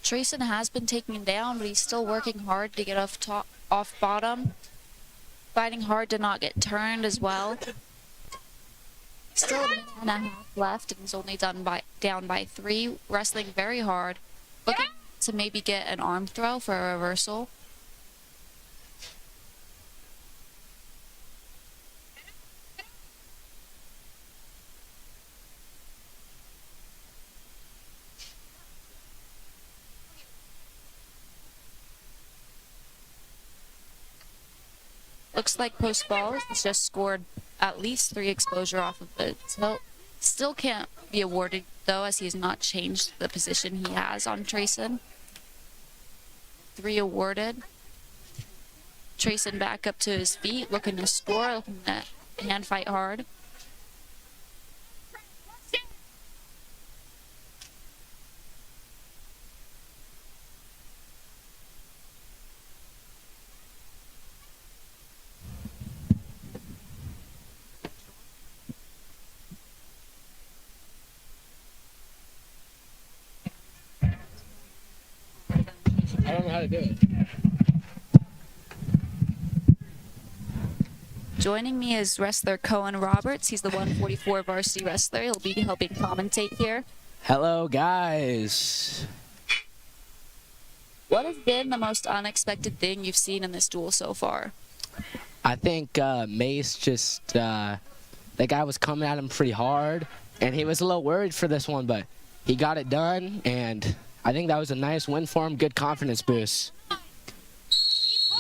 Trayson has been taken down, but he's still working hard to get off bottom. Fighting hard to not get turned as well. Still a minute and a half left, and he's only down by 3. Wrestling very hard. Looking to maybe get an arm throw for a reversal. Looks like Postball has just scored at least 3 exposure off of it. So still can't be awarded though, as he has not changed the position he has on Trayson. 3 awarded. Trayson back up to his feet, looking to score, looking to hand fight hard. I don't know how to do it. Joining me is wrestler Cohen Roberts. He's the 144 varsity wrestler. He'll be helping commentate here. Hello, guys. What has been the most unexpected thing you've seen in this duel so far? I think Mace just, that guy was coming at him pretty hard, and he was a little worried for this one, but he got it done, and I think that was a nice win for him, good confidence boost.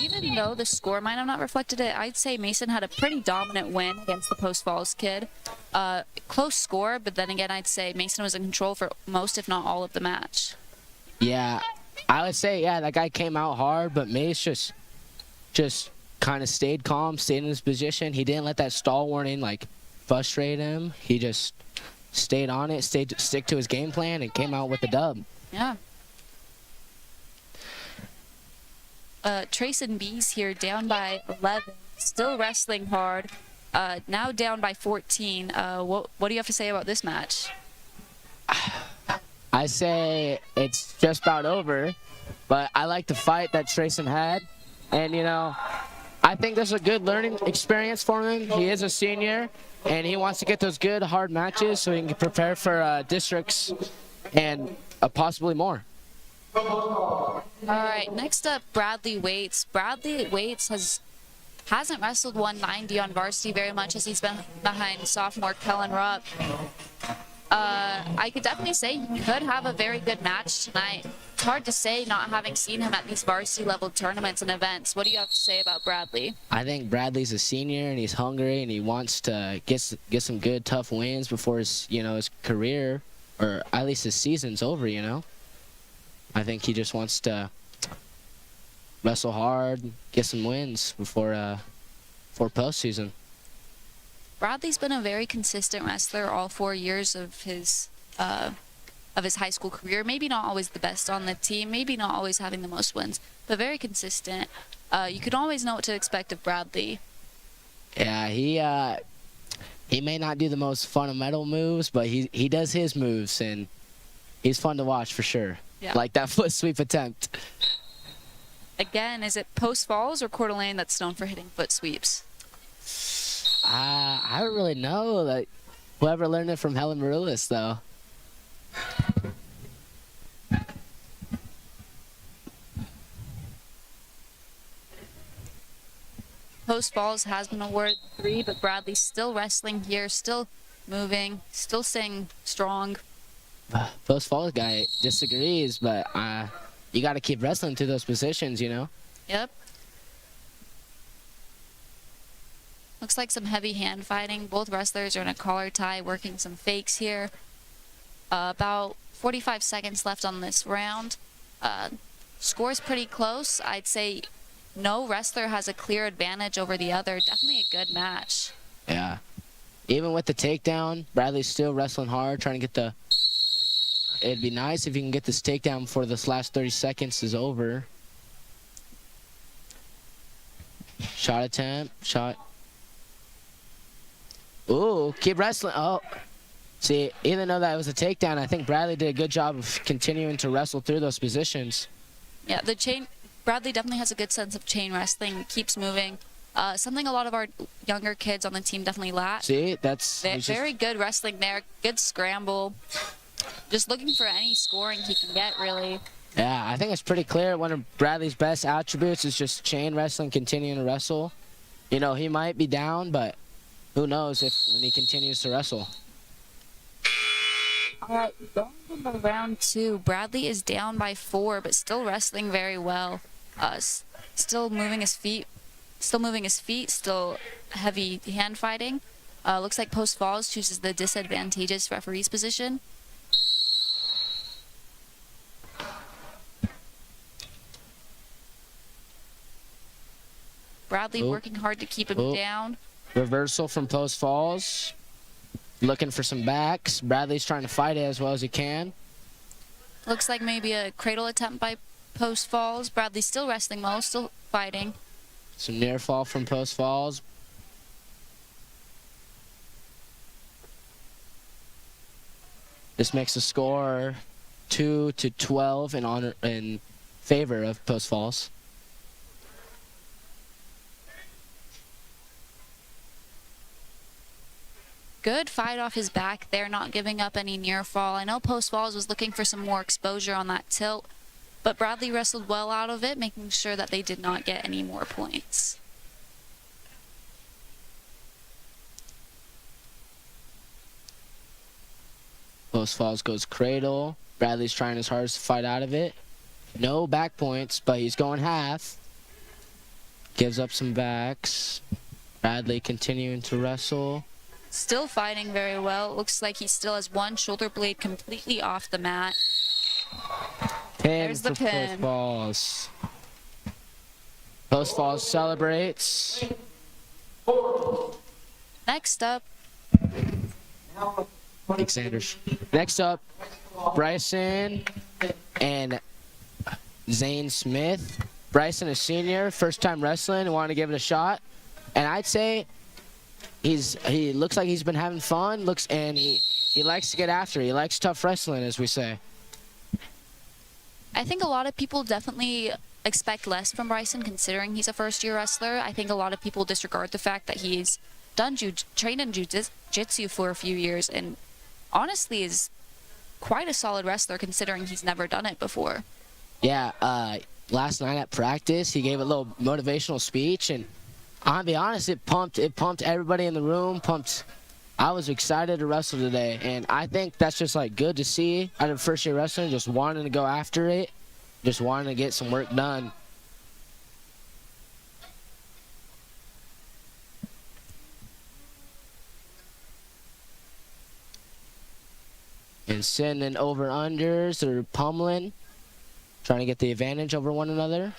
Even though the score might have not reflected it, I'd say Mason had a pretty dominant win against the Post Falls kid. Close score, but then again, I'd say Mason was in control for most, if not all, of the match. Yeah, I would say, yeah, that guy came out hard, but Mace just kind of stayed calm, stayed in his position. He didn't let that stall warning, like, frustrate him. He just stayed on it, stick to his game plan, and came out with the dub. Yeah. Trayson B's here, down by 11, still wrestling hard. Now down by 14. What do you have to say about this match? I say it's just about over, but I like the fight that Trayson had, and you know, I think this is a good learning experience for him. He is a senior, and he wants to get those good hard matches so he can prepare for districts and possibly more. All right, next up, Bradley Waits. Bradley Waits hasn't wrestled 190 on varsity very much, as he's been behind sophomore Kellen Rupp. I could definitely say he could have a very good match tonight. It's hard to say, not having seen him at these varsity level tournaments and events. What do you have to say about Bradley? I think Bradley's a senior, and he's hungry, and he wants to get some good, tough wins before his career, or at least his season's over. I think he just wants to wrestle hard, get some wins before postseason. Bradley's been a very consistent wrestler all 4 years of his high school career. Maybe not always the best on the team, maybe not always having the most wins, but very consistent. You can always know what to expect of Bradley. Yeah, he may not do the most fundamental moves, but he does his moves, and he's fun to watch for sure. Yeah. like that foot sweep attempt. Again, is it Post Falls or Coeur d'Alene that's known for hitting foot sweeps? I don't really know. Like, whoever learned it from Helen Maroulis, though. Post Falls has been awarded 3, but Bradley's still wrestling here, still moving, still staying strong. Post Falls guy disagrees, but you got to keep wrestling through those positions, you know? Yep. Looks like some heavy hand fighting. Both wrestlers are in a collar tie, working some fakes here. About 45 seconds left on this round. Score's pretty close. I'd say no wrestler has a clear advantage over the other. Definitely a good match. Yeah. Even with the takedown, Bradley's still wrestling hard, trying to get the... It'd be nice if you can get this takedown before this last 30 seconds is over. Shot attempt. Shot. Ooh, keep wrestling. Oh. See, even though that was a takedown, I think Bradley did a good job of continuing to wrestle through those positions. Yeah, the chain... Bradley definitely has a good sense of chain wrestling, keeps moving. Something a lot of our younger kids on the team definitely lack. See, that's... Very good wrestling there, good scramble. Just looking for any scoring he can get, really. Yeah, I think it's pretty clear one of Bradley's best attributes is just chain wrestling, continuing to wrestle. You know, he might be down, but who knows when he continues to wrestle. All right, going into round 2, Bradley is down by 4, but still wrestling very well. Still moving his feet, still heavy hand fighting. Looks like Post Falls chooses the disadvantageous referee's position. Bradley working hard to keep him down. Reversal from Post Falls. Looking for some backs. Bradley's trying to fight it as well as he can. Looks like maybe a cradle attempt by Post Falls. Bradley's still wrestling well, still fighting. Some near fall from Post Falls. This makes the score 2-12 in favor of Post Falls. Good fight off his back there, not giving up any near fall. I know Post Falls was looking for some more exposure on that tilt, but Bradley wrestled well out of it, making sure that they did not get any more points. Post Falls goes cradle. Bradley's trying his hardest to fight out of it. No back points, but he's going half. Gives up some backs. Bradley continuing to wrestle. Still fighting very well. Looks like he still has one shoulder blade completely off the mat. Pin There's the for pin. Post Falls. Post Falls celebrates. Next up, Alexander. Next up, Bryson and Zane Smith. Bryson, a senior, first time wrestling, wanted to give it a shot. And I'd say he looks like he's been having fun. He likes to get after it. He likes tough wrestling, as we say. I think a lot of people definitely expect less from Bryson, considering he's a first-year wrestler. I think a lot of people disregard the fact that he's trained in jiu-jitsu for a few years, and honestly is quite a solid wrestler, considering he's never done it before. Yeah, last night at practice, he gave a little motivational speech, and I'll be honest, it pumped everybody in the room, I was excited to wrestle today, and I think that's just like good to see out of first year wrestling, just wanting to go after it, just wanting to get some work done. And sending over unders, they're pummeling, trying to get the advantage over one another.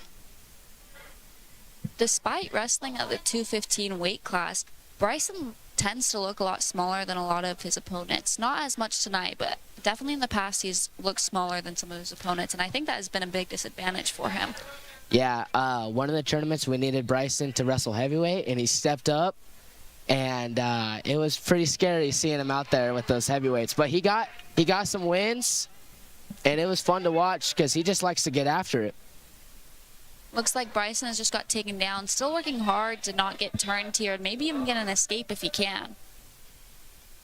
Despite wrestling at the 215 weight class, Bryson tends to look a lot smaller than a lot of his opponents. Not as much tonight, but definitely in the past he's looked smaller than some of his opponents, and I think that has been a big disadvantage for him. Yeah, one of the tournaments we needed Bryson to wrestle heavyweight, and he stepped up, and it was pretty scary seeing him out there with those heavyweights. But he got some wins, And it was fun to watch because he just likes to get after it. Looks like Bryson has just got taken down. Still working hard to not get turned here and maybe even get an escape if he can.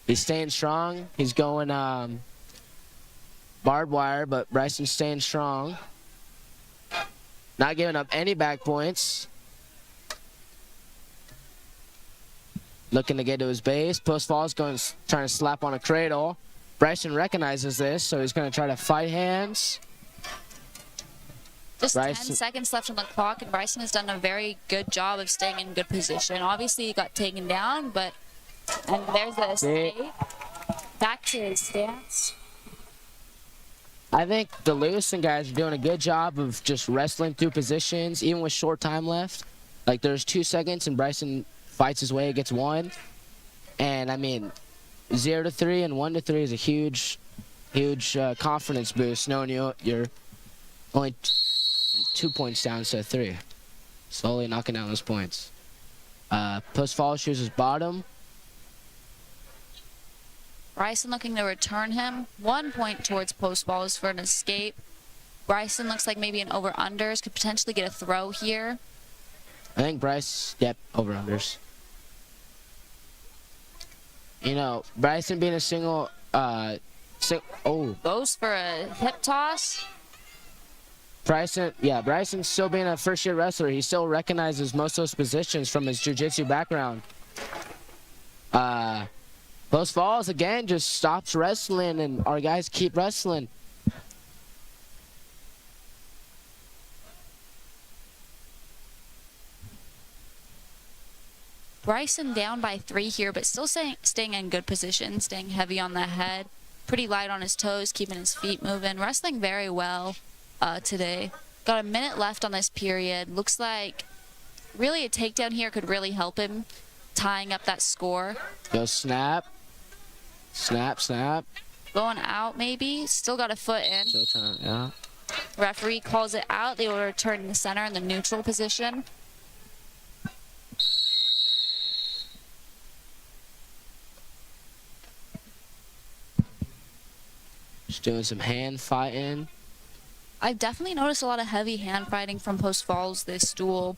He's staying strong. He's going barbed wire, but Bryson's staying strong. Not giving up any back points. Looking to get to his base. Post falls, trying to slap on a cradle. Bryson recognizes this, so he's going to try to fight hands. Just Bryson. 10 seconds left on the clock, and Bryson has done a very good job of staying in good position. Obviously, he got taken down, but... And there's the escape. Back to his stance. I think the Lewiston guys are doing a good job of just wrestling through positions, even with short time left. Like, there's 2 seconds, and Bryson fights his way, gets one. And, I mean, 0-3 and 1-3 is a huge confidence boost, knowing you're only 2 points down instead of 3. Slowly knocking down those points. Post fall chooses bottom. Bryson looking to return him. 1 point towards post balls for an escape. Bryson looks like maybe an over-unders. Could potentially get a throw here. I think Bryce, yep, over-unders. You know, Bryson being a single, Goes for a hip toss. Bryson still being a first-year wrestler, he still recognizes most of those positions from his jiu-jitsu background. Post falls, again, just stops wrestling, and our guys keep wrestling. Bryson down by 3 here, but still staying in good position, staying heavy on the head. Pretty light on his toes, keeping his feet moving. Wrestling very well today. Got a minute left on this period. Looks like really a takedown here could really help him tying up that score. Go snap. Snap, snap. Going out maybe. Still got a foot in. Showtime, yeah. Referee calls it out. They will return in the center in the neutral position. Just doing some hand fighting. I've definitely noticed a lot of heavy hand fighting from post falls this duel.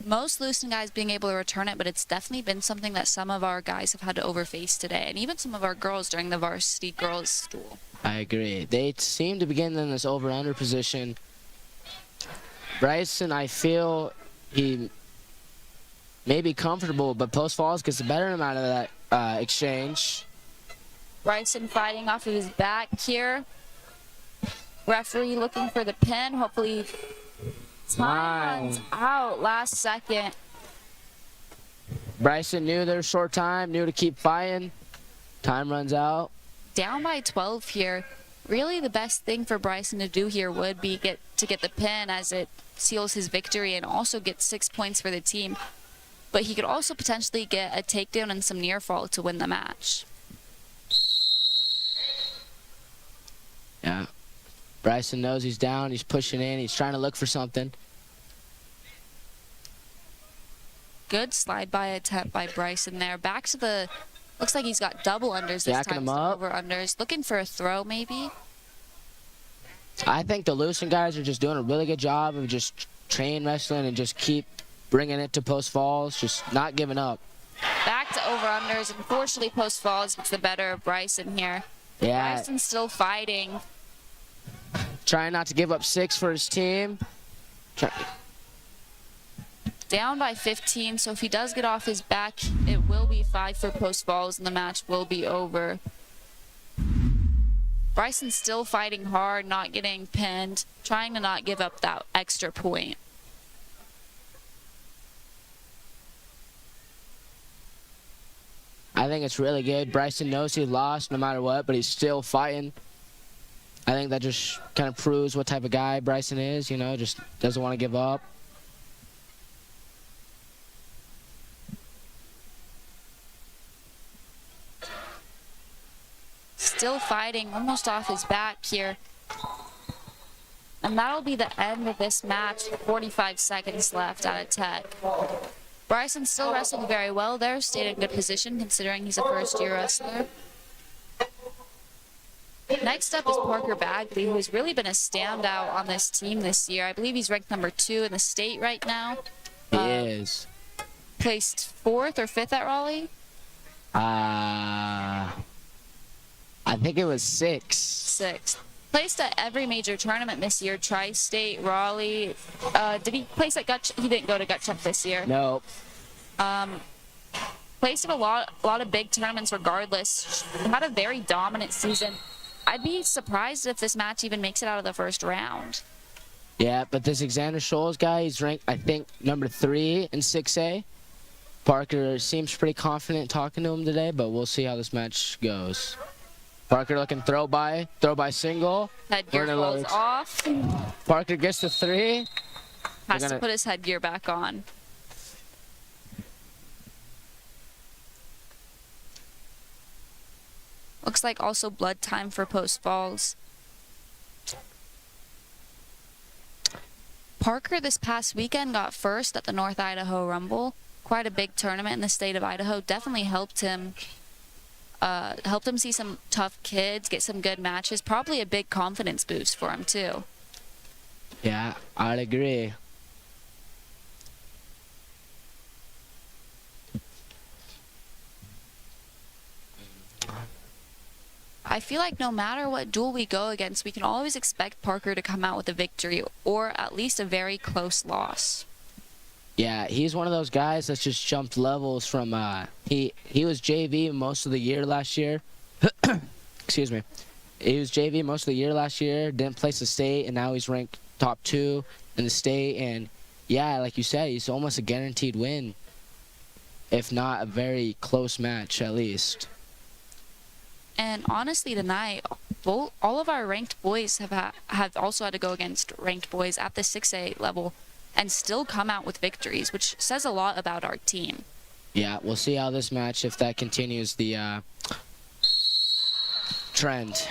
Most Lewiston guys being able to return it, but it's definitely been something that some of our guys have had to overface today, and even some of our girls during the varsity girls duel. I agree. They seem to begin in this over-under position. Bryson, I feel he may be comfortable, but post falls gets the better amount of that exchange. Bryson fighting off of his back here. Referee looking for the pin. Hopefully, time runs out last second. Bryson knew there was short time, knew to keep fighting. Time runs out. Down by 12 here. Really, the best thing for Bryson to do here would be to get the pin, as it seals his victory and also get 6 points for the team. But he could also potentially get a takedown and some near fall to win the match. Yeah. Bryson knows he's down. He's pushing in. He's trying to look for something. Good slide by attempt by Bryson there. Back to the... Looks like he's got double unders this Jacking time. him up. Over unders. Looking for a throw maybe. I think the Lewiston guys are just doing a really good job of just train wrestling and just keep bringing it to post falls, just not giving up. Back to over unders. Unfortunately, post falls gets the better of Bryson here. Yeah. Bryson's still fighting. Trying not to give up 6 for his team. Down by 15, so if he does get off his back, it will be 5 for post falls and the match will be over. Bryson's still fighting hard, not getting pinned, trying to not give up that extra point. I think it's really good. Bryson knows he lost no matter what, but he's still fighting. I think that just kind of proves what type of guy Bryson is, you know, just doesn't want to give up. Still fighting, almost off his back here. And that'll be the end of this match. 45 seconds left out of Tech. Bryson still wrestling very well there, stayed in good position considering he's a first-year wrestler. Next Next up is Parker Bagley, who's really been a standout on this team this year. I believe he's ranked number 2 in the state right now. He is. Placed 4th or 5th at Raleigh. I think it was 6. 6th. Placed at every major tournament this year. Tri-State, Raleigh. Did he place at Gut? He didn't go to Gut Check this year. Nope. Placed in a lot of big tournaments regardless. Had a very dominant season. I'd be surprised if this match even makes it out of the first round. Yeah, but this Xander Scholes guy, he's ranked, I think, number 3 in 6A. Parker seems pretty confident talking to him today, but we'll see how this match goes. Parker looking throw by single. Headgear falls off. Parker gets the 3. Has to put his headgear back on. Looks like also blood time for post falls. Parker this past weekend got first at the North Idaho Rumble. Quite a big tournament in the state of Idaho. Definitely helped him see some tough kids, get some good matches. Probably a big confidence boost for him too. Yeah, I'd agree. I feel like no matter what duel we go against, we can always expect Parker to come out with a victory or at least a very close loss. Yeah, he's one of those guys that's just jumped levels from he was JV most of the year last year. Excuse me. He was JV most of the year last year, didn't place the state, and now he's ranked top 2 in the state. And yeah, like you said, he's almost a guaranteed win, if not a very close match at least. And honestly, tonight, all of our ranked boys have also had to go against ranked boys at the 6A level and still come out with victories, which says a lot about our team. Yeah, we'll see how this match, if that continues the trend.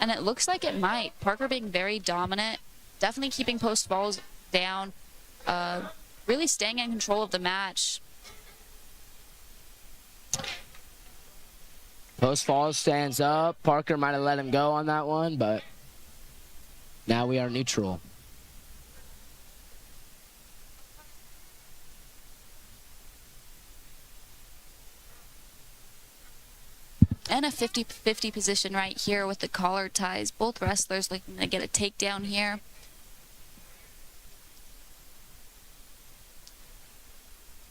And it looks like it might. Parker being very dominant, definitely keeping post falls down, really staying in control of the match. Post falls stands up. Parker might have let him go on that one, but now we are neutral. And a 50-50 position right here with the collar ties. Both wrestlers looking to get a takedown here.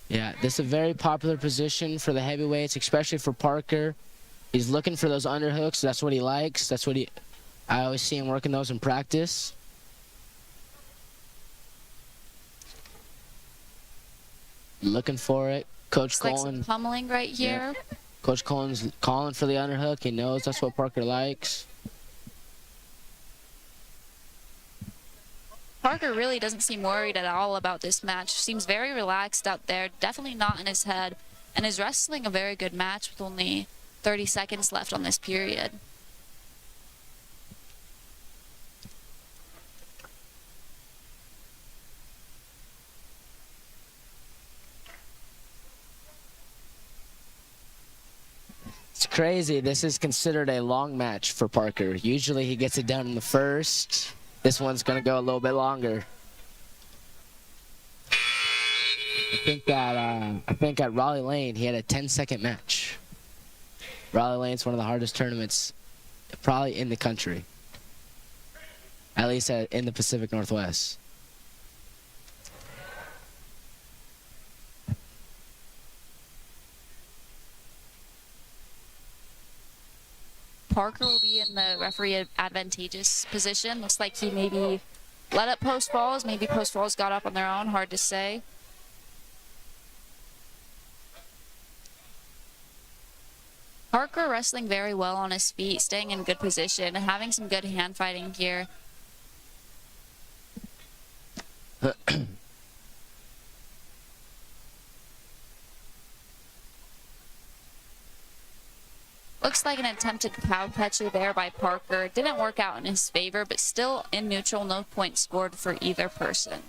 Yeah, this is a very popular position for the heavyweights, especially for Parker. He's looking for those underhooks. That's what he likes. That's what I always see him working those in practice. Looking for it. Coach Looks like Colin. some pummeling right here. Yeah. Coach Colin's calling for the underhook. He knows that's what Parker likes. Parker really doesn't seem worried at all about this match. Seems very relaxed out there. Definitely not in his head. And is wrestling a very good match with only 30 seconds left on this period. It's crazy. This is considered a long match for Parker. Usually he gets it done in the first. This one's going to go a little bit longer. I think at Raleigh Lane he had a 10-second match. Raleigh Lane's one of the hardest tournaments probably in the country. At least in the Pacific Northwest. Parker will be in the referee advantageous position. Looks like he maybe let up post falls. Maybe post falls got up on their own. Hard to say. Parker wrestling very well on his feet, staying in good position, and having some good hand fighting here. Looks like an attempted cow catcher there by Parker. Didn't work out in his favor, but still in neutral, no points scored for either person.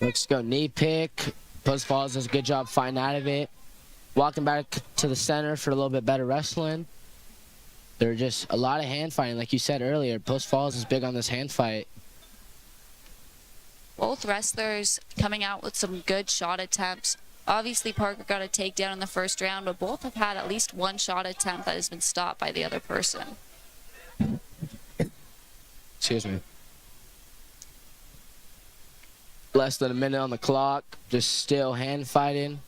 Looks to go knee pick. Post Falls does a good job fighting out of it. Walking back to the center for a little bit better wrestling. There are just a lot of hand fighting, like you said earlier. Post Falls is big on this hand fight. Both wrestlers coming out with some good shot attempts. Obviously, Parker got a takedown in the first round, but both have had at least one shot attempt that has been stopped by the other person. Excuse me. Less than a minute on the clock. Just still hand fighting.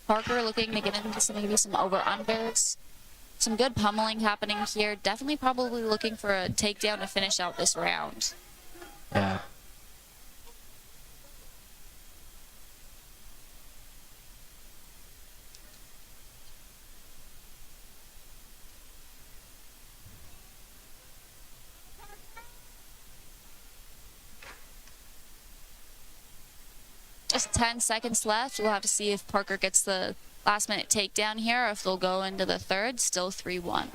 Parker looking to get into maybe some over-unders. Some good pummeling happening here. Definitely probably looking for a takedown to finish out this round. Yeah. Just 10 seconds left. We'll have to see if Parker gets the last minute takedown here or if they'll go into the third. Still 3-1.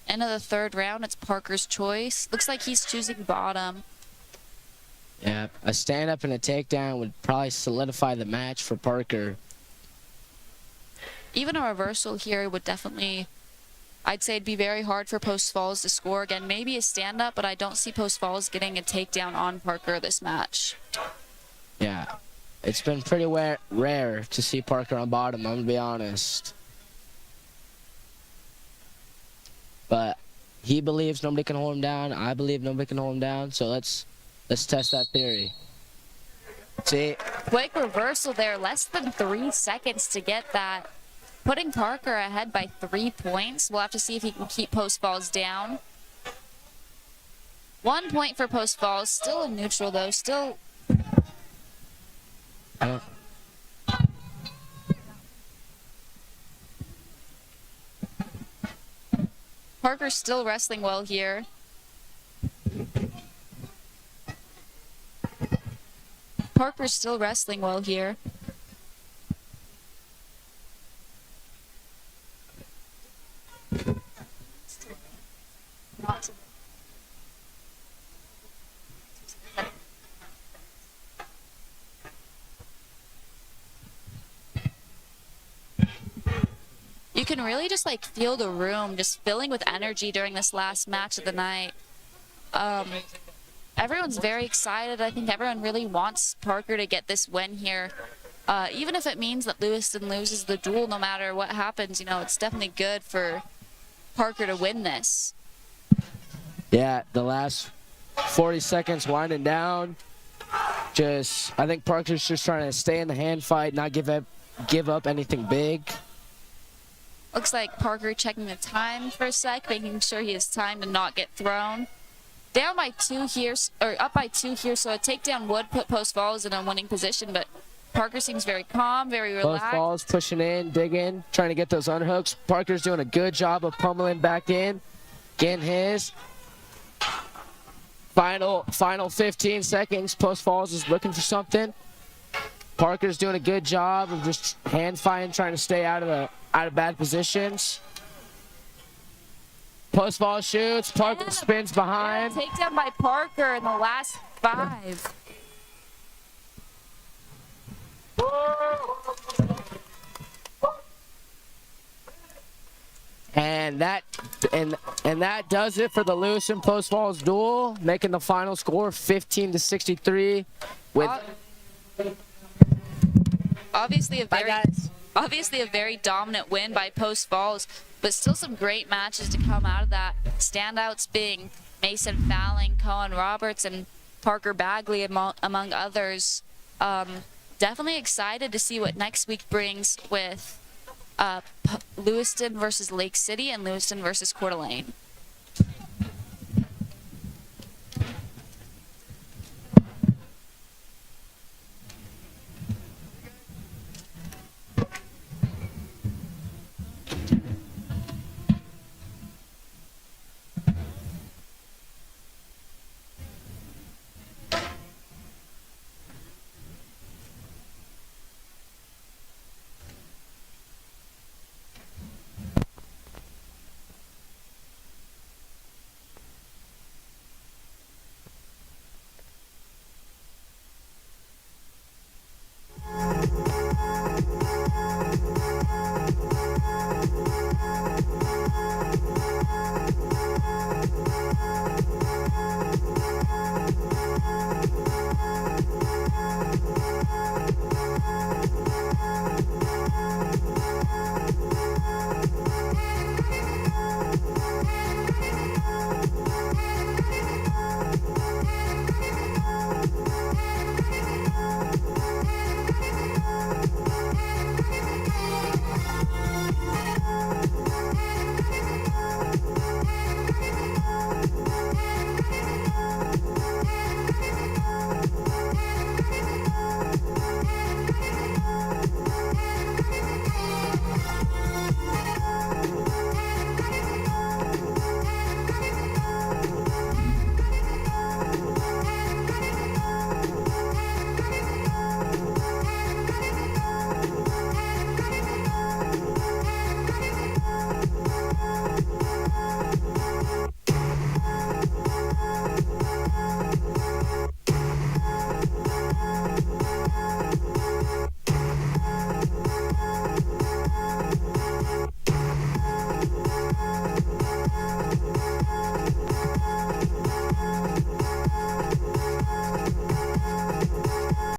End of the third round. It's Parker's choice. Looks like he's choosing bottom. Yeah. A stand-up and a takedown would probably solidify the match for Parker. Even a reversal here would definitely... I'd say it'd be very hard for Post Falls to score again. Maybe a stand-up, but I don't see Post Falls getting a takedown on Parker this match. Yeah. It's been pretty rare to see Parker on bottom, I'm going to be honest. But he believes nobody can hold him down. I believe nobody can hold him down. So let's test that theory. See? Quick reversal there. Less than 3 seconds to get that. Putting Parker ahead by 3 points. We'll have to see if he can keep Post Falls down. 1 point for Post Falls. Still in neutral, though. Still... Parker's still wrestling well here. Parker's still wrestling well here. You can really just like feel the room just filling with energy during this last match of the night. Everyone's very excited. I think everyone really wants Parker to get this win here. Even if it means that Lewiston loses the duel, no matter what happens, you know, it's definitely good for Parker to win this. Yeah, the last 40 seconds winding down. I think Parker's just trying to stay in the hand fight, not give up anything big. Looks like Parker checking the time for a sec, making sure he has time to not get thrown. Down by 2 here, or up by 2 here, so a takedown would put Post Falls in a winning position, but Parker seems very calm, very relaxed. Post Falls pushing in, digging, trying to get those unhooks. Parker's doing a good job of pummeling back in, getting his. Final 15 seconds. Post Falls is looking for something. Parker's doing a good job of just hand fighting, trying to stay out of bad positions. Post Falls shoots. Parker spins behind. Takedown by Parker in the last 5. And that does it for the Lewiston Post Falls duel, making the final score 15-63 with obviously a very dominant win by Post Falls, but still some great matches to come out of that. Standouts being Mason Fowling, Cohen Roberts, and Parker Bagley among others. Definitely excited to see what next week brings with Lewiston versus Lake City and Lewiston versus Coeur d'Alene.